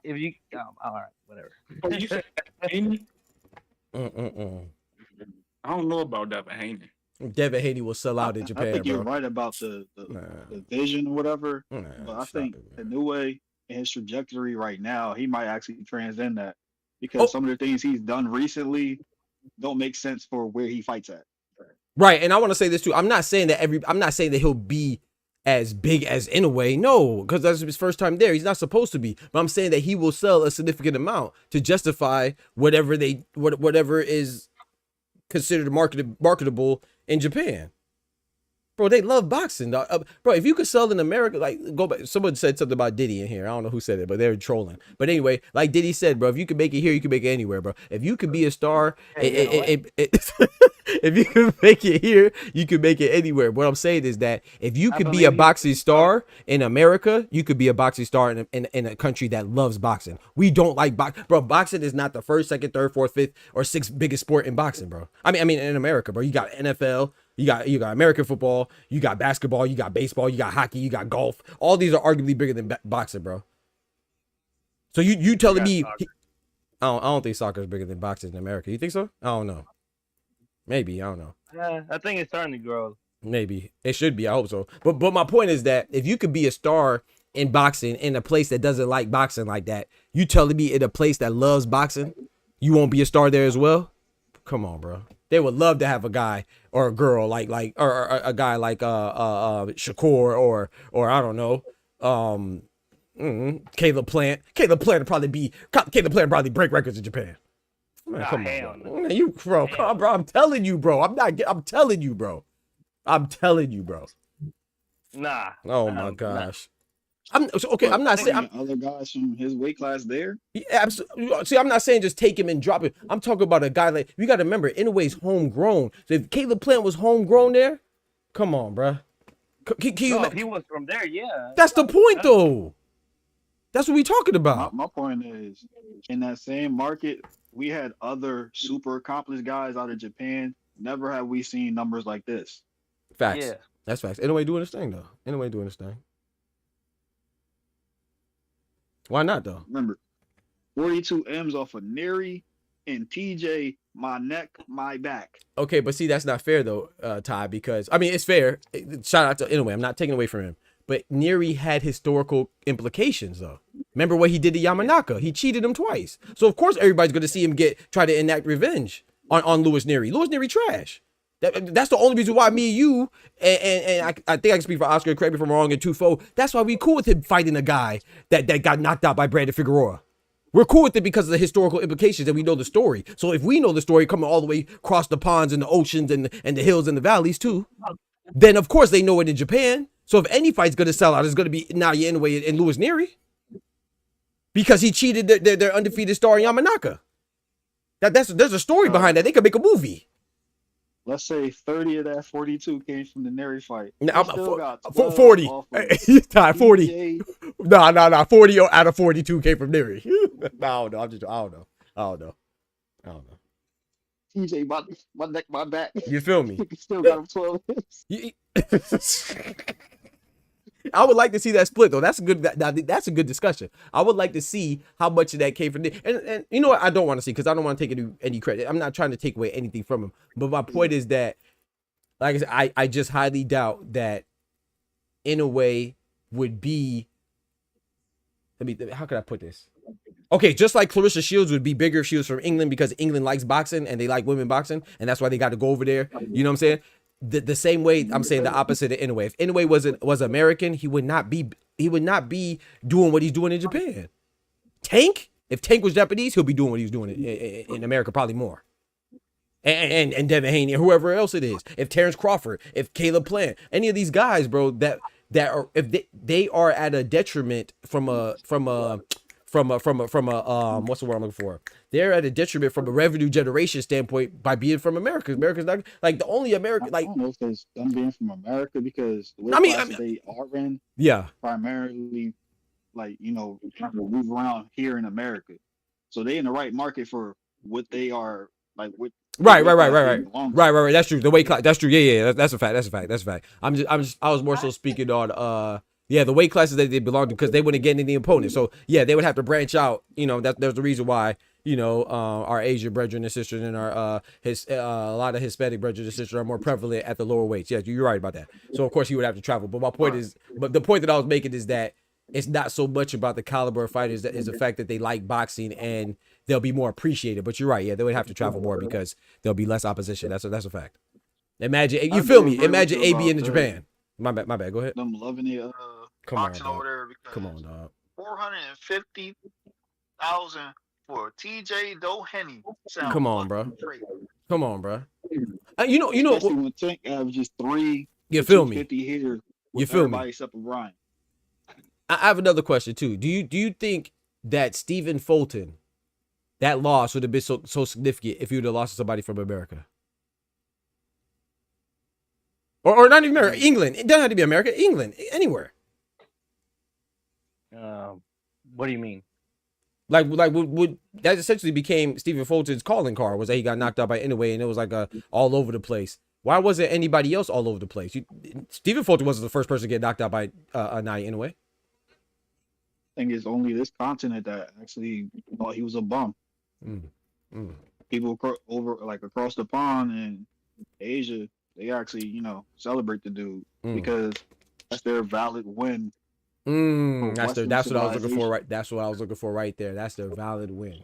If you, all right, whatever. You said Haney? I don't know about Devin Haney. Devin Haney will sell out in Japan, I think you're bro. right about the vision or whatever. But I think Inoue and his trajectory right now, he might actually transcend that because some of the things he's done recently don't make sense for where he fights at. Right, and I want to say this too. I'm not saying that he'll be as big as Inoue, no, because that's his first time there. He's not supposed to be. But I'm saying that he will sell a significant amount to justify whatever is considered marketable in Japan. Bro, they love boxing. Bro, if you could sell in America, like, go back. Someone said something about Diddy in here. I don't know who said it, but they were trolling. But anyway, like Diddy said, bro, if you could make it here, you can make it anywhere, bro. If you could be a star, if you could make it here, you could make it anywhere. What I'm saying is that if you could be a boxing star in America, you could be a boxing star in a country that loves boxing. We don't like boxing. Bro, boxing is not the first, second, third, fourth, fifth, or sixth biggest sport in boxing, bro. I mean, in America, bro. You got NFL. You got American football, you got basketball, you got baseball, you got hockey, you got golf. All these are arguably bigger than boxing, bro. So you telling me I don't think soccer is bigger than boxing in America. You think so? I don't know. Maybe, I don't know. Yeah, I think it's starting to grow. Maybe. It should be. I hope so. But my point is that if you could be a star in boxing in a place that doesn't like boxing like that, you telling me in a place that loves boxing, you won't be a star there as well? Come on, bro. They would love to have a guy or a girl like or a guy like Shakur or I don't know, Caleb Plant. Caleb Plant would probably break records in Japan. Man, come on, bro. Man, you bro, come on, bro. I'm telling you, bro. I'm telling you, bro. Nah. Oh my gosh. I'm not saying other guys from his weight class there. Yeah, absolutely. See, I'm not saying just take him and drop him. I'm talking about a guy like, you got to remember, Inoue's homegrown. So if Caleb Plant was homegrown there, come on, bro. He was from there, yeah. That's the point, though. That's what we talking about. My point is, in that same market, we had other super accomplished guys out of Japan. Never have we seen numbers like this. Facts. Yeah. That's facts. Inoue doing his thing, though. Inoue doing his thing. Why not, though? Remember, 42 M's off of Neri and TJ, my neck, my back. Okay, but see, that's not fair, though, Ty, because, I mean, it's fair. Shout out to Inoue. I'm not taking away from him. But Neri had historical implications, though. Remember what he did to Yamanaka? He cheated him twice. So, of course, everybody's going to see him try to enact revenge on Louis Neri. Louis Neri trash. That's the only reason why me and you, and I think I can speak for Oscar, correct me if I'm wrong, and Tufo, that's why we cool with him fighting a guy that got knocked out by Brandon Figueroa. We're cool with it because of the historical implications and we know the story. So if we know the story coming all the way across the ponds and the oceans and the hills and the valleys too, then of course they know it in Japan. So if any fight's going to sell out, it's going to be Naoya Inoue and Louis Neri. Because he cheated their undefeated star Yamanaka. There's a story behind that. They could make a movie. Let's say 30 of that 42 came from the Neri fight. Now, 40. You tied 40. No. 40 out of 42 came from Neri. I don't know. TJ, my neck, my back. You feel me? Still got him 12 hits. I would like to see that split though. That's a good discussion. I would like to see how much of that came from Neri. And you know what? I don't want to see because I don't want to take any credit. I'm not trying to take away anything from him. But my point is that, like I said, I just highly doubt that Inoue would be. How could I put this? Okay, just like Clarissa Shields would be bigger if she was from England because England likes boxing and they like women boxing, and that's why they got to go over there. You know what I'm saying? The same way I'm saying the opposite of Inoue. If Inoue was American, he would not be doing what he's doing in Japan. If Tank was Japanese, he'll be doing what he's doing in America probably more. And Devin Haney, or whoever else it is. If Terrence Crawford, if Caleb Plant, any of these guys, bro, that are if they are at a detriment from a what's the word I'm looking for? They're at a detriment from a revenue generation standpoint by being from America. America's not like the only American. Like, I don't know if it's them being from America because the way they are in, primarily like trying to move around here in America, so they in the right market for what they are like. Right. That's true. The weight class. That's true. Yeah. That's a fact. I was more so speaking on the weight classes that they belong to because they wouldn't get any opponents. So yeah, they would have to branch out. There's the reason why our Asian brethren and sisters and our a lot of Hispanic brethren and sisters are more prevalent at the lower weights. Yeah, you're right about that. So of course you would have to travel. But the point that I was making is that it's not so much about the caliber of fighters that is the fact that they like boxing and they'll be more appreciated. But you're right. Yeah, they would have to travel more because there'll be less opposition. That's a fact. Imagine you feel me. Imagine AB in Japan. My bad. Go ahead. I'm loving the boxing over there because come on, dog. 450,000 for TJ Doheny. Come on, bro. Especially when Tank averages 3. You feel me? 250 here. You With feel me? everybody except for Brian. I have another question too. Do you think that Stephen Fulton, that loss would have been so significant if you would have lost to somebody from America? Or not even America, England. It doesn't have to be America, England, anywhere. What do you mean? Like would that essentially became Stephen Fulton's calling card, was that he got knocked out by Inoue, and it was like all over the place. Why wasn't anybody else all over the place? Stephen Fulton wasn't the first person to get knocked out by Naoya Inoue. I think it's only this continent that actually thought he was a bum. People across the pond in Asia, they actually, celebrate the dude because that's their valid win. That's what I was looking for, right? That's what I was looking for right there. That's their valid win.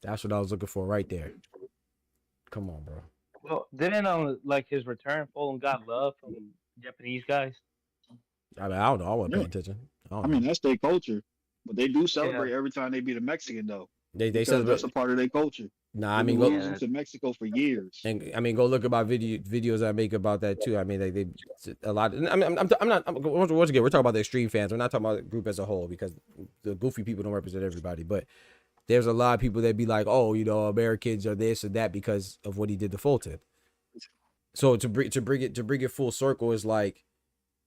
That's what I was looking for right there. Come on, bro. Well, didn't like his return, Fulham got love from Japanese guys? I mean, I don't know. I wasn't paying attention. I mean, that's their culture, but they do celebrate every time they beat a Mexican, though. They celebrate. That's a part of their culture. Nah, I mean, go to Mexico for years. And I mean, go look at my videos I make about that too. I mean, they a lot. I mean, I'm not. Once again, we're talking about the extreme fans. We're not talking about the group as a whole because the goofy people don't represent everybody. But there's a lot of people that be like, oh, Americans are this or that because of what he did to Fulton. So to bring it full circle is like,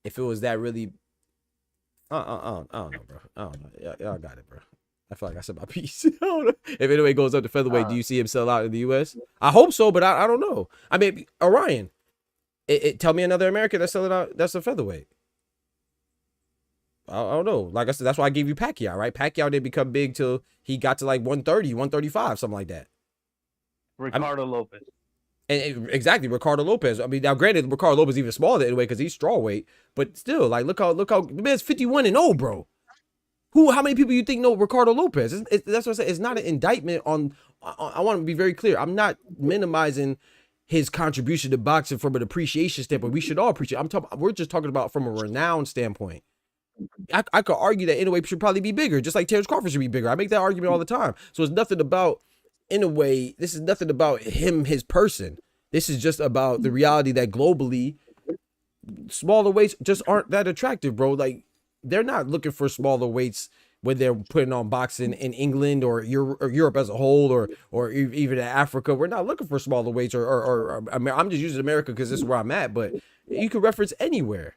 if it was that really, I don't know, bro. I don't know. Y'all got it, bro. I feel like I said my piece. I don't know. If Inoue goes up to featherweight, do you see him sell out in the U.S.? I hope so, but I don't know. I mean, Orion, tell me another American that's selling out. That's a featherweight. I don't know. Like I said, that's why I gave you Pacquiao, right? Pacquiao didn't become big till he got to like 130, 135, something like that. Ricardo Lopez. And exactly, Ricardo Lopez. I mean, now granted, Ricardo Lopez is even smaller anyway because he's strawweight, but still, like, look how the man's 51-0, bro. How many people you think know Ricardo Lopez? That's what I said. It's not an indictment on. I want to be very clear. I'm not minimizing his contribution to boxing from an appreciation standpoint. We should all appreciate. We're just talking about from a renown standpoint. I could argue that Inoue should probably be bigger, just like Terrence Crawford should be bigger. I make that argument all the time. So it's nothing about Inoue. This is nothing about him, his person. This is just about the reality that globally, smaller weights just aren't that attractive, bro. Like, they're not looking for smaller weights when they're putting on boxing in England or Europe as a whole, or even in Africa. We're not looking for smaller weights or I'm just using America because this is where I'm at, but you can reference anywhere.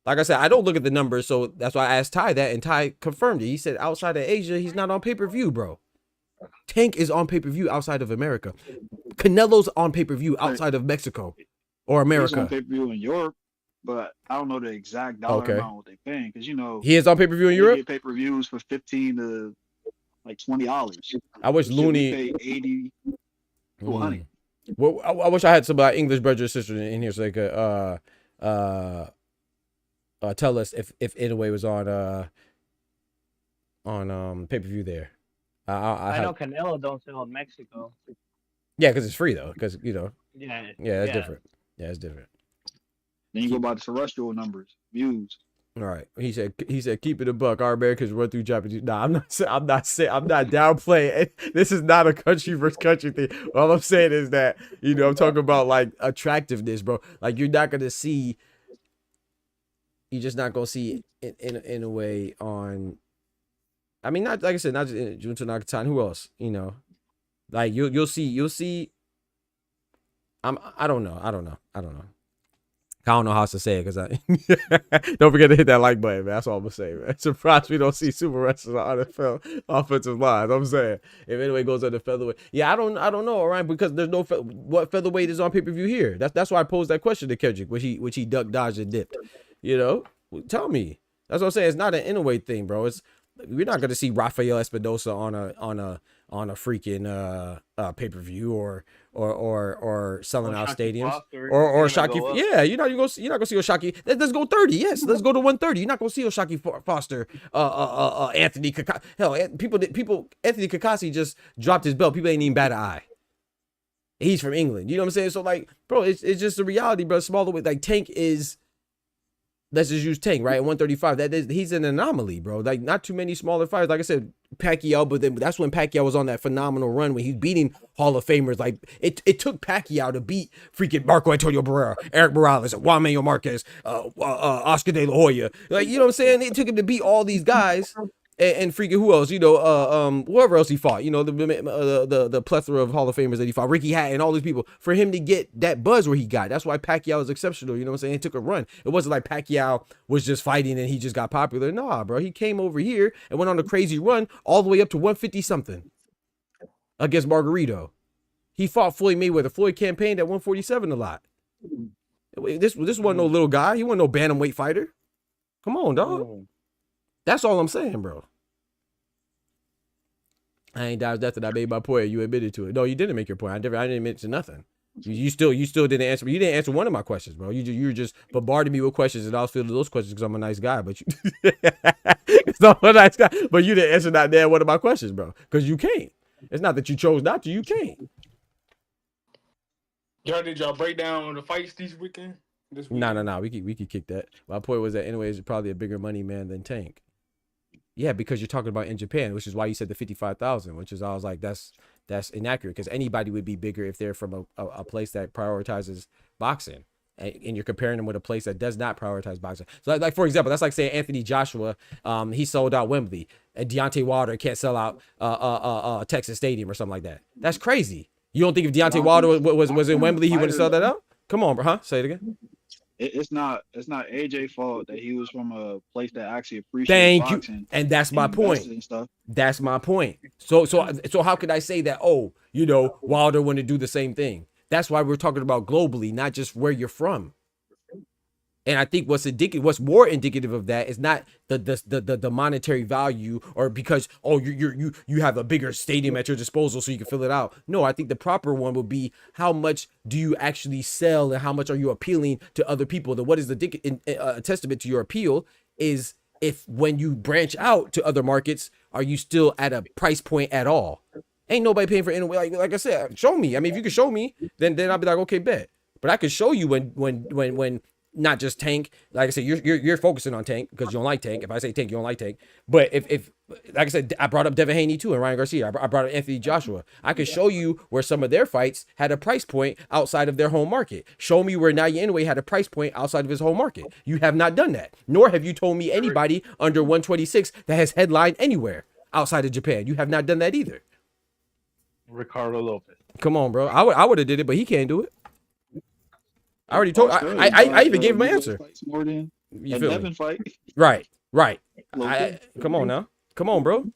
Like I said, I don't look at the numbers, so that's why I asked Ty that, and Ty confirmed it. He said outside of Asia, he's not on pay-per-view, bro. Tank is on pay-per-view outside of America. Canelo's on pay-per-view outside of Mexico or America. He's on pay-per-view in Europe, but I don't know the exact dollar amount what they're paying because he is on pay-per-view in Europe. Get pay-per-views for $15 to like $20. I wish Looney pay 80 to 100. Well, I wish I had some English brother or sister in here so they could tell us if Inoue was on pay-per-view there. I know Canelo don't sell in Mexico. Yeah, because it's free though. Because Yeah, it's different. Yeah, it's different. Then you go by the terrestrial numbers, views. All right. He said keep it a buck. Our Americans run through Japanese. Nah, I'm not downplaying. This is not a country versus country thing. All I'm saying is that, I'm talking about like attractiveness, bro. Like you're just not gonna see in a way on. I mean, not like I said, not just Junta Nakatan. Who else? Like you'll see. I don't know. I don't know how else to say it because I don't forget to hit that like button, man. That's all I'm gonna say, man. Surprised we don't see super wrestlers on NFL offensive lines. I'm saying if Inoue goes under featherweight, yeah, I don't know, all right, because there's no what featherweight is on pay-per-view here. That's why I posed that question to Kendrick, which he ducked, dodged, and dipped. Tell me. That's what I'm saying. It's not an Inoue thing, bro. We're not gonna see Rafael Espinosa on a freaking pay-per-view or selling out stadiums or Shockey. Yeah, you're not gonna see Shockey. Let's go 30. Yes, let's go to 130. You're not gonna see Shockey Foster, Anthony Kakasi. Hell, Anthony Kakasi just dropped his belt. People ain't even bat an eye. He's from England. You know what I'm saying? So like, bro, it's just a reality, bro. Smaller weight, like Tank is. let's just use Tank, right? At 135, he's an anomaly, bro. Like, not too many smaller fighters. Like I said, Pacquiao, but then that's when Pacquiao was on that phenomenal run when he's beating Hall of Famers. Like, it took Pacquiao to beat freaking Marco Antonio Barrera, Eric Morales, Juan Manuel Marquez, Oscar De La Hoya. Like, you know what I'm saying? It took him to beat all these guys. And freaking who else? You know, whoever else he fought. You know, the plethora of Hall of Famers that he fought, Ricky Hatton, all these people. For him to get that buzz where he got, that's why Pacquiao is exceptional. You know what I'm saying? He took a run. It wasn't like Pacquiao was just fighting and he just got popular. Nah, bro, he came over here and went on a crazy run all the way up to 150 something against Margarito. He fought Floyd Mayweather. Floyd campaigned at 147 a lot. This wasn't no little guy. He wasn't no bantamweight fighter. Come on, dog. That's all I'm saying, bro. I ain't dodged that I made my point. You admitted to it. No, you didn't make your point. I didn't admit to nothing. You still didn't answer. You didn't answer one of my questions, bro. You were just bombarding me with questions, and I was feeling those questions because I'm a nice guy. But you, I'm a nice guy. But you didn't answer not damn one of my questions, bro. Because you can't. It's not that you chose not to. You can't. Did y'all break down the fights this weekend? No. We could kick that. My point was that anyways, it's probably a bigger money man than Tank. Yeah, because you're talking about in Japan, which is why you said the 55,000, which is I was like, that's inaccurate because anybody would be bigger if they're from a place that prioritizes boxing, and you're comparing them with a place that does not prioritize boxing. So like for example, that's like saying Anthony Joshua, he sold out Wembley, and Deontay Wilder can't sell out Texas Stadium or something like that. That's crazy. You don't think if Deontay Wilder was in Wembley, he would have sold that out? Come on, bro. Huh? Say it again. It's not AJ's fault that he was from a place that actually appreciates boxing. Thank you. And that's my point. That's my point. So how could I say that, oh, you know, Wilder wouldn't do the same thing? That's why we're talking about globally, not just where you're from. And I think what's more indicative of that is not the monetary value or because, oh, you have a bigger stadium at your disposal so you can fill it out. No, I think the proper one would be how much do you actually sell and how much are you appealing to other people? What is the testament to your appeal is if when you branch out to other markets, are you still at a price point at all? Ain't nobody paying for Inoue. Like I said, show me. I mean, if you can show me, then I'll be like, okay, bet. But I can show you when not just Tank. Like I said, you're focusing on Tank because you don't like Tank. If I say Tank, you don't like Tank. But if like I said, I brought up Devin Haney too and Ryan Garcia. I brought up Anthony Joshua. I could show you where some of their fights had a price point outside of their home market. Show me where Naoya Inoue had a price point outside of his home market. You have not done that. Nor have you told me anybody under 126 that has headlined anywhere outside of Japan. You have not done that either. Ricardo Lopez. Come on, bro. I would have did it, but he can't do it. I already told. I even gave him an answer. You feel me? Fight. Right. Come on now. Come on, bro.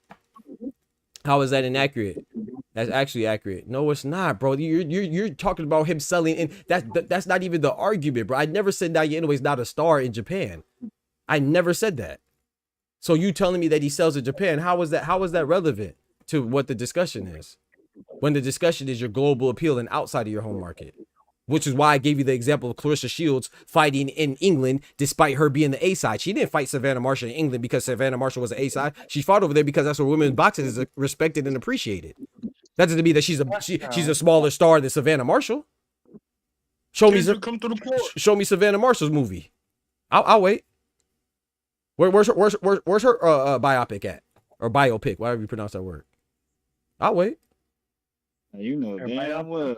How is that inaccurate? That's actually accurate. No, it's not, bro. You're talking about him selling, and that's not even the argument, bro. I never said Naoya Inoue is not a star in Japan. I never said that. So you telling me that he sells in Japan? How is that relevant to what the discussion is? When the discussion is your global appeal and outside of your home market. Which is why I gave you the example of Clarissa Shields fighting in England despite her being the A side. She didn't fight Savannah Marshall in England because Savannah Marshall was the A side. She fought over there because that's where women's boxing is respected and appreciated. That doesn't mean that she's a smaller star than Savannah Marshall. Show me Savannah Marshall's movie. I'll wait. Where's her biopic at? Or biopic, whatever you pronounce that word. I'll wait. You know damn well.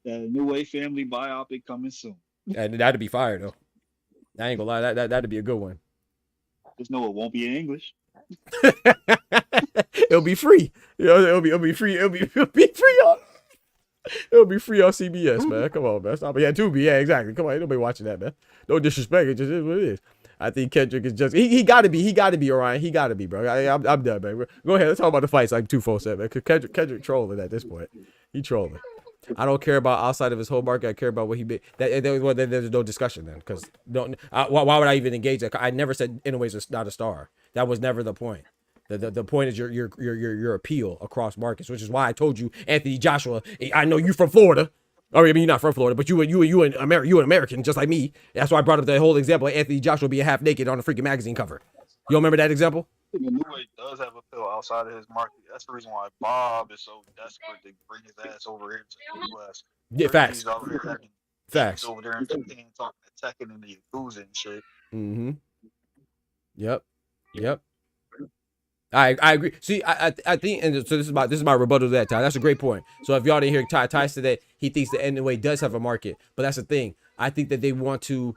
That Inoue family biopic coming soon. And that'd be fire though. I ain't gonna lie, that'd be a good one. Just know it won't be in English. It'll be free. You know, it'll be free. It'll be free on. It'll be free on CBS, man. Come on, man. Stop. Yeah, Tubi. Yeah, exactly. Come on, ain't nobody watching that, man. No disrespect. It just is what it is. I think Kendrick is just he got to be Orion. He got to be, bro. I'm done, man. Go ahead. Let's talk about the fights like 247, man. Cause Kendrick trolling at this point. He trolling. I don't care about outside of his whole market. I care about what he made. There's no discussion then, because why would I even engage that? I never said Inoue's not a star. That was never the point. The point is your appeal across markets, which is why I told you Anthony Joshua. I know you from Florida. I mean, you're not from Florida, but you an American just like me. That's why I brought up the whole example of Anthony Joshua being half naked on a freaking magazine cover. You don't remember that example? Inoue does have a pill outside of his market. That's the reason why Bob is so desperate to bring his ass over here to the U.S. Yeah, facts. He's over here having facts over there in Japan talking to Tekken and the Yakuza and shit. Mm-hmm. Yep. Yep. I agree. See, I think, and so this is my rebuttal to that, Ty. That's a great point. So if y'all didn't hear Ty say that he thinks the NWA does have a market, but that's the thing. I think that they want to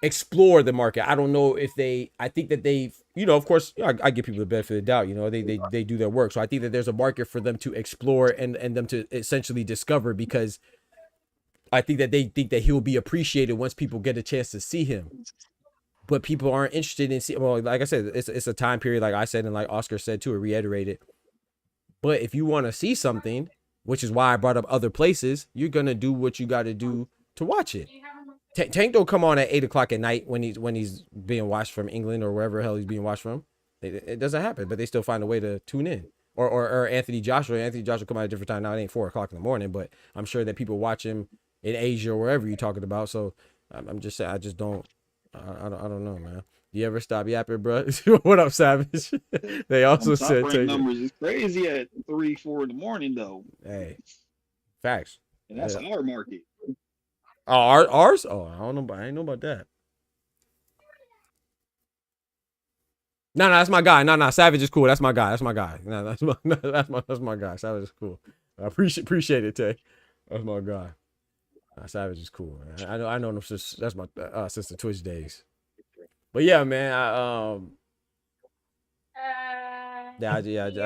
explore the market. I don't know if they. I think that they, of course, I give people the benefit of the doubt. They do their work. So I think that there's a market for them to explore and them to essentially discover, because I think that they think that he will be appreciated once people get a chance to see him. But people aren't interested in seeing. Well, like I said, it's a time period, like I said, and like Oscar said too, or reiterated. But if you want to see something, which is why I brought up other places, you're gonna do what you got to do to watch it. Tank don't come on at 8 o'clock at night when he's being watched from England or wherever the hell he's being watched from. It doesn't happen, but they still find a way to tune in. Or Anthony Joshua. Anthony Joshua come out at a different time. Now it ain't 4 o'clock in the morning, but I'm sure that people watch him in Asia or wherever you're talking about. So I'm just saying, I just don't. I don't know, man. You ever stop yapping, bro? What up, Savage? They also said numbers is crazy at 3, 4 in the morning though. Hey, facts. And that's our market. Oh, ours? Oh, I don't know. I ain't know about that. No, that's my guy. No, Savage is cool. That's my guy. No, that's my guy. Savage is cool. I appreciate it, Tay. That's my guy. Savage is cool, man. I know him since that's my since the Twitch days. But yeah, man, I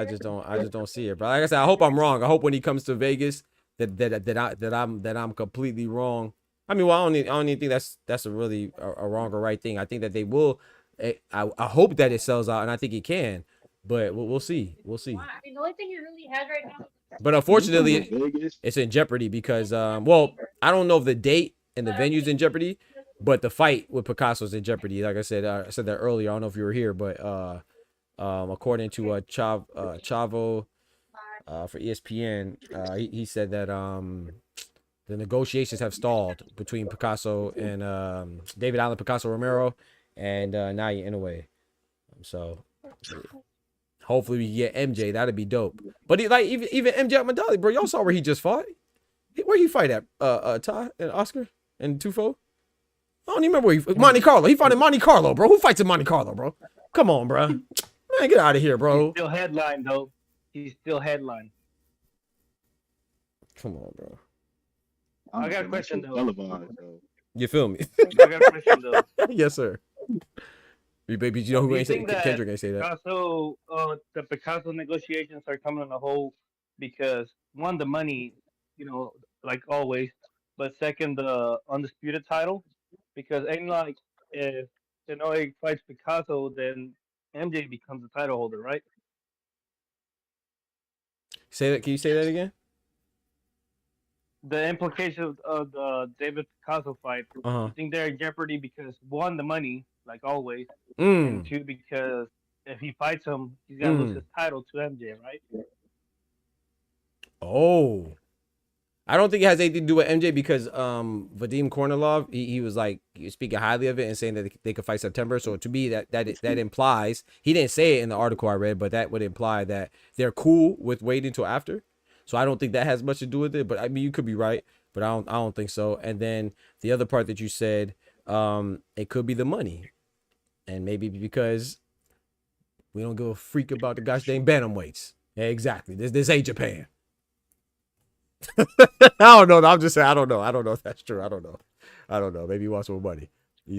just don't see it. But like I said, I hope I'm wrong. I hope when he comes to Vegas that I'm completely wrong. I mean, well, I don't even think that's a really a wrong or right thing. I think that they will. I hope that it sells out, and I think it can. But we'll see. We'll see. I mean, the only thing he really has right now. But unfortunately, it's in jeopardy because, well, I don't know if the date and the venue's in jeopardy, but the fight with Picasso's in jeopardy. Like I said that earlier. I don't know if you were here, but according to Chavo for ESPN, he said that the negotiations have stalled between Picasso and David Allen Picasso Romero and Naoya Inoue. So hopefully we get MJ. That'd be dope. But even MJ Ahmadali, bro, y'all saw where he just fought. Where he fight at? Ty and Oscar and Tufo. I don't even remember where Monte Carlo. He fought in Monte Carlo, bro. Who fights in Monte Carlo, bro? Come on, bro. Man, get out of here, bro. He's still headline though. He's still headline. Come on, bro. I got a question though. You feel me? I got a question though. Yes, sir. Baby, you know who ain't say Kendrick ain't say that. So the Picasso negotiations are coming on a hold because one, the money, like always, but second, the undisputed title, because ain't like if Inoue fights Picasso, then MJ becomes the title holder, right? Say that. Can you say that again? The implications of the David Picasso fight, I think they're in jeopardy because one, the money, like always, and two, because if he fights him, he's gonna lose his title to MJ, right? Oh, I don't think it has anything to do with MJ because Vadim Kornilov, he was like speaking highly of it and saying that they could fight September. So to me, that implies, he didn't say it in the article I read, but that would imply that they're cool with waiting until after. So I don't think that has much to do with it. But I mean, you could be right, but I don't think so. And then the other part that you said, it could be the money, and maybe because we don't give a freak about the gosh dang bantamweights. Yeah, exactly. This ain't Japan. I don't know. I'm just saying. I don't know if that's true. I don't know. Maybe he wants more money.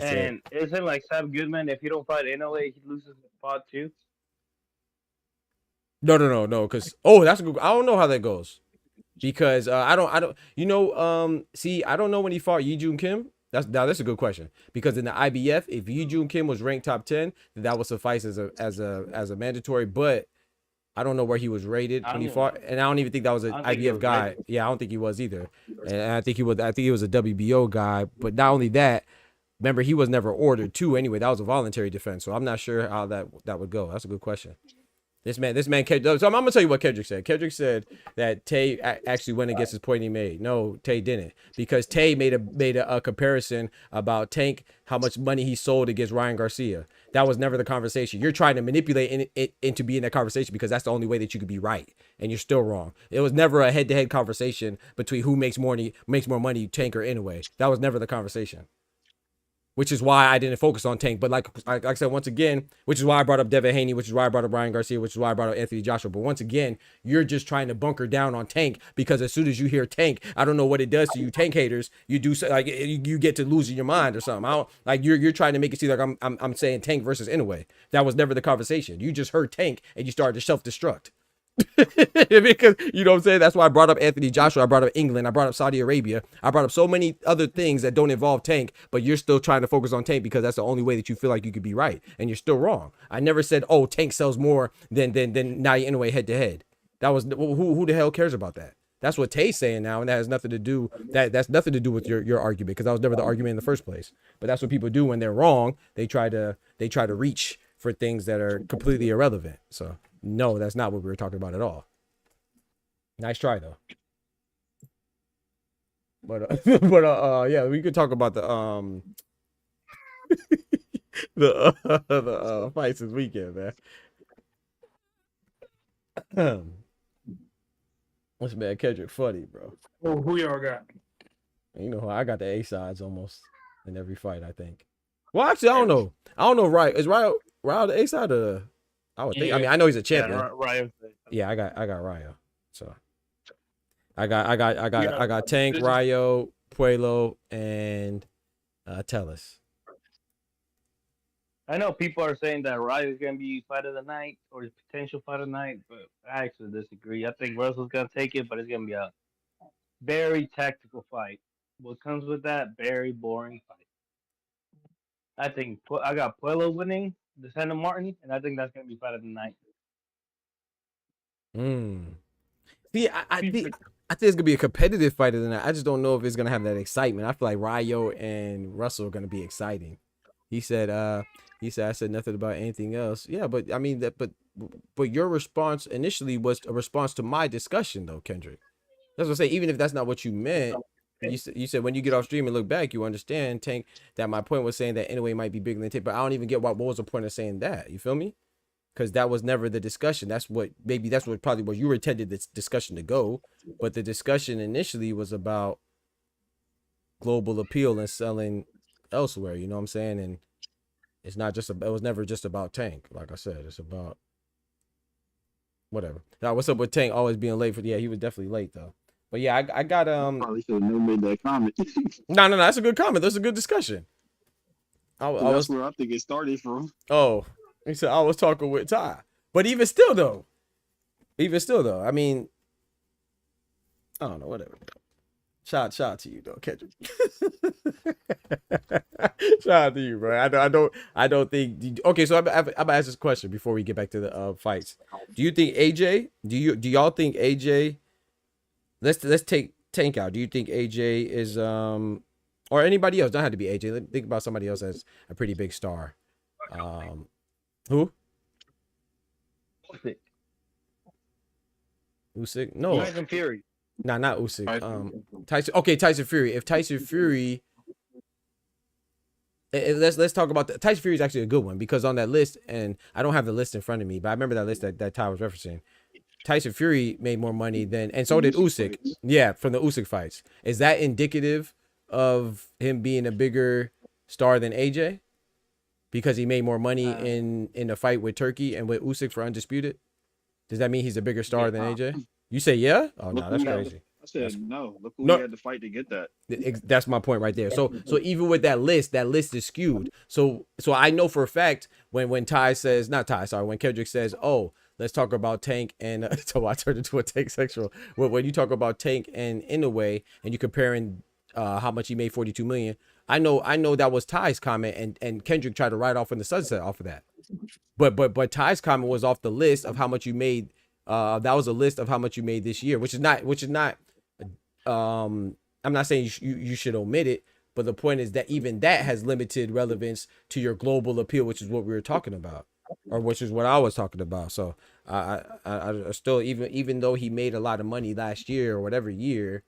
And isn't like Sam Goodman, if you don't fight Inoue, he loses the spot too? No. Because that's a good. I don't know how that goes because I don't. See, I don't know when he fought Yi Jun Kim. That's a good question because in the IBF, if Yi Jun Kim was ranked top 10, then that would suffice as a mandatory. But I don't know where he was rated when he fought, and I don't even think that was an IBF guy. Yeah, I don't think he was either. And I think he was a WBO guy. But not only that, remember he was never ordered to anyway. That was a voluntary defense. So I'm not sure how that would go. That's a good question. This man, so I'm gonna tell you what Kendrick said. Kendrick said that Tay actually went against his point he made. No, Tay didn't, because Tay made a comparison about Tank, how much money he sold against Ryan Garcia. That was never the conversation. You're trying to manipulate it into being that conversation because that's the only way that you could be right, and you're still wrong. It was never a head-to-head conversation between who makes more money, Tank or Inoue. That was never the conversation. which is why I didn't focus on Tank. But like I said, once again, which is why I brought up Devin Haney, which is why I brought up Ryan Garcia, which is why I brought up Anthony Joshua. But once again, you're just trying to bunker down on Tank because as soon as you hear Tank, I don't know what it does to you Tank haters. You do like you get to losing your mind or something. I don't like you're trying to make it seem like I'm saying Tank versus Inoue. That was never the conversation. You just heard Tank and you started to self-destruct. Because you know what I'm saying. That's why I brought up Anthony Joshua. I brought up England. I brought up Saudi Arabia. I brought up so many other things that don't involve Tank, but you're still trying to focus on Tank because that's the only way that you feel like you could be right, and you're still wrong. I never said, oh, Tank sells more than Naoya Inoue head to head. That was who the hell cares about that? That's what Tay's saying now, and that has nothing to do that's nothing to do with your argument because that was never the argument in the first place. But that's what people do when they're wrong. They try to reach for things that are completely irrelevant. So no, that's not what we were talking about at all. Nice try though. But yeah, we could talk about the the fights this weekend, man. This man Kendrick funny, bro. Oh, who y'all got? You know, I got the A sides almost in every fight, I think. Well, actually, I don't know. Right? Is Ryo the A side? I would think. Yeah. I mean, I know he's a champion. Yeah, I got Ryo. So I got Tank, Ryo, Puello, and Tellus. I know people are saying that Ryo is going to be fight of the night or potential fight of the night, but I actually disagree. I think Russell's going to take it, but it's going to be a very tactical fight. What comes with that? Very boring fight. I think I got Puello winning the Santa Martin, and I think that's going to be fight of the night. See, I think it's gonna be a competitive fight of the night. I just don't know if it's gonna have that excitement. I feel like Ryo and Russell are gonna be exciting. He said I said nothing about anything else. Yeah, but I mean but your response initially was a response to my discussion though, Kendrick. That's what I say. Even if that's not what you meant, you said when you get off stream and look back, you understand, Tank, that my point was saying that Inoue might be bigger than Tank. But I don't even get what was the point of saying that. You feel me? Because that was never the discussion. That's probably where you intended this discussion to go. But the discussion initially was about global appeal and selling elsewhere. You know what I'm saying? And it's not just it was never just about Tank. Like I said, it's about whatever. Now, what's up with Tank always being late for? Yeah, he was definitely late though. But yeah, I got Probably should have made that comment. No, that's a good comment. That's a good discussion. That's where I think it started from. Oh. He said, I was talking with Ty. But even still, though, I mean, I don't know, whatever. Shout out to you, though, Kendrick. Shout out to you, bro. I don't think. Okay, so I'm gonna ask this question before we get back to the fights. Do you think AJ? Do y'all think AJ? Let's take Tank out. Do you think AJ is or anybody else? Don't have to be AJ. Think about somebody else that's a pretty big star. Who? Usyk? No. Tyson Fury. Nah, not Usyk. Tyson. Okay, Tyson Fury. If Tyson Fury, let's talk about that. Tyson Fury is actually a good one because on that list, and I don't have the list in front of me, but I remember that list that Ty was referencing. Tyson Fury made more money than, and so did Usyk. Yeah, from the Usyk fights. Is that indicative of him being a bigger star than AJ? Because he made more money in the fight with Turkey and with Usyk for Undisputed? Does that mean he's a bigger star than AJ? You say yeah? Oh, no, that's crazy. I said no. Look who he had to fight to get that. That's my point right there. So even with that list is skewed. So I know for a fact when when Kendrick says, oh, let's talk about Tank and so I turned into a Tank sexual. When you talk about Tank and Inoue and you're comparing how much he made, 42 million. I know that was Ty's comment, and Kendrick tried to ride off in the sunset off of that. But Ty's comment was off the list of how much you made. That was a list of how much you made this year, which is not. I'm not saying you should omit it, but the point is that even that has limited relevance to your global appeal, which is what we were talking about, or which is what I was talking about. So I still, even though he made a lot of money last year or whatever year,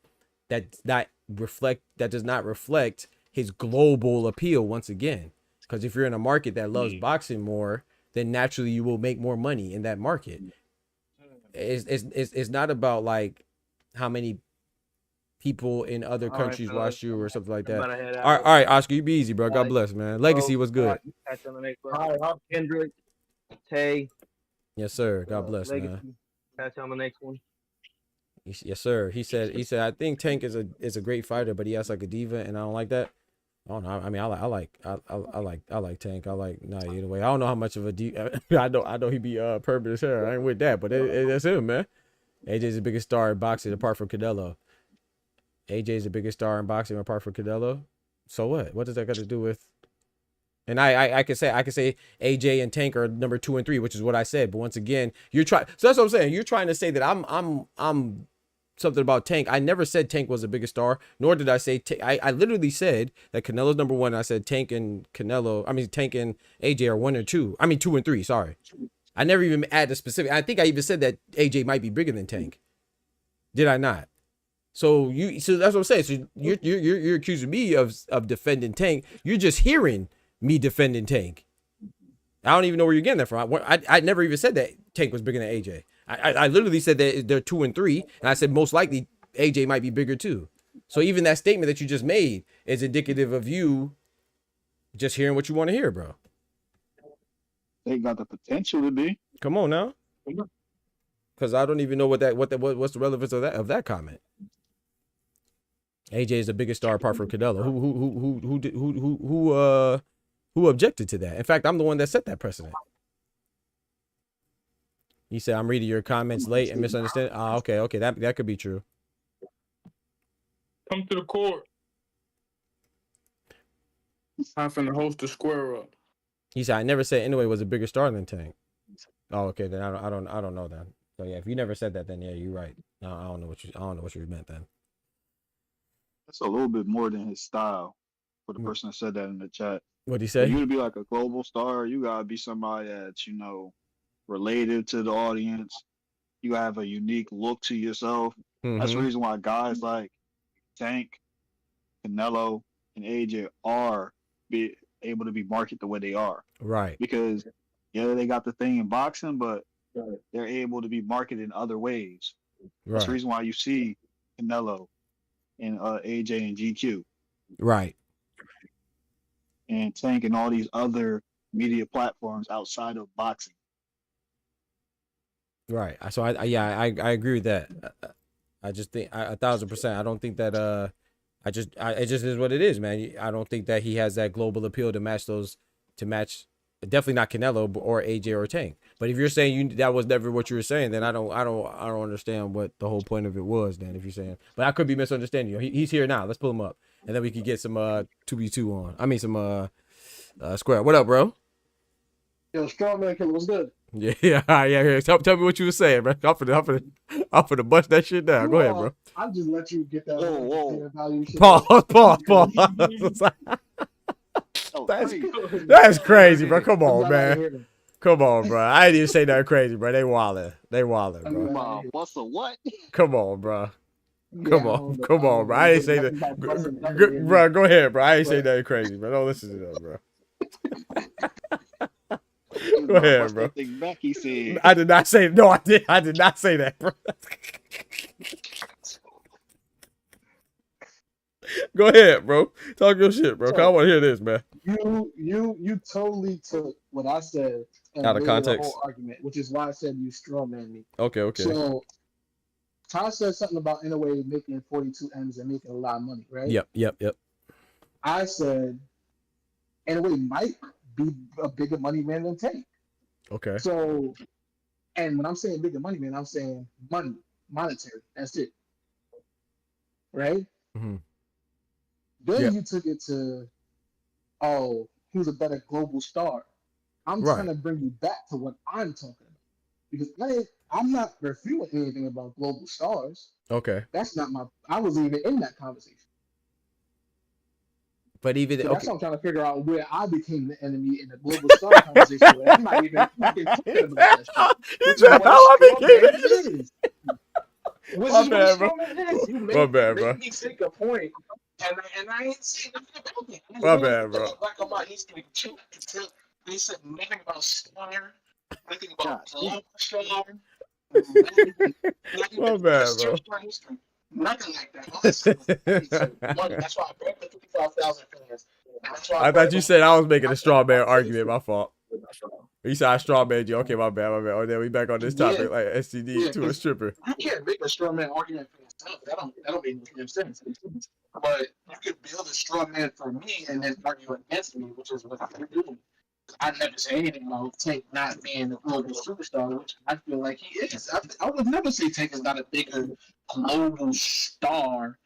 that does not reflect his global appeal once again. Because if you're in a market that loves boxing more, then naturally you will make more money in that market. It's not about like how many people in other All right, countries fellas. watch you or something like I'm that. about to head All out. right, Oscar, you be easy, bro. God Alright. bless, man. Legacy was good. Catch you on the next one. Kendrick, Tay, Yes, sir. God bless, Legacy. man. Catch you on the next one. Yes, sir. He said I think Tank is a great fighter, but he has like a diva, and I don't like that. I don't know. I mean, I like Tank. I like Naoya Inoue. I don't know how much of a diva. I know he be purple as hair. I ain't with that, but that's him, man. AJ's the biggest star in boxing apart from Canelo. AJ's the biggest star in boxing apart from Canelo. So what? What does that got to do with? And I can say AJ and Tank are number 2 and 3, which is what I said. But once again, you're trying. So that's what I'm saying. You're trying to say that I'm something about Tank. I never said Tank was the biggest star, nor did I say I literally said that Canelo's number 1. I said Tank and Tank and AJ are 1 and 2. I mean 2 and 3. Sorry, I never even added a specific. I think I even said that AJ might be bigger than Tank. Did I not? So that's what I'm saying. So you're accusing me of defending Tank. You're just hearing me defending Tank. I don't even know where you're getting that from. I never even said that Tank was bigger than AJ. I literally said that they're 2 and 3, and I said most likely AJ might be bigger too. So even that statement that you just made is indicative of you just hearing what you want to hear, bro. They got the potential to be. Come on now, because I don't even know what's the relevance of that comment. AJ is the biggest star apart from Canelo. Who objected to that? In fact, I'm the one that set that precedent. He said, "I'm reading your comments late and misunderstanding." Okay, that could be true. Come to the court. I'm finna host a square up. He said, "I never said Inoue was a bigger star than Tank." Oh, okay, then I don't know then. So yeah, if you never said that, then yeah, you're right. No, I don't know what you meant then. That's a little bit more than his style for the person that said that in the chat. What'd he say? For you to be like a global star, you gotta be somebody that's, related to the audience. You have a unique look to yourself. That's the reason why guys like Tank, Canelo, and AJ are able to be marketed the way they are. Right. Because they got the thing in boxing, but they're able to be marketed in other ways. Right. That's the reason why you see Canelo and AJ and GQ. Right. And Tank and all these other media platforms outside of boxing. Right. So I agree with that. I just think 1,000%. I don't think that it just is what it is, man. I don't think that he has that global appeal to match definitely not Canelo or AJ or Tank. But if you're saying that was never what you were saying, then I don't understand what the whole point of it was then, if you're saying. But I could be misunderstanding you. He's here now. Let's pull him up. And then we could get some 2v2 on. I mean some square. What up, bro? Yo, strong man killer, what's good? Yeah. Tell me what you were saying, bro. I'm finna bust that shit down. Go ahead, bro. I'll just let you get that value shit. Pause. That's crazy, bro. Come on, man. Come on, bro. I ain't even say nothing crazy, bro. They wildin', bro. What's the what? Come on, bro. Come on, bro. I ain't say that. Bro, go ahead, bro. I ain't say nothing crazy, bro. Don't listen to that, bro. Go ahead, bro. I did not say no. I did not say that, bro. Go ahead, bro. Talk your shit, bro. I want to hear this, man. You totally took what I said and out of context. The whole argument, which is why I said you strawman me. Okay. So Ty said something about Inoue making 42 M's and making a lot of money, right? Yep. I said Inoue might be a bigger money man than Tank. Okay. So, and when I'm saying bigger money man, I'm saying money, monetary. That's it. Right? Mm-hmm. Then you took it to, who's a better global star? I'm trying to bring you back to what I'm talking about. Because I'm not refuting anything about global stars. Okay. That's not I wasn't even in that conversation. But even that's what I'm trying to figure out where I became the enemy in the global star conversation. Where I'm not even talking about that shit. How I became My bad, bro. My bad, bro. Me take a point, and I ain't saying nothing about it. My bad, bro. He said nothing about star, nothing about global star. My bad, bro. Nothing like that. All I said was money. That's why I brought the 55,000 fans. That's why I thought you said I was making a straw man I- argument. My fault. You said I straw man you. Okay, my bad, my bad. Oh, then we back on this topic like STD to a stripper. You can't make a straw man argument for yourself. That don't make no sense. But you could build a straw man for me and then argue against me, which is what I'm doing. I never say anything about Tank not being a global superstar, which I feel like he is. I would never say Tank is not a bigger global star.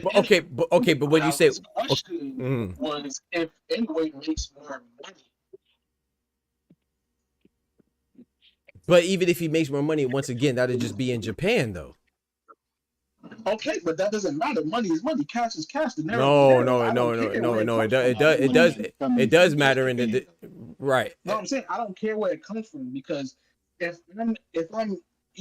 But when you say his question was if Inoue makes more money. But even if he makes more money, once again, that'd just be in Japan, though. Okay, but that doesn't matter. Money is money. Cash is cash. No. It does matter in the right. No, I'm saying I don't care where it comes from because if I'm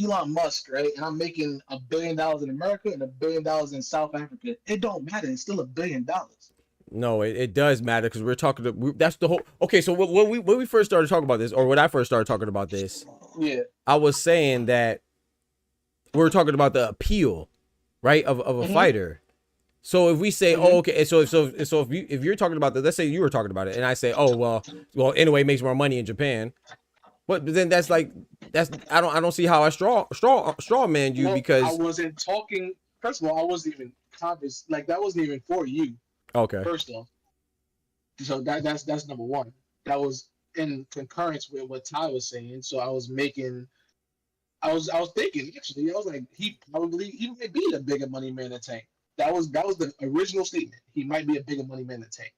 Elon Musk, right, and I'm making $1 billion in America and $1 billion in South Africa, it don't matter. It's still $1 billion. No, it does matter because we're talking. That's the whole. Okay, so when we first started talking about this, or when I first started talking about this, yeah, I was saying that we were talking about the appeal, right, of a fighter. So if we say, oh, okay, so if you're talking about that, let's say you were talking about it, and I say, oh, well, Inoue makes more money in Japan, but then that's I don't see how I straw man you because I wasn't talking. First of all, I wasn't even like that wasn't even for you. Okay. First off, so that's number one. That was in concurrence with what Ty was saying. So I was thinking actually. I was like, he might be a bigger money man than Tank. That was the original statement. He might be a bigger money man than Tank.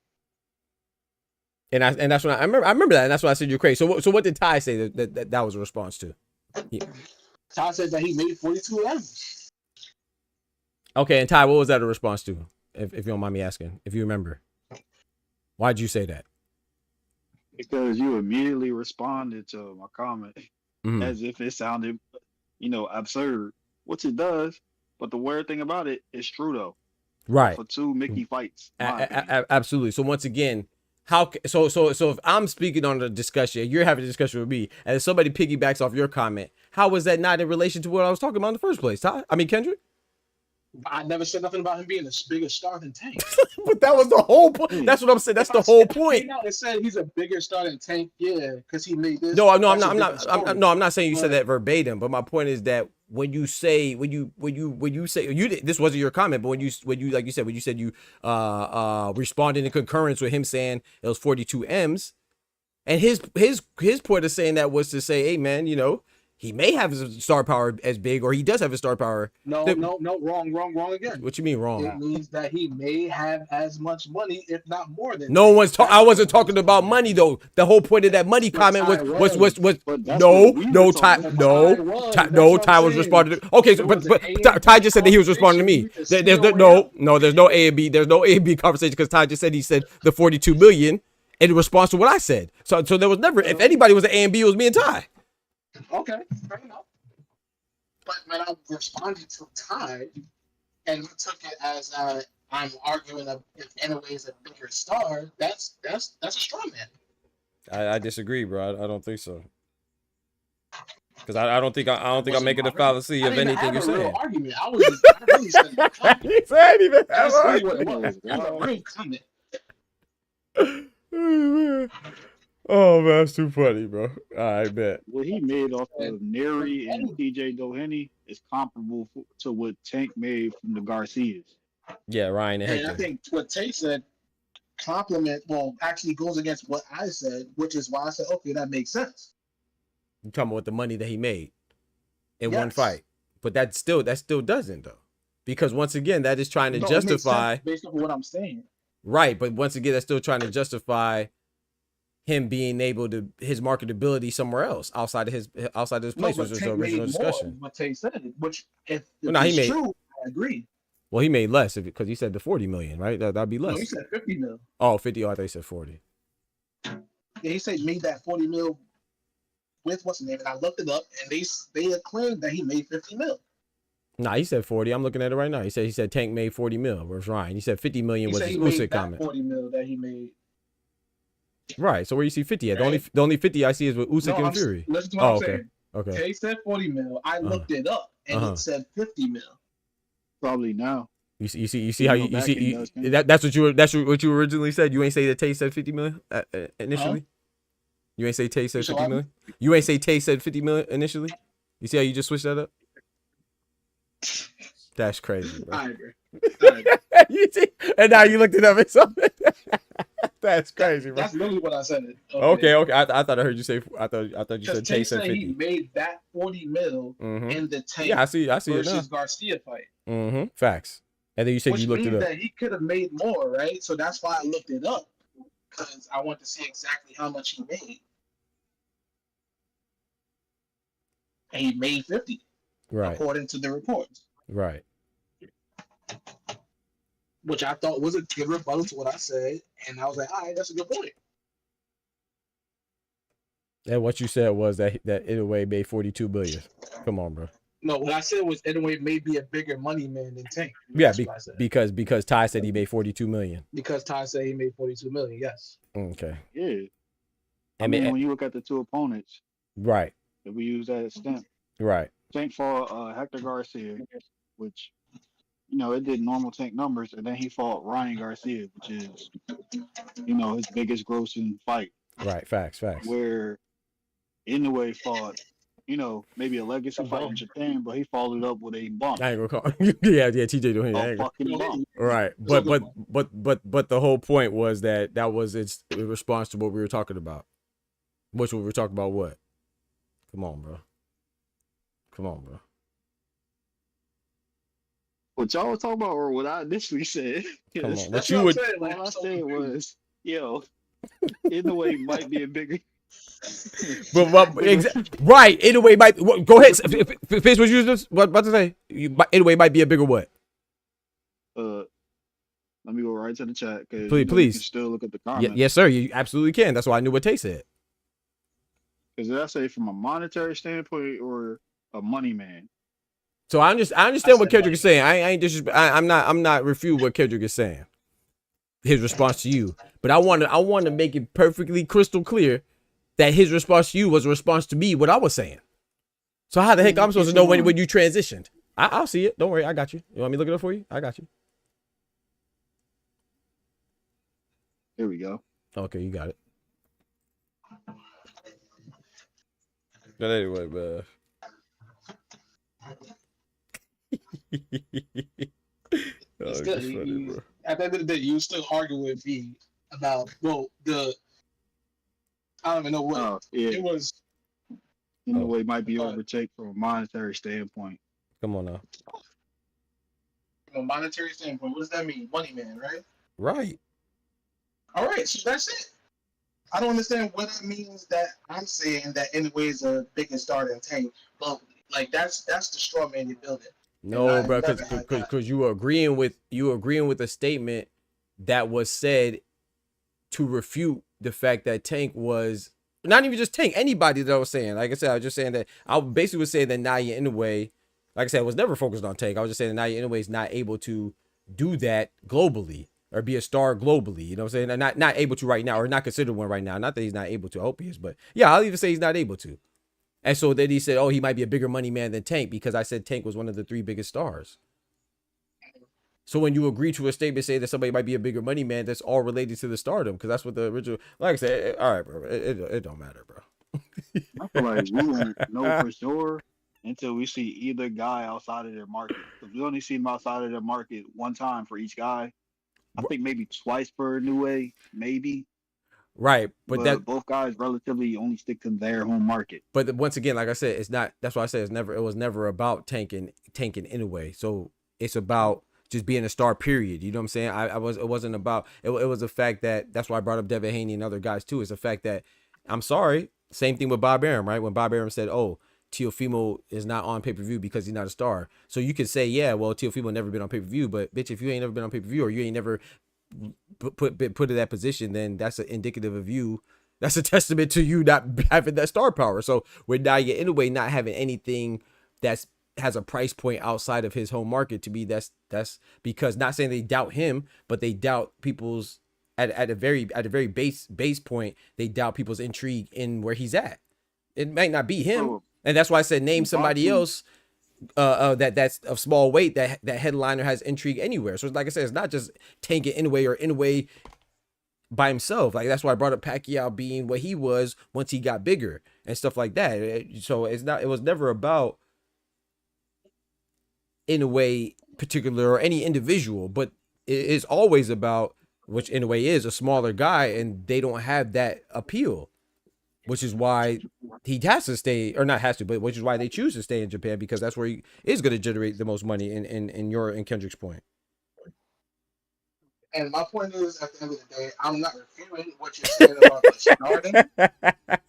And that's when I remember that, and that's why I said you're crazy. So what did Ty say that was a response to? Yeah. Ty said that he made 42 M's. Okay, and Ty, what was that a response to? If you don't mind me asking, if you remember, why'd you say that? Because you immediately responded to my comment as if it sounded, absurd, which it does. But the weird thing about it is true though. Right. For two Mickey fights. Absolutely. So once again, so if I'm speaking on the discussion, you're having a discussion with me, and if somebody piggybacks off your comment, how was that not in relation to what I was talking about in the first place, Ty? I mean, Kendrick? I never said nothing about him being a bigger star than Tank. But that was the whole point. That's what I'm saying. That's the whole point. It said he's a bigger star than Tank, yeah, because he made this. No, I'm not saying you said that verbatim. But my point is that when you say this wasn't your comment, but when you like you said when you said you responded in concurrence with him saying it was 42 M's, and his point of saying that was to say, hey man, he may have his star power as big, or he does have his star power. No, wrong again. What you mean wrong? It means that he may have as much money, if not more than. I wasn't talking about money though. The whole point of that money comment was Ty was responding to. Okay, so but Ty just said that he was responding to me. There's no A and B. There's no A and B conversation because Ty just said he said the 42 million in response to what I said. So there was never, if anybody was an A and B, it was me and Ty. Okay, fair enough. But when I responded to Ty, and you took it as I'm arguing if Inoue is a bigger star, that's a straw man. I disagree, bro. I don't think so. Because I don't think I'm making a fallacy of anything you're saying. Argument. I really said a comment. He said he didn't have That's really what it was. It was a real comment. Oh man, that's too funny, bro. I bet. What he made off of Neri and TJ Doheny is comparable to what Tank made from the Garcias. Yeah, Ryan and Hector. I think what Tank said actually goes against what I said, which is why I said, okay, that makes sense. You're talking about the money that he made in one fight. But that still doesn't though. Because once again, that is trying to justify based on what I'm saying. Right, but once again, that's still trying to justify him being able to his marketability somewhere else outside of his place, which was the original discussion. What Tay said, which if he made true, I agree. Well, he made less because he said the 40 million, right? That'd be less. No, he said 50 mil. Oh, 50. Oh, I thought he said 40. Yeah, he said made that 40 mil with what's the name, and I looked it up, and they claimed that he made 50 mil. Nah, he said 40. I'm looking at it right now. He said Tank made 40 mil. Where's Ryan? He said 50 million was his Usyk comment. 40 mil that he made. Right. So where you see 50 at? Right. The only 50 I see is with Usyk and Fury. Listen to what I'm saying. Okay. Tay said 40 mil. I looked it up, and it said 50 mil. Probably now. You see how you see does, that's what you originally said. You ain't say that Tay said 50 million initially. You ain't say Tay said 50 million. You ain't say Tay said 50 million initially. You see how you just switched that up? That's crazy, bro. I agree. You see? And now you looked it up. That's crazy, bro. That's literally what I said. Okay. I thought I heard you say. I thought you said Tay said 50. He made that 40 mil in the Tank. Yeah, I see it now. Versus Garcia fight. Facts. And then you said you looked it up. That he could have made more, right? So that's why I looked it up, because I want to see exactly how much he made. And he made 50, right? According to the reports, right? Which I thought was a good rebuttal to what I said, and I was like, all right, that's a good point. And what you said was that Inoue made 42 billion. Come on, bro. No, what I said was Inoue may be a bigger money man than Tank. Yeah, because Ty said he made 42 million. Because Ty said he made 42 million. Yes. Okay. Yeah. I mean, when you look at the two opponents, right? If we use that as stamp, right? Tank fought Hector Garcia, which it did normal Tank numbers, and then he fought Ryan Garcia, which is his biggest grossing fight. Right. Facts. Where Inoue fought. Maybe a legacy fight in Japan, but he followed up with a bump. I ain't gonna call. yeah, TJ doing a fucking bump. Right, but the whole point was that was its response to what we were talking about. Which we were talking about what? Come on, bro. What y'all were talking about, or what I initially said? Come on, what you would. All I said was, Inoue might be a bigger. Right, Inoue might go ahead. Fizz, what you was about to say? Inoue might be a bigger what? Let me go right to the chat, because please. You can still look at the comments. Yes, sir. You absolutely can. That's why I knew what Tay said. Because did I say from a monetary standpoint or a money man? So I understand what Kendrick is saying. I ain't I'm not refuting what Kendrick is saying. His response to you, but I want to make it perfectly crystal clear that his response to you was a response to me, what I was saying. So how the heck I'm supposed to know when you transitioned? I'll see it. Don't worry. I got you. You want me to look it up for you? I got you. Here we go. Okay, you got it. But anyway, man. It's good. Funny, at the end of the day, you still argue with me about I don't even know what it was. Inoue might be overtaken from a monetary standpoint. Come on now. From a monetary standpoint, what does that mean? Money man, right? Right. All right, so that's it. I don't understand what it means that I'm saying that Inoue is a bigger star than Tank, but like that's the straw man you're building. No, bro, because you were agreeing with a statement that was said to refute the fact that Tank was not even just Tank, anybody that I was saying. Like I said, I was just saying that I basically was saying that Naoya Inoue, like I said, was never focused on Tank. I was just saying that Naoya Inoue is not able to do that globally or be a star globally. You know what I'm saying? And not able to right now, or not considered one right now. Not that he's not able to. I hope he is, but yeah, I'll even say he's not able to. And so then he said, oh, he might be a bigger money man than Tank because I said Tank was one of the 3 biggest stars. So when you agree to a statement saying that somebody might be a bigger money man, that's all related to the stardom, because that's what the original, like I said, all right, bro, it don't matter, bro. I feel like we won't know for sure until we see either guy outside of their market. If we only see them outside of their market one time for each guy, I think maybe twice for Inoue, maybe. Right, but both guys relatively only stick to their home market. But once again, like I said, it's not. That's why I said it was never about Tank and Inoue. So it's about just being a star. Period. You know what I'm saying? It wasn't about. It was a fact that's why I brought up Devin Haney and other guys too. It's a fact that I'm sorry. Same thing with Bob Arum, right? When Bob Arum said, "Oh, Teofimo is not on pay-per-view because he's not a star," so you could say, "Yeah, well, Teofimo never been on pay-per-view," but bitch, if you ain't never been on pay-per-view or you ain't never put in that position, then that's indicative of you. That's a testament to you not having that star power. So with Naoya Inoue not having anything that's has a price point outside of his home market, to me, that's because, not saying they doubt him, but they doubt people's at a very base point, they doubt people's intrigue in where he's at. It might not be him, and that's why I said name somebody else that's of small weight, that headliner has intrigue anywhere. So like I said, it's not just Tank and Inoue or Inoue by himself. Like that's why I brought up Pacquiao being what he was once he got bigger and stuff like that. So it was never about Inoue particular or any individual, but it is always about, which Inoue is a smaller guy, and they don't have that appeal, which is why he has to stay, or not has to, but which is why they choose to stay in Japan, because that's where he is going to generate the most money in Kendrick's point. And my point is, at the end of the day, I'm not refuting what you're saying about the starting.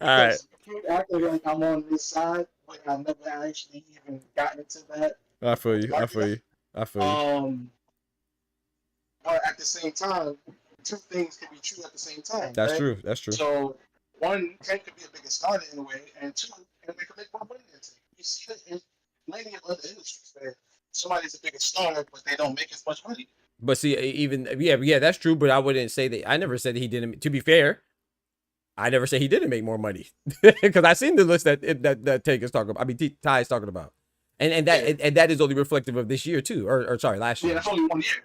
All right. You acting like I'm on this side, but I never actually even got into that. I feel you. But at the same time, two things can be true at the same time. That's right? true. That's true. So, one, Tank could be a bigger starter in a way, and two, and they could make more money than Tank. You see it in many other industries where somebody's a bigger star, but they don't make as much money. But see, yeah, that's true. But I wouldn't say that. I never said that he didn't. To be fair, I never said he didn't make more money, because I seen the list that Tank is talking about. I mean, Ty is talking about, and that is only reflective of this year too, or sorry, last year. Yeah, that's only 1 year.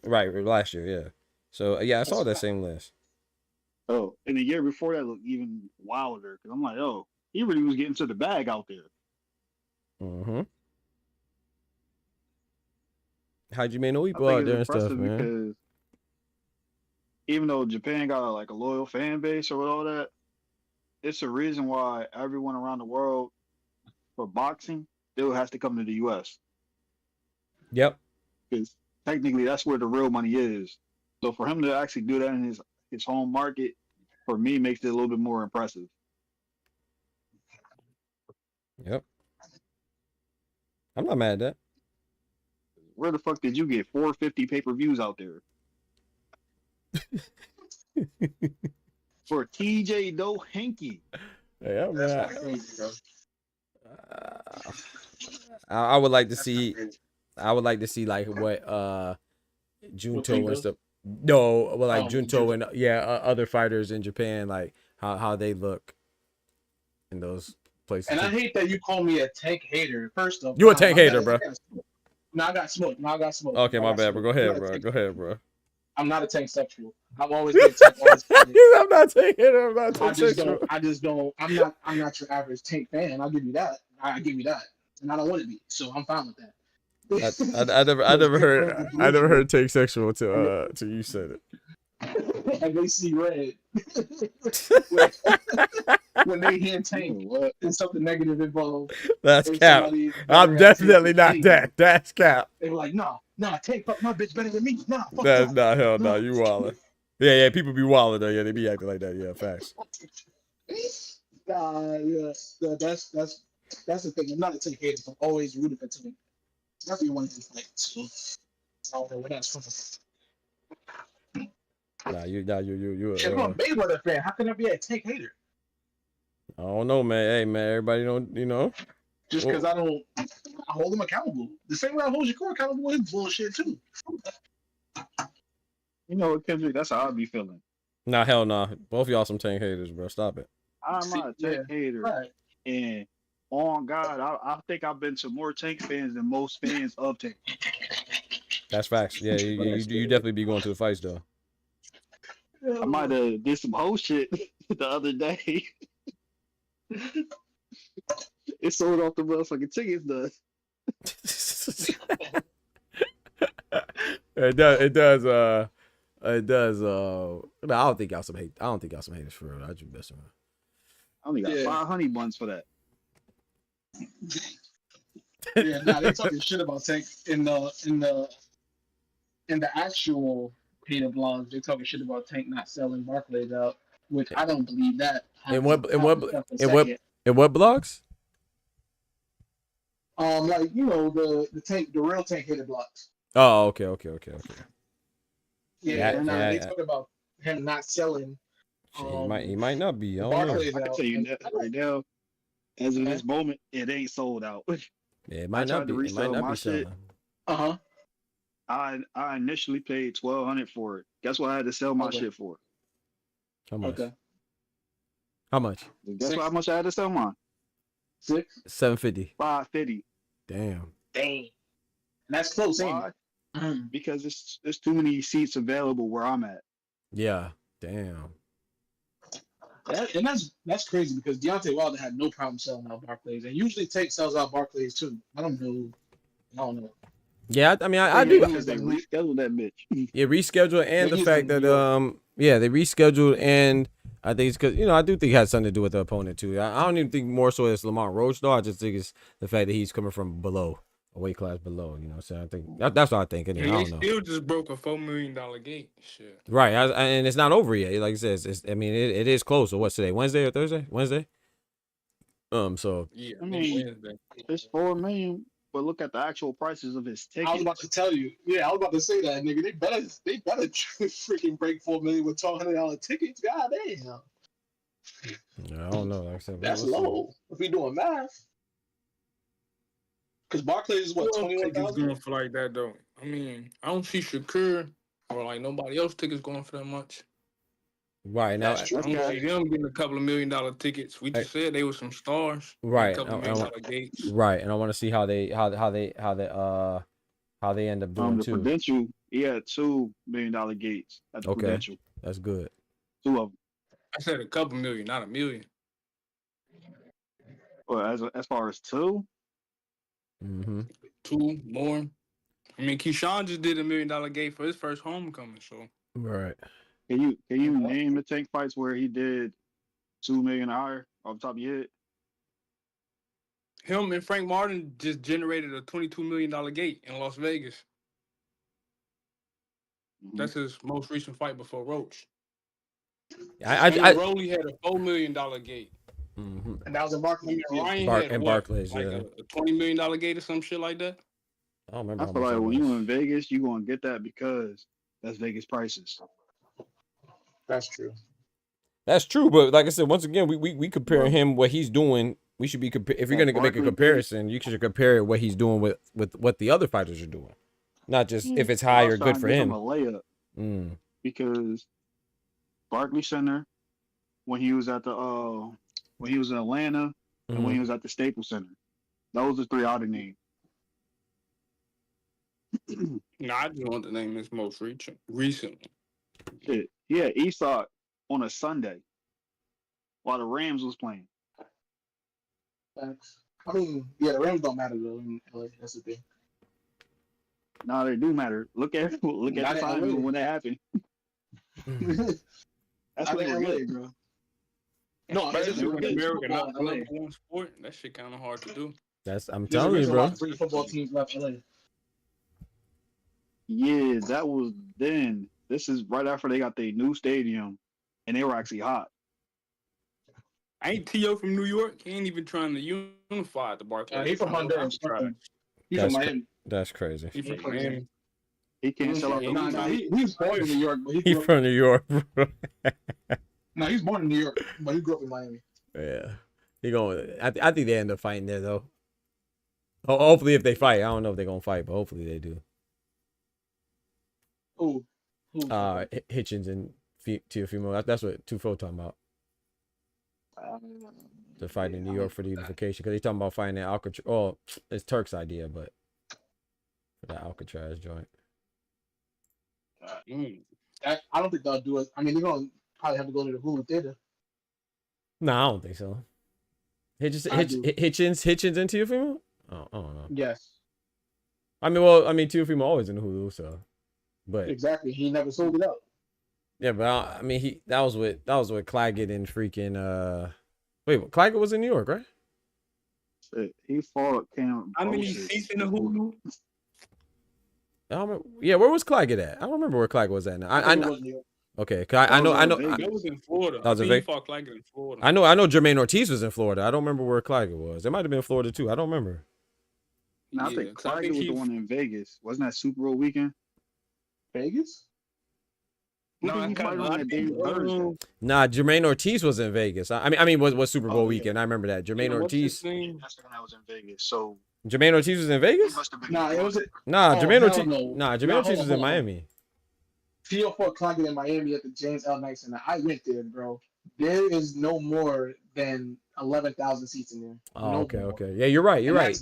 Right, last year, yeah. So yeah, I saw that same list. Oh, and the year before that looked even wilder, because I'm like, oh, he really was getting to the bag out there. Mm-hmm. How'd you make no people out there and stuff, man? Because even though Japan got like a loyal fan base or all that, it's a reason why everyone around the world for boxing still has to come to the U.S. Yep. Because technically that's where the real money is. So for him to actually do that in his home market, for me, makes it a little bit more impressive. Yep. I'm not mad at that. Where the fuck did you get 450 pay-per-views out there? For TJ Doe Hanky. Yeah, man. I would like to see like what Junto and stuff. No, well, like Junto and other fighters in Japan, like how they look in those places. And I hate that you call me a Tank hater. First off, you a Tank hater, bro. No, I got smoked. Okay, my bad, bro. Go ahead, bro. I'm not a Tank sexual. I've always been Tank. I'm not Tank hater. I'm not Tank sexual. I'm not your average Tank fan. I'll give you that. And I don't want to be. So I'm fine with that. I never heard Tank sexual till you said it. And they see red when they hear Tank and something negative involved. That's cap. I'm definitely not that. That's cap. They were like, nah, Tank fuck my bitch better than me. Nah, fuck that's not hell. No, you wildin'. Yeah, people be wildin' though. Yeah, they be acting like that. Yeah, facts. That's the thing. I'm not a Tank hater. I'm always rooting for Tank. Definitely one of his fights. I don't know where that's from. You. I'm a Mayweather fan. How can I be a Tank hater? I don't know, man. Hey, man, everybody don't, Just because I hold him accountable. The same way I hold Shakur accountable with his bullshit too. You know what, Kendrick? That's how I be feeling. Nah, hell nah. Both of y'all some Tank haters, bro. Stop it. I'm not a Tank hater. Right. And on God, I think I've been to more Tank fans than most fans of Tank. That's facts. Yeah, you definitely be going to the fights though. I might have did some whole shit the other day. It sold off the motherfucking tickets, though. It does. No, I don't think y'all some haters for real. I just messing around. I only got 5 honey buns for that. Yeah, they talking shit about Tank in the actual hater blogs. They talking shit about Tank not selling Barclays out, which I don't believe that. In what blogs? Like the real Tank hater blogs. Oh, okay. Yeah, they talk about him not selling. He might not be. I can tell you that right now. As of this moment, it ain't sold out. Yeah, it might not be. It might not be selling. I initially paid $1,200 for it. Guess what I had to sell my shit for? How much? Okay. How much? Guess how much I had to sell mine? $600. $750. $550. Damn. And that's close, ain't Why? it? Because there's too many seats available where I'm at. Yeah. Damn. And that's crazy because Deontay Wilder had no problem selling out Barclays, and usually Tank sells out Barclays too. I don't know. Yeah, I mean, I do. Because they rescheduled that bitch. Yeah, reschedule and the fact that they rescheduled, and I think it's because I do think it has something to do with the opponent too. I don't even think more so it's Lamont Roach though. I just think it's the fact that he's coming from below, a weight class below. So I think that's what I think. Anyway, I don't know. Still just broke a $4 million gate. Shit. Right, and it's not over yet. Like I said, it is close. So what's today? Wednesday or Thursday? Wednesday. So yeah, I mean, Wednesday. it's $4 million, but look at the actual prices of his tickets. I was about to tell you. Yeah, I was about to say that, nigga. They better freaking break $4 million with $1,200 tickets. God damn. Yeah, I don't know. Like I said, That's low. If we doing math. Because Barclays is what, 21,000? Going for like that though. I mean, I don't see Shakur or like nobody else tickets going for that much. Right now, I don't see them getting a couple of $1 million tickets. We just said they were some stars. Right. A couple of $1 million gates. Right, and I want to see how they end up doing The too. Prudential, he had $2 million gates at the Prudential. That's good. 2 of them. I said a couple million, not $1 million. Well, as far as 2. Mm-hmm. 2 more. I mean, Keyshawn just did $1 million gate for his first homecoming, so. Right. Can you name the Tank fights where he did $2 million higher off the top of your head? Him and Frank Martin just generated a $22 million gate in Las Vegas. Mm-hmm. That's his most recent fight before Roach. Rolly had a $4 million gate. Mm-hmm. And that was in Barclays. Barclays, like a $20 million gate or some shit like that. I don't remember. I feel like when you in Vegas, you gonna get that because that's Vegas prices. That's true. That's true, but like I said, once again, we compare him what he's doing. We should be if you're gonna make a comparison, you should compare what he's doing with what the other fighters are doing, not just if it's high or good for him. A layup, because Barclays Center, when he was at the when he was in Atlanta, and when he was at the Staples Center, those are 3 out of name. No, I just want to name his most recent. Shit. Yeah, Eastside on a Sunday while the Rams was playing. Thanks. I mean, yeah, the Rams don't matter though in LA. That's the thing. No, they do matter. Look at the time when that happened. That's what LA, bro. No, that's just American, not number one sport. That shit kind of hard to do. I'm telling you, bro. 3 football teams left LA. Yeah, that was then. This is right after they got their new stadium, and they were actually hot. Ain't T.O. from New York? He ain't even trying to unify the Barclays. He's from Honduras. He's from Miami. That's crazy. He's from Miami. He can't sell out the he's born in New York, but he's from New York, bro. No, he's born in New York, but he grew up in Miami. Yeah. I think they end up fighting there though. Hopefully if they fight. I don't know if they're gonna fight, but hopefully they do. Who? Hitchens and Teofimo. That's what Tufo talking about. To fight in New York for the unification, because he's talking about fighting at Alcatraz. Oh, it's Turk's idea, but for that Alcatraz joint. I don't think they'll do it. I mean, they're gonna probably have to go to the Hulu Theater. No, I don't think so. Hitchens and Teofimo? Oh, I don't know. Yes. Teofimo always in the Hulu, so. But exactly, he never sold it out. Yeah, but that was with Claggett and freaking Wait, Claggett was in New York, right? He fought Cam. I mean, he's in the Hulu. Yeah, where was Claggett at? I don't remember where Claggett was at now. I know. Okay, I know. That was in Florida. He fought Claggett in Florida. I know. Jermaine Ortiz was in Florida. I don't remember where Claggett was. It might have been Florida too. I don't remember. No, I think Claggett was the one in Vegas. Wasn't that Super Bowl weekend? Vegas? No, Jermaine Ortiz was in Vegas. Was Super Bowl weekend. I remember that. Jermaine Ortiz. That's the one that was in Vegas. So Jermaine Ortiz was in Vegas? Jermaine Ortiz. Jermaine Ortiz was in Miami. Theo fought Claggett in Miami at the James L. Knight Center. I went there, bro. There is no more than 11,000 seats in there. Oh, okay. Yeah, you're right. You're right.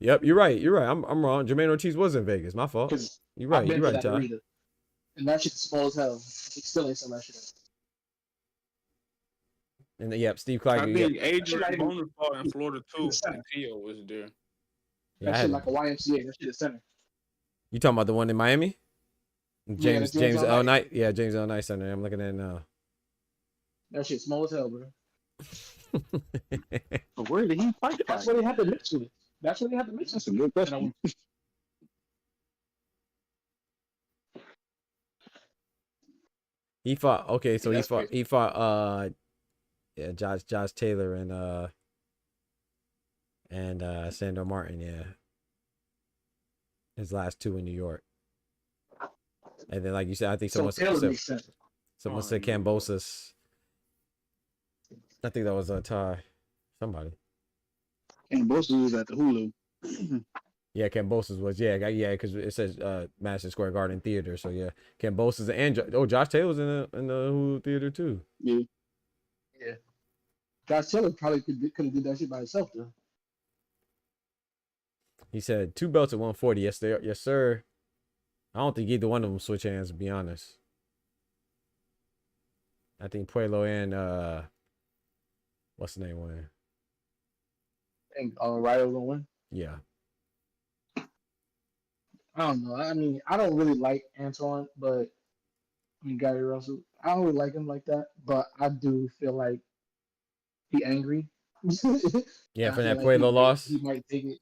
Yep, you're right. You're right. I'm wrong. Jermaine Ortiz was in Vegas. My fault. Because You're right. I've been You're to right, that Ty. arena, and that shit's small as hell. It still ain't so that shit. And then, yep, Steve I Clyde. think Yep. Adrian Bonaparte in Florida too, and Tio was there. Yeah, That shit like a YMCA. That shit is center. You talking about the one in Miami? Yeah, the James L. L. Knight. Knight. Yeah, James L. Knight Center. I'm looking at it now. That shit small as hell, bro. But where did he fight? That's where they had to mix with it. That's where they had to mix That's with a good question. He fought. Okay, so Yeah, he fought. Yeah, Josh Taylor and Sandor Martin. Yeah, his last two in New York. And then, like you said, I think someone said Kambosos. I think that was Ty. Somebody. Kambosos was at the Hulu. Yeah, Kambosos was because it says Madison Square Garden Theater. So yeah, Kambosos and Josh Taylor's in the Hulu Theater too. Yeah. Yeah. Josh Taylor probably could have did that shit by himself though. He said 2 belts at 140. Yes, yes, sir. I don't think either one of them switch hands, to be honest. I think Puello and what's the name win? And Ryo gonna win. Yeah. I don't know. I mean, I don't really like Antoine, but Gary Russell. I don't really like him like that, but I do feel like he angry. Yeah, for that Puello loss. He might take it.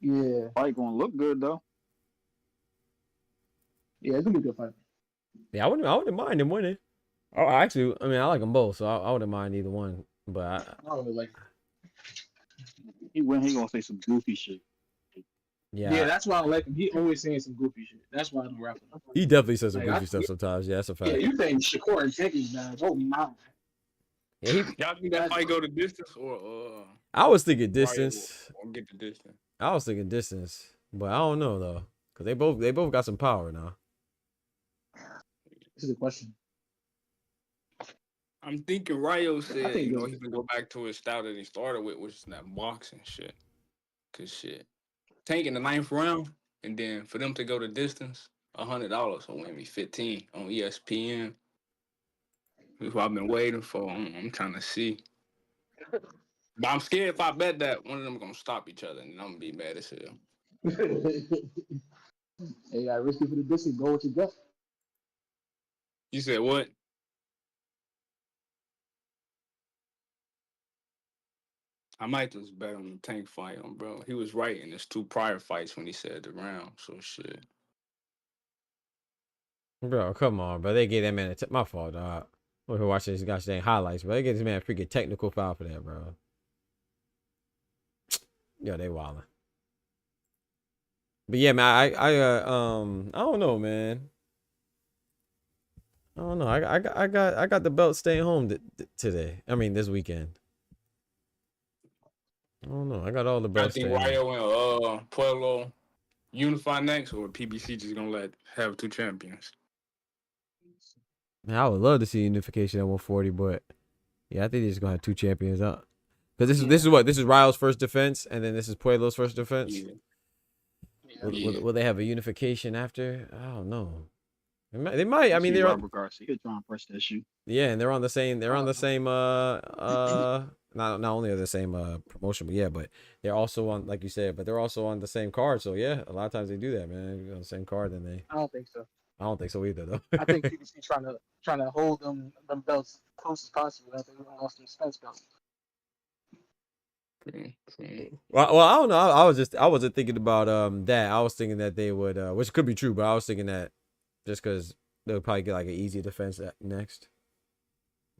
Yeah. Fight gonna look good though. Yeah, it's gonna be a good fight. Yeah, I wouldn't mind him winning. Oh, actually, I mean, I like them both, so I wouldn't mind either one. But I don't really like. He gonna say some goofy shit. Yeah, that's why I like him. He always saying some goofy shit. That's why I don't rap with him. He definitely says some Like, goofy stuff sometimes. Yeah, that's a fact. Yeah, you think Shakur and Jenkins, man? Oh my. Yeah, Y'all think that might go the distance or I was thinking distance. Or get the distance. I was thinking distance, but I don't know though, cause they both got some power now. This is a question. I'm thinking Ryo said think he's gonna go back to his style that he started with, which is that boxing shit. Cause shit, Tank in the 9th round, and then for them to go the distance, $100 will win me 15 on ESPN. That's what I've been waiting for. I'm trying to see. But I'm scared if I bet that one of them gonna stop each other, and I'm gonna be mad as hell. Hey, I risk it for the distance. Go with your gut. You said what? I might just bet on the Tank fight, bro. He was right in his 2 prior fights when he said the round. So shit. Bro, come on, bro. They gave that man my fault, dog. We're watching these gosh dang highlights, bro. They gave this man a freaking technical foul for that, bro. Yo, they wildin'. But yeah, man, I don't know, man. I don't know. I got the belt staying home today. I mean, this weekend. I don't know. I got all the belts. I think Ryo and Puello unify next, or PBC just gonna have 2 champions. Man, I would love to see unification at 140, but yeah, I think they're just gonna have 2 champions up. Because this is Ryo's first defense, and then this is Puello's first defense. Yeah. Will they have a unification after? I don't know. They might. I mean, they're Robert Garcia. He'll try and press the issue. Yeah, and they're on the same. They're on the same. Not only are the same promotion, but yeah, but they're also on, like you said, but they're also on the same card. So yeah, a lot of times they do that, man. You're on the same card, then they. I don't think so. I don't think so either, though. I think PBC trying to hold them belts close as possible after they lost their Spence belt. Well, I don't know. I wasn't thinking about that. I was thinking that they would, which could be true, but I was thinking that just because they would probably get like an easy defense next,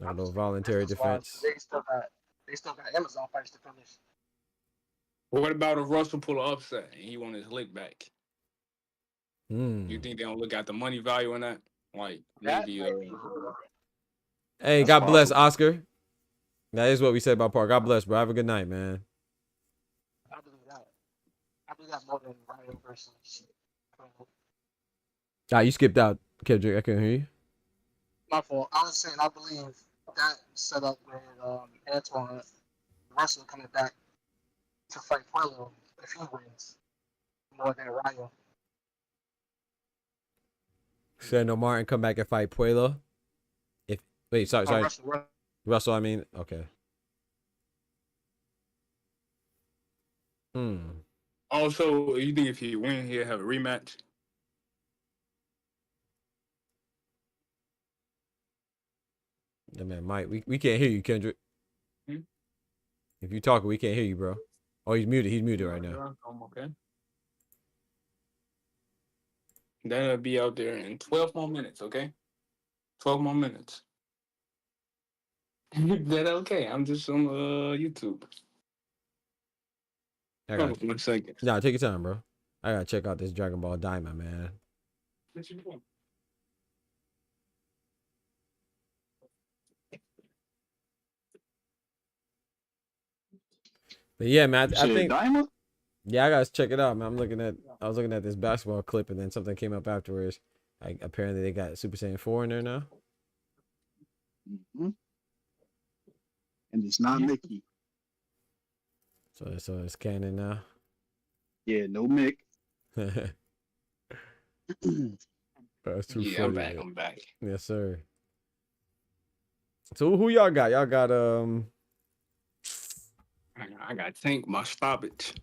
like a little voluntary defense. They still got Amazon fights to finish. What about if Russell pull an upset and he want his lick back? You think they don't look at the money value in that? Like maybe. Hey, God bless Oscar. That is what we said about Park. God bless, bro. Have a good night, man. I believe that. I believe that more than Ryo versus. You skipped out, Kendrick. I couldn't hear you. My fault. I was saying I believe that setup with Antoine Russell coming back to fight Puello if he wins more than Ryan. Said no Martin come back and fight Puello. If wait, sorry. Russell, I mean, okay. Also, you think if he win, he'll have a rematch? Yeah, man, Mike, we can't hear you, Kendrick. If you talking, we can't hear you, bro. Oh, he's muted. He's muted right now. Okay. That'll be out there in 12 more minutes, okay? 12 more minutes. That okay? I'm just on YouTube. I got Hold on 1 second. Nah, take your time, bro. I gotta check out this Dragon Ball Diamond, man. What you doing? But yeah, man, I think Diamond? Yeah, I gotta check it out, man. I was looking at this basketball clip, and then something came up afterwards. Like apparently they got Super Saiyan 4 in there now. Mm-hmm. And it's not Mickey. So it's canon now. Yeah, no Mick. That's too Yeah, funny. I'm back. Yes, sir. So who y'all got? Y'all got I got Tank my stoppage.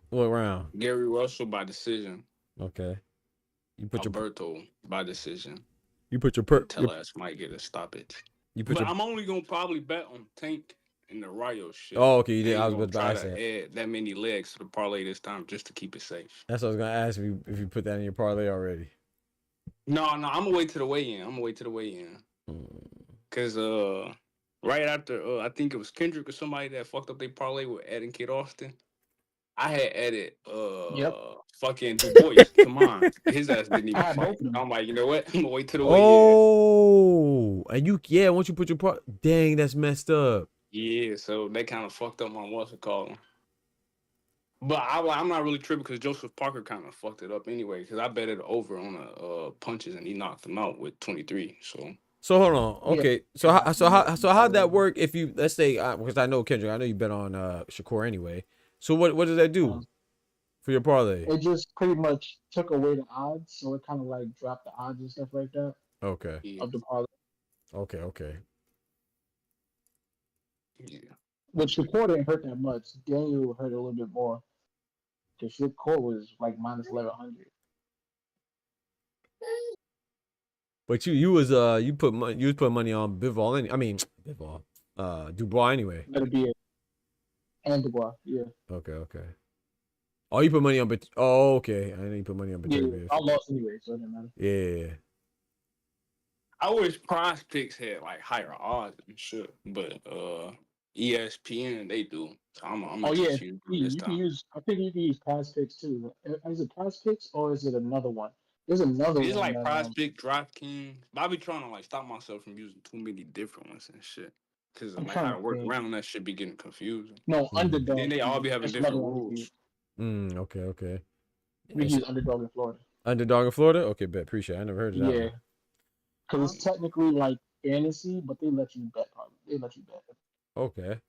What round? Gary Russell by decision. Okay. You put Alberto by decision. You put your Tell us might get a stoppage. But I'm only gonna probably bet on Tank and the Rayo shit. Oh, okay, you did. I was gonna about to try ask to add that many legs to the parlay this time just to keep it safe. That's what I was gonna ask if you put that in your parlay already. No, I'm gonna wait to the weigh-in. Cause right after I think it was Kendrick or somebody that fucked up their parlay with adding Kid Austin. I had added fucking Du Bois. Come on. His ass didn't even fight. I'm like, you know what? I'm gonna wait till the weigh-in. Oh, and once you put your dang, that's messed up. Yeah, so they kind of fucked up my what's it called. But I'm not really tripping because Joseph Parker kind of fucked it up anyway. Because I bet it over on the punches and he knocked him out with 23. So hold on, okay. Yeah. So how'd that work? If you let's say because I know Kendrick, I know you bet on Shakur anyway. So what does that do for your parlay? It just pretty much took away the odds, so it kind of like dropped the odds and stuff like that. Okay. Of the parlay. Okay. Yeah. But Shakur didn't hurt that much. Daniel hurt a little bit more. Because Shakur was like minus 1100. But you was putting money on Bivol Dubois anyway. That'd be it. And Dubois, yeah. Okay. Oh, you put money on okay. I know you put money on Bautista. I lost anyway, so it didn't matter. Yeah. I wish Prize Picks had like higher odds and shit, but ESPN they do. So I'm gonna just use this time. I think you can use Prize Picks too. Is it Prize Picks or is it another one? There's another one. It's like Prize Pick, DraftKings. But I be trying to like stop myself from using too many different ones and shit. Cause like how to work around that shit be getting confusing. No, Underdog. Then they all be having different rules. Okay. We use Underdog in Florida. Underdog in Florida? Okay, bet. Appreciate it. I never heard of that. Yeah. Because it's technically like fantasy, but they let you bet. Okay.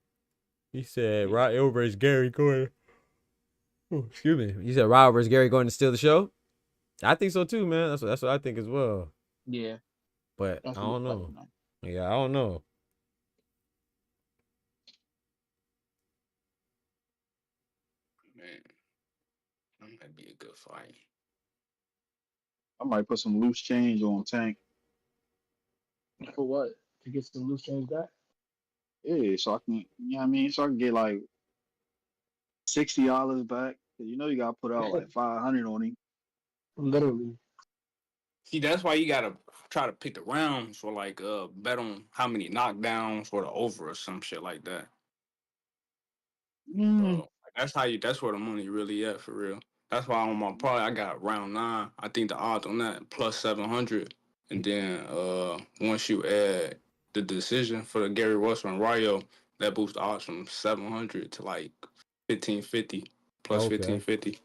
He said Ryan versus Gary going. Oh, excuse me. You said Ryan versus Gary going to steal the show? I think so too, man. That's what I think as well. Yeah. But I don't know. Yeah, I don't know. Man, that might be a good fight. I might put some loose change on Tank. For what? To get some loose change back? Yeah, so I can, so I can get like $60 back. Cause you gotta put out like 500 on him. Literally. See, that's why you gotta try to pick the rounds or like bet on how many knockdowns or the over or some shit like that. That's where the money really at for real. That's why on my parlay I got round 9. I think the odds on that plus 700. And then once you add the decision for the Gary Russell and Rayo, that boosts the odds from 700 to like 1550 plus 1550.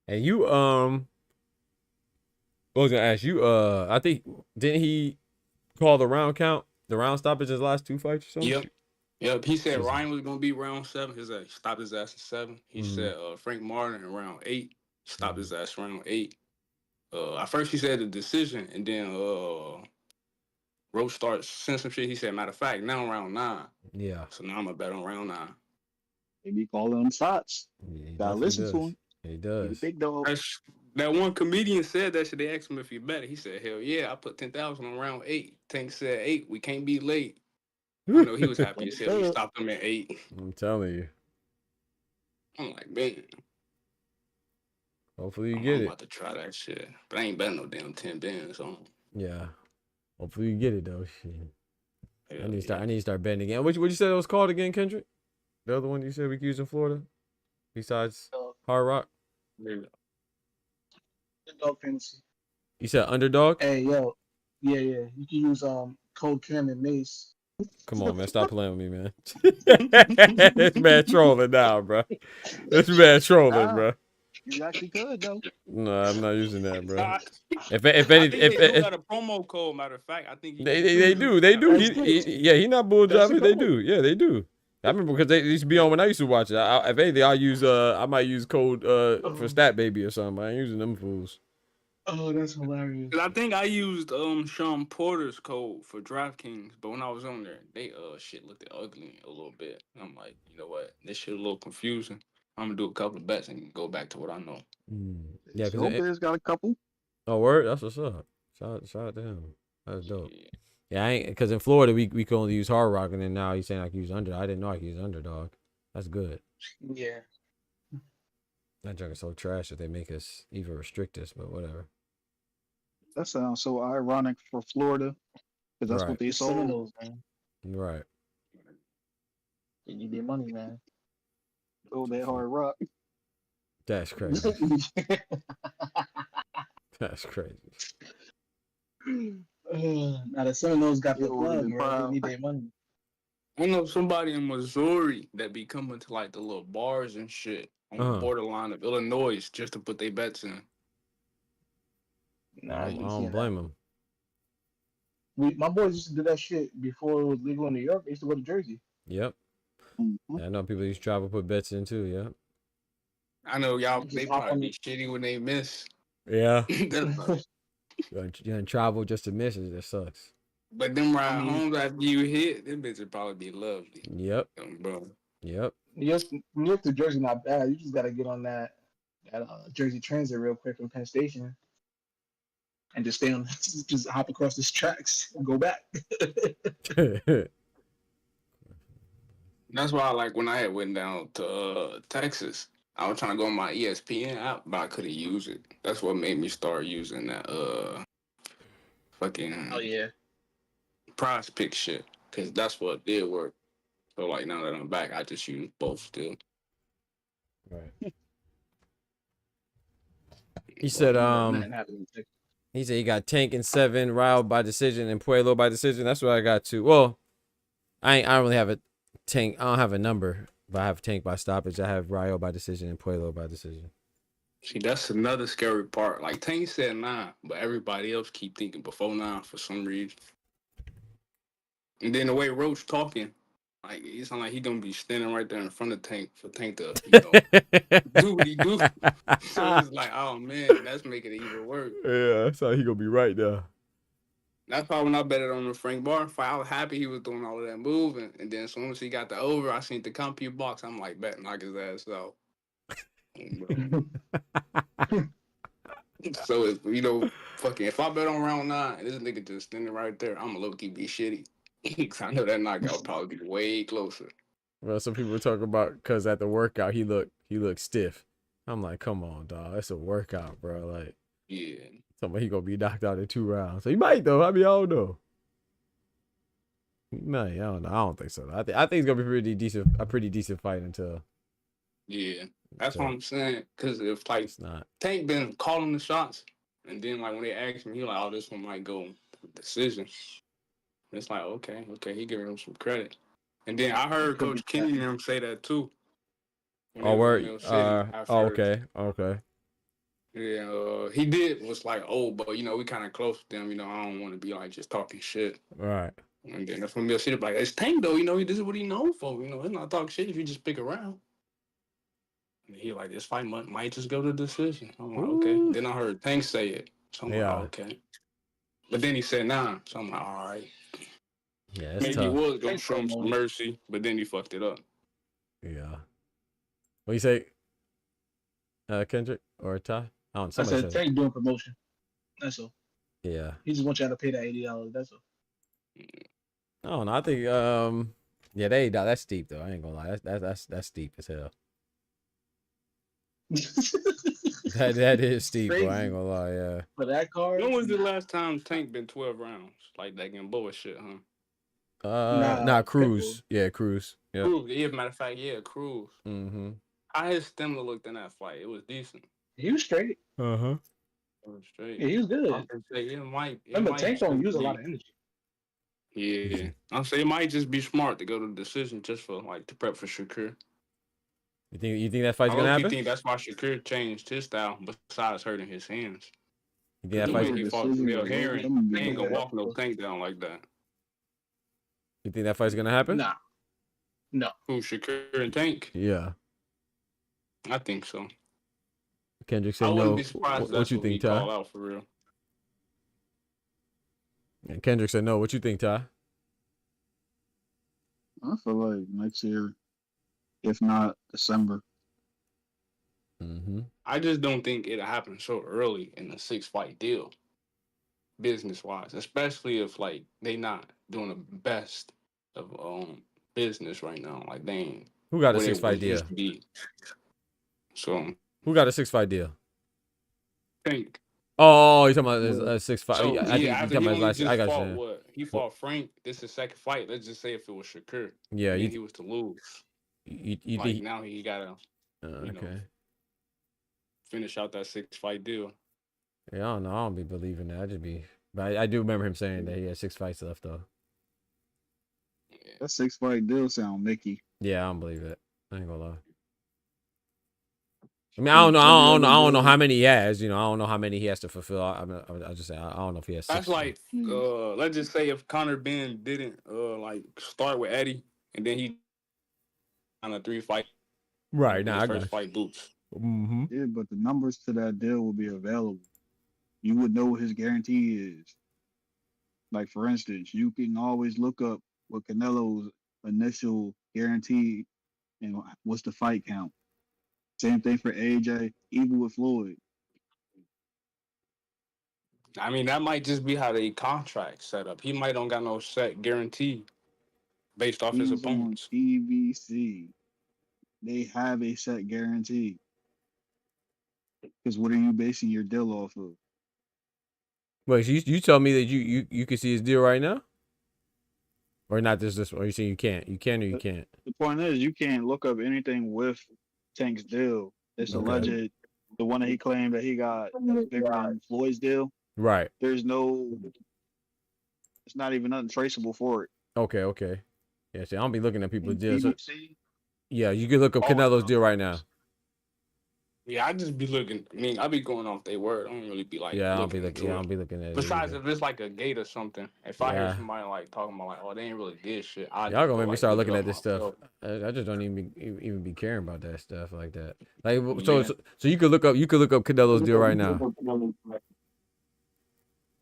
And you I was gonna ask you, I think didn't he call the round count, the round stoppage his last 2 fights or something? Yep. Yep, he said He's- Ryan was gonna be round 7. He stopped his ass at 7. He said Frank Martin in round 8. Stopped his ass round 8. At first he said the decision, and then Roach starts saying some shit. He said, matter of fact, now round 9. Yeah. So now I'm gonna bet on round 9. They be calling them shots. He Gotta listen to him. He He does. the big dog. That one comedian said that shit. They asked him if he bet. He said, hell yeah, I put 10,000 on round 8. Tank said 8. We can't be late. I know he was happy as hell. We stopped him at 8. I'm telling you. I'm like, man. Hopefully you get I'm it. about to try that shit. But I ain't betting no damn 10 bands on. Yeah. Hopefully you get it though. Shit. Hell I need to start betting again. What you said it was called again, Kendrick? The other one you said we could use in Florida? Besides Hard Rock? Underdog fantasy. You said underdog? Hey yo, yeah. You can use code Cam and Mace. Come on, man. Stop playing with me, man. This man trolling now, bro. This man trolling, bro. You actually could though. No, I'm not using that, bro. If I think they do got a promo code. Matter of fact, I think they do. He not bull driving. They do. Yeah, they do. I remember because they used to be on when I used to watch it. If anything, I might use code for Stat Baby or something. I ain't using them fools. Oh, that's hilarious. I think I used Sean Porter's code for DraftKings, but when I was on there, they shit looked ugly a little bit. I'm like, you know what? This shit a little confusing. I'm gonna do a couple of bets and go back to what I know. Yeah, because got a couple. Oh, word. That's what's up. Shout out to him. That's dope. Yeah, I ain't because in Florida we could only use Hard Rock, and then now he's saying I can use Under. I didn't know I could use Underdog. That's good. Yeah. That junk is so trash that they make us even restrict us, but whatever. That sounds so ironic for Florida, because that's what they sold. Seminoles, man. Right. They need their money, man. Oh, that Hard Rock. That's crazy. That's crazy. Now the Seminoles got the plug, bro. They need their money. I know somebody in Missouri that be coming to like the little bars and shit on the borderline of Illinois just to put their bets in. Nah, I don't blame them. My boys used to do that shit before it was legal in New York. They used to go to Jersey. Yep. Yeah, I know people used to travel put bets in too. Yeah. I know y'all. They probably be shitty when they miss. Yeah. You travel just to miss it. That sucks. But them ride homes after you hit, them bitches would probably be lovely. Yep. Bro. Yep. New York to Jersey not bad. You just gotta get on that Jersey Transit real quick from Penn Station, and just stay on. Just hop across the tracks and go back. That's why, like, when I had went down to Texas, I was trying to go on my ESPN app, but I couldn't use it. That's what made me start using that fucking prize pick shit, because that's what did work. So, like, now that I'm back, I just use both still. Right. He said he got Tank in 7, Ryle by decision, and Pueblo by decision. That's what I got too. Well, I don't really have a Tank. I don't have a number, but I have Tank by stoppage. I have Ryle by decision and Pueblo by decision. See, that's another scary part. Like, Tank said 9, but everybody else keep thinking before 9 for some reason. And then the way Roach talking, like, it sound like he gonna be standing right there in front of Tank for Tank to, do what he do. So it's like, oh man, that's making it even worse. Yeah, that's how he gonna be right there. That's why when I bet it on the Frank Bar fight, I was happy he was doing all of that moving. And then as soon as he got the over, I seen the compute box. I'm like, bet, knock his ass out. So, if I bet on round 9 and this nigga just standing right there, I'm gonna low-key be shitty. Because I know that knockout probably be way closer. Well, some people were talking about because at the workout he looked stiff. I'm like, come on, dog. It's a workout, bro. Like, yeah. Somebody he gonna be knocked out in 2 rounds. So he might though. I mean, I don't know. He might. I don't know. I don't think so. I think it's gonna be a pretty decent fight until. Yeah, that's what I'm saying. Because if like Tank been calling the shots, and then like when they ask him, he like, oh, this one might go decision. It's like, okay, he giving him some credit. And then I heard Coach Kenny and him say that too. Oh, word. Okay. Yeah, he was like, oh, but we kind of close to them. I don't want to be like just talking shit. Right. And then that's when Bill City like, it's Tank though, this is what he known for. He's not talking shit if you just pick around. And he like, this fight might just go to decision. I'm like, okay. Then I heard Tank say it. So I'm like, oh, okay. But then he said nah. So I'm like, all right. Yeah, it's Maybe tough. he was gonna show him some mercy, but then he fucked it up. Yeah. What you say, Kendrick or Ty? I said Tank doing promotion. That's all. Yeah. He just wants y'all to pay that $80. That's all. I don't know. I think yeah, that's steep though. I ain't gonna lie. That's steep as hell. that is steep, bro. I ain't gonna lie. Yeah. For that card. When was the last time Tank been 12 rounds? Like that game bullshit, huh? Cruz. Yeah, Cruz. Yeah. Cruz. Yeah, matter of fact, yeah, Cruz. Mm-hmm. How his stamina looked in that fight? It was decent. He was straight. Uh-huh. It was straight. Yeah, he was good. Remember, Tank don't use a lot of energy. Yeah. I'm saying it might just be smart to go to the decision just for to prep for Shakur. You think that fight's gonna happen? I think that's why Shakur changed his style besides hurting his hands. You think that fight's he fought Camille Herring, he ain't gonna walk no Tank down like that. You think that fight's gonna happen? Nah. No. Who, Shakur and Tank? Yeah. I think so. Kendrick said no. I wouldn't be surprised if what you think, Ty? Call out for real. And Kendrick said no. What you think, Ty? I feel like next year, if not December. Mm-hmm. I just don't think it'll happen so early in the 6-fight deal, business-wise, especially if they not doing the best of business right now. Like they ain't. Who got a 6-fight deal? So who got a 6-fight deal? Tank. Oh, you talking about a 6-fight? So, I think after you talking he about just I got fought you. what? He fought Frank. This is his second fight. Let's just say if it was Shakur. Yeah, he was to lose. You think now he gotta finish out that 6-fight deal. Yeah, I don't know. I don't be believing that. I just be, but I do remember him saying that he had 6 fights left though. That 6-fight deal sound Mickey. Yeah, I don't believe it. I ain't gonna lie. I mean, I don't know how many he has. I don't know how many he has to fulfill. I just say I don't know if he has 6. That's let's just say if Conor Ben didn't start with Eddie and then he on a 3-fight. Right now, first fight boots. Mm-hmm. Yeah, but the numbers to that deal will be available. You would know what his guarantee is. Like for instance, you can always look up what Canelo's initial guarantee and what's the fight count. Same thing for AJ, even with Floyd. I mean, that might just be how the contract set up. He might don't got no set guarantee based off his opponents. On PBC, they have a set guarantee. Because what are you basing your deal off of? Wait, so you tell me that you can see his deal right now, or not? This or you saying you can't? You can or you can't? The point is, you can't look up anything with Tank's deal. It's alleged, the one that he claimed that he got bigger than Floyd's deal. Right. There's no. It's not even nothing traceable for it. Okay. Yeah, see, I don't be looking at people's deals. So, yeah, you can look up Canelo's deal right now. Yeah, I just be looking. I mean, I be going off their word. I don't really be like. Yeah, I don't be looking at it. Besides, if it's like a gate or something, if I hear somebody talking about oh, they ain't really did shit. Y'all gonna make me start looking at this stuff. I just don't even be caring about that stuff like that. Like so you could look up Canelo's deal right now.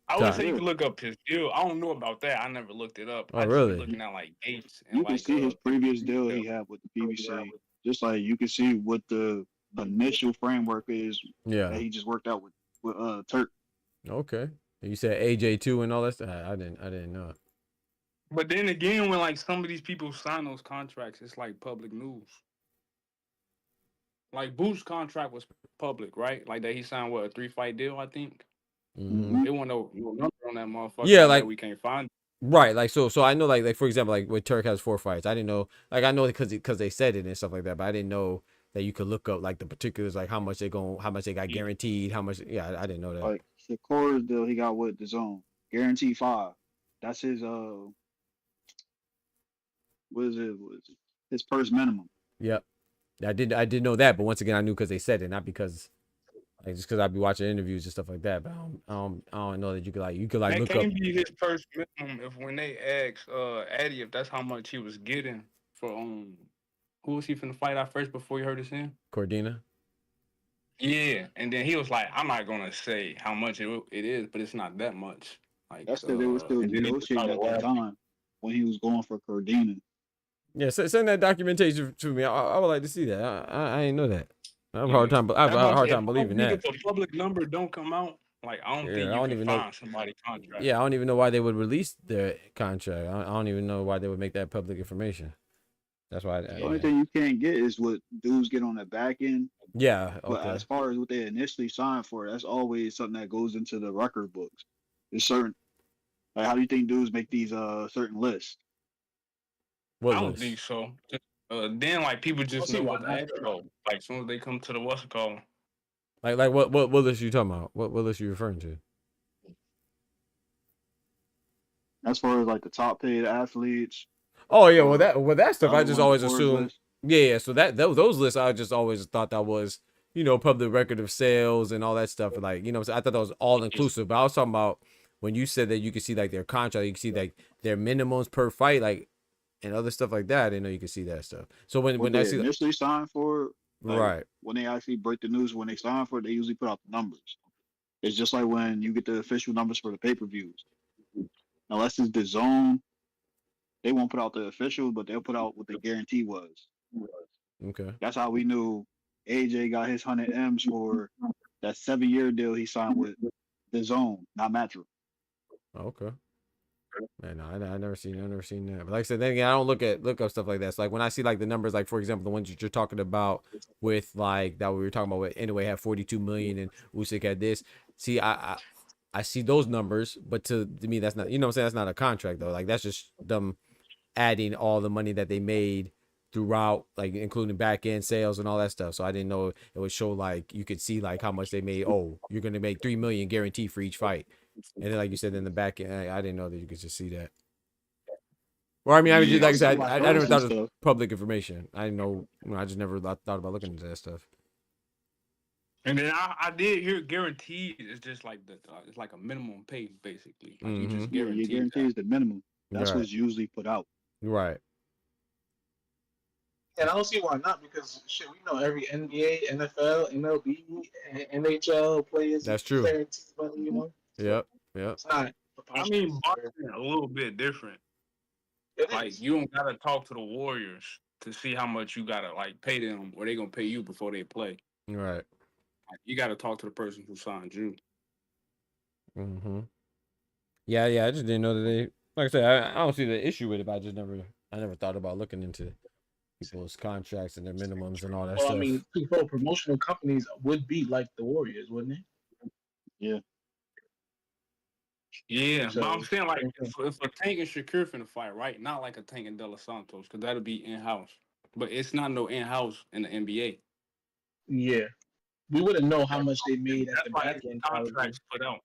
I would say you can look up his deal. I don't know about that. I never looked it up. Oh, really? Looking at gates. And you can see his previous deal he had with the PBC. Just like you can see what the initial framework is. Yeah. That he just worked out with Turk. Okay. You said AJ2 and all that stuff. I didn't know. But then again, when some of these people sign those contracts, it's public news. Boots' contract was public, right? That he signed a 3-fight deal, I think. Mm-hmm. They want no number on that motherfucker. Yeah, we can't find it. Right, so I know like for example, with Turk has 4 fights. I didn't know, I know because they said it and stuff like that, but I didn't know that you could look up the particulars, how much they got guaranteed, how much. Yeah, I didn't know that. Like Shakur's deal he got with the Zone, guaranteed 5. That's his what is it? His purse minimum. Yep, I did know that, but once again, I knew because they said it, not because Like just because I be watching interviews and stuff like that, but I don't know that you could like That look up. can't be his first minimum if when they asked Addy if that's how much he was getting for who was he finna fight out first before he hurt his hand? Cordina. Yeah, and then he was like, "I'm not gonna say how much it is, but it's not that much." Like, That's that they were still and then he negotiating at that started laughing. time when he was going for Cordina. Yeah, send that documentation to me. I would like to see that. I ain't know that. I have a hard Yeah. time. I have That's a what I'm hard saying. time believing If that. a public number don't come out, like I don't Yeah, think I you don't can even know. find somebody's contract. Yeah, I don't even know why they would release their contract. I don't even know why they would make that public information. That's why. The only thing you can't get is what dudes get on the back end. Yeah. But Okay. as far as what they initially signed for, that's always something that goes into the record books. There's certain, like, how do you think dudes make these certain lists? What I don't list? think so. Then like people just see know why what to not, ask for. Like as soon as they come to the what's it called. Like what list you talking about? What list you referring to? As far as like the top paid athletes. Oh yeah, well that stuff I just always Forbes assume. list. Yeah. So those lists I just always thought that was public record of sales and all that stuff. Like I thought that was all inclusive. But I was talking about when you said that you could see like their contract, you can see like their minimums per fight, like and other stuff like that. I didn't know you could see that stuff. So when What I they see initially signed for, like, right, when they actually break the news, when they sign for it, they usually put out the numbers. It's just like when you get the official numbers for the pay-per-views. Unless it's the zone, they won't put out the official, but they'll put out what the guarantee was. okay, That's how we knew AJ got his 100 M's for that 7-year deal he signed with the zone, not Mattress. okay. Man, no, I never seen that. But like I said, then again, I don't look up stuff like that. So like when I see like the numbers, like for example, the ones that you're talking about with like that we were talking about with Inoue had 42 million and Usyk had this. See, I see those numbers, but to me that's not, what I'm saying, that's not a contract though. Like that's just them adding all the money that they made throughout, like including back end sales and all that stuff. So I didn't know it would show like you could see like how much they made. Oh, you're gonna make 3 million guaranteed for each fight. And then, like you said, in the back end, I didn't know that you could just see that. Well, I mean, I just, like I said, I never thought it was public information. I didn't know. I just never thought about looking into that stuff. And then I did hear guaranteed. It's just like it's like a minimum pay basically. Like you just Yeah, your guarantee is the minimum. That's what's usually put out. Right. And I don't see why not, because shit, we know every NBA, NFL, MLB, NHL players. That's true. Money, Yep. It's not. I mean, boxing a little bit different. Like you don't gotta talk to the Warriors to see how much you gotta like pay them, or they gonna pay you before they play. Right. Like, you gotta talk to the person who signed you. Mm-hmm. Yeah. I just didn't know that they. Like I said, I don't see the issue with it. But I never thought about looking into people's contracts and their minimums and all that stuff. I mean, people, promotional companies would be like the Warriors, wouldn't they? Yeah. Yeah, but I'm saying like if a Tank and Shakur finna fight, right? Not like a Tank and De Los Santos, because that'll be in house. But it's not no in house in the NBA. Yeah, we wouldn't know how much they made at the That's why back end. contracts put out.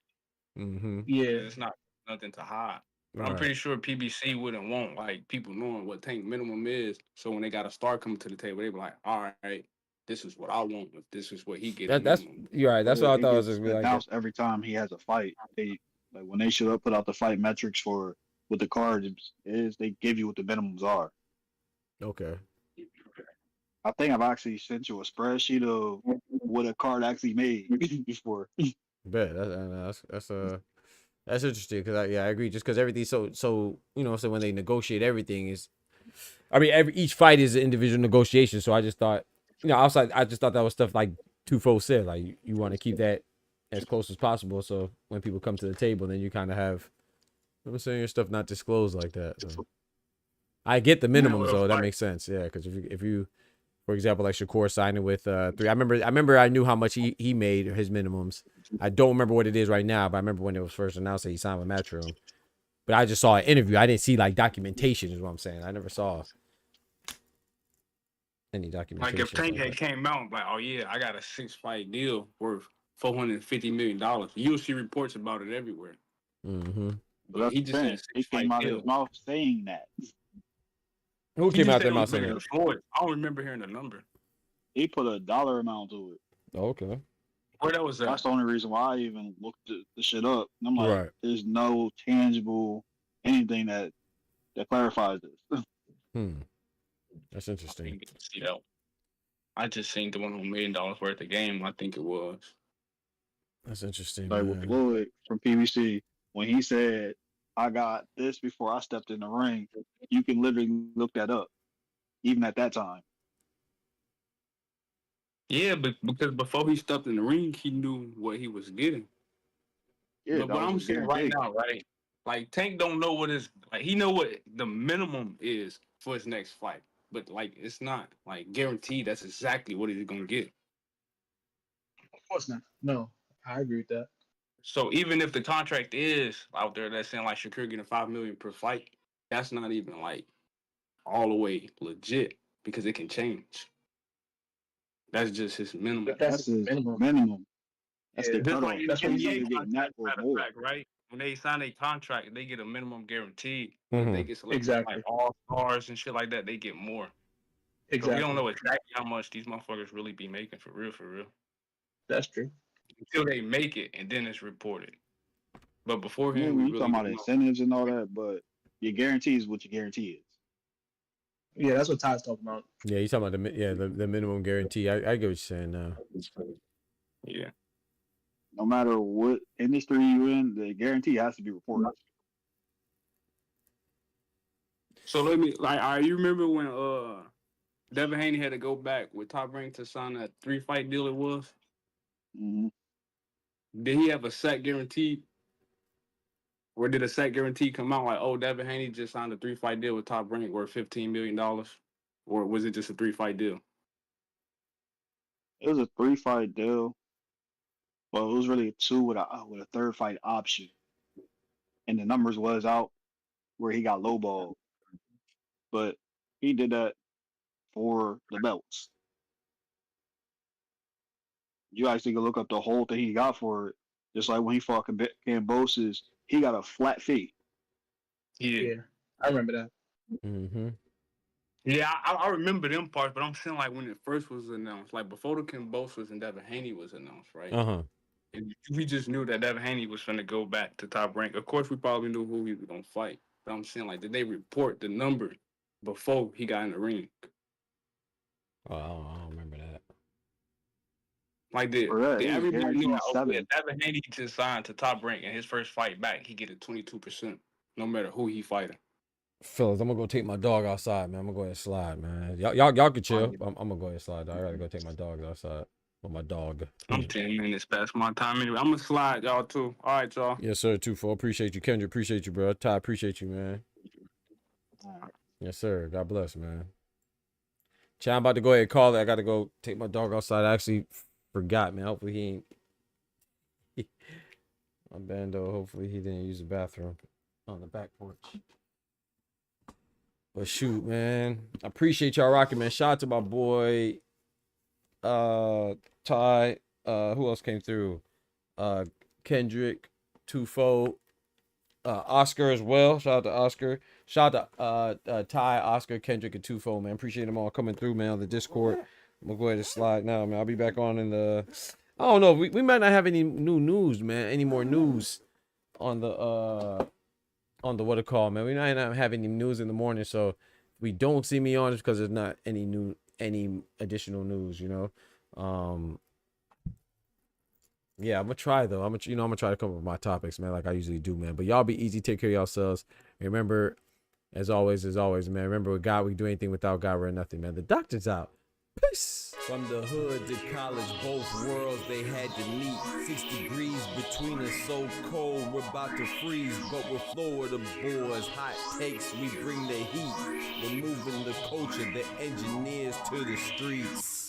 Mm-hmm. Yeah, it's not nothing to hide. But I'm pretty sure PBC wouldn't want like people knowing what Tank minimum is. So when they got a star coming to the table, they be like, "All right, this is what I want. If this is what he gets." That's you're right. That's what I thought it was just like announced every time he has a fight. They like when they should have put out the fight metrics for what the card is. They give you what the minimums are. Okay. I think I've actually sent you a spreadsheet of what a card actually made before. Bet that's interesting because I agree. Just because everything so so when they negotiate everything is, I mean each fight is an individual negotiation. So I just thought outside I just thought that was stuff like Tufo said, like you want to keep that as close as possible. So when people come to the table, then you kind of have I'm saying your stuff not disclosed like that. So. I get the minimums though. That makes sense. Yeah, because if you for example, like Shakur signing with 3. I remember I knew how much he made his minimums. I don't remember what it is right now, but I remember when it was first announced that he signed with Matchroom. But I just saw an interview. I didn't see like documentation is what I'm saying. I never saw any documentation. Like if Tank had came out like, oh yeah, I got a 6-fight deal worth $450 million. You'll see reports about it everywhere. Mm-hmm. But he just said he came out of his mouth saying that. Who came out their mouth saying that? I don't remember hearing the number. He put a dollar amount to it. Okay. Where that was That's at? the only reason why I even looked the shit up. And I'm like, Right. there's no tangible anything that clarifies this. That's I interesting. didn't get to see that. I just seen the $1 million worth of game. I think it was. That's interesting, Like with man. Floyd from PBC, when he said, I got this before I stepped in the ring, you can literally look that up, even at that time. Yeah, but because before he stepped in the ring, he knew what he was getting. Yeah, But that what was I'm a saying right guarantee. now, right? Like Tank don't know what his like. He know what the minimum is for his next fight, but like it's not like guaranteed. That's exactly what he's gonna get. Of course not. No, I agree with that. So even if the contract is out there that's saying like Shakur getting $5 million per fight, that's not even like all the way legit because it can change. That's just his minimum. But That's that's his minimum. minimum. That's Yeah, their Just cutoff. like in the That's when you NBA either getting that contract, or matter of more. fact, right? When they sign a contract, they get a minimum guarantee. But if Mm-hmm. they get selected exactly. like all stars and shit like that, they get more. So we don't Exactly. know exactly how much these motherfuckers really be making for real, That's true. until they make it and then it's reported. But Yeah, beforehand, we when you really talking about don't know. incentives and all that, but your guarantee is what your guarantee is. Yeah, that's what Ty's talking about. Yeah, he's talking about the minimum guarantee. I get what you're saying now. Yeah. No matter what industry you're in, the guarantee has to be reported. So let me you remember when Devin Haney had to go back with Top Rank to sign that 3-fight deal it was? Mm-hmm. Did he have a set guarantee? Or did a set guarantee come out like, oh, Devin Haney just signed a 3-fight deal with Top Rank worth $15 million? Or was it just a 3-fight deal? It was a 3-fight deal, but it was really a 2 with a third fight option, and the numbers was out where he got lowballed, but he did that for the belts. You actually can look up the whole thing he got for it. Just like when he fought Cambosis, he got a flat fee. Yeah. I remember that. Mm-hmm. Yeah, I remember them parts, but I'm saying like when it first was announced, like before the Cambosis and Devin Haney was announced, right? Uh-huh. And we just knew that Devin Haney was going to go back to Top Rank. Of course, we probably knew who he was going to fight. But I'm saying, like, did they report the number before he got in the ring? Oh, I don't remember that. Like, did Correct. He was everybody know, guaranteed like, okay, 7. if Devin Haney just signed to Top Rank and his first fight back, he get a 22%, no matter who he fighting. Fellas, I'm gonna go take my dog outside, man. I'm gonna go ahead and slide, man. Y'all can chill. I'm gonna go ahead and slide. I gotta go take my dog outside. With my dog. I'm 10 minutes past my time anyway. I'm going to slide, y'all, too. All right, y'all. Yes, sir. 2-4. Appreciate you, Kendra. Appreciate you, bro. Ty, appreciate you, man. Yes, sir. God bless, man. Chan, I'm about to go ahead and call it. I gotta go take my dog outside. I actually forgot, man. Hopefully he ain't. My bando. Hopefully he didn't use the bathroom on the back porch. But shoot, man. I appreciate y'all rocking, man. Shout out to my boy Ty. Who else came through? Kendrick, Tufo, Oscar as well. Shout out to Oscar. Shout out to Ty, Oscar, Kendrick, and Tufo, man. Appreciate them all coming through, man, on the Discord. I'm gonna go ahead and slide now, man. I'll be back on in the. I don't know. We might not have any new news, man. Any more news on the what it called, man. We might not have any news in the morning, so if we don't see me on it's because there's not any additional news, you know. Yeah, I'm gonna try though. I'm gonna try to come up with my topics, man, like I usually do, man. But y'all be easy, take care of yourselves. Remember, as always, man. Remember, with God, we can do anything. Without God, we're nothing, man. The doctor's out. Peace. From the hood to college, both worlds they had to meet. 6 degrees between us, so cold we're about to freeze. But we're Florida boys, hot takes, we bring the heat. We're moving the culture, the engineers to the streets.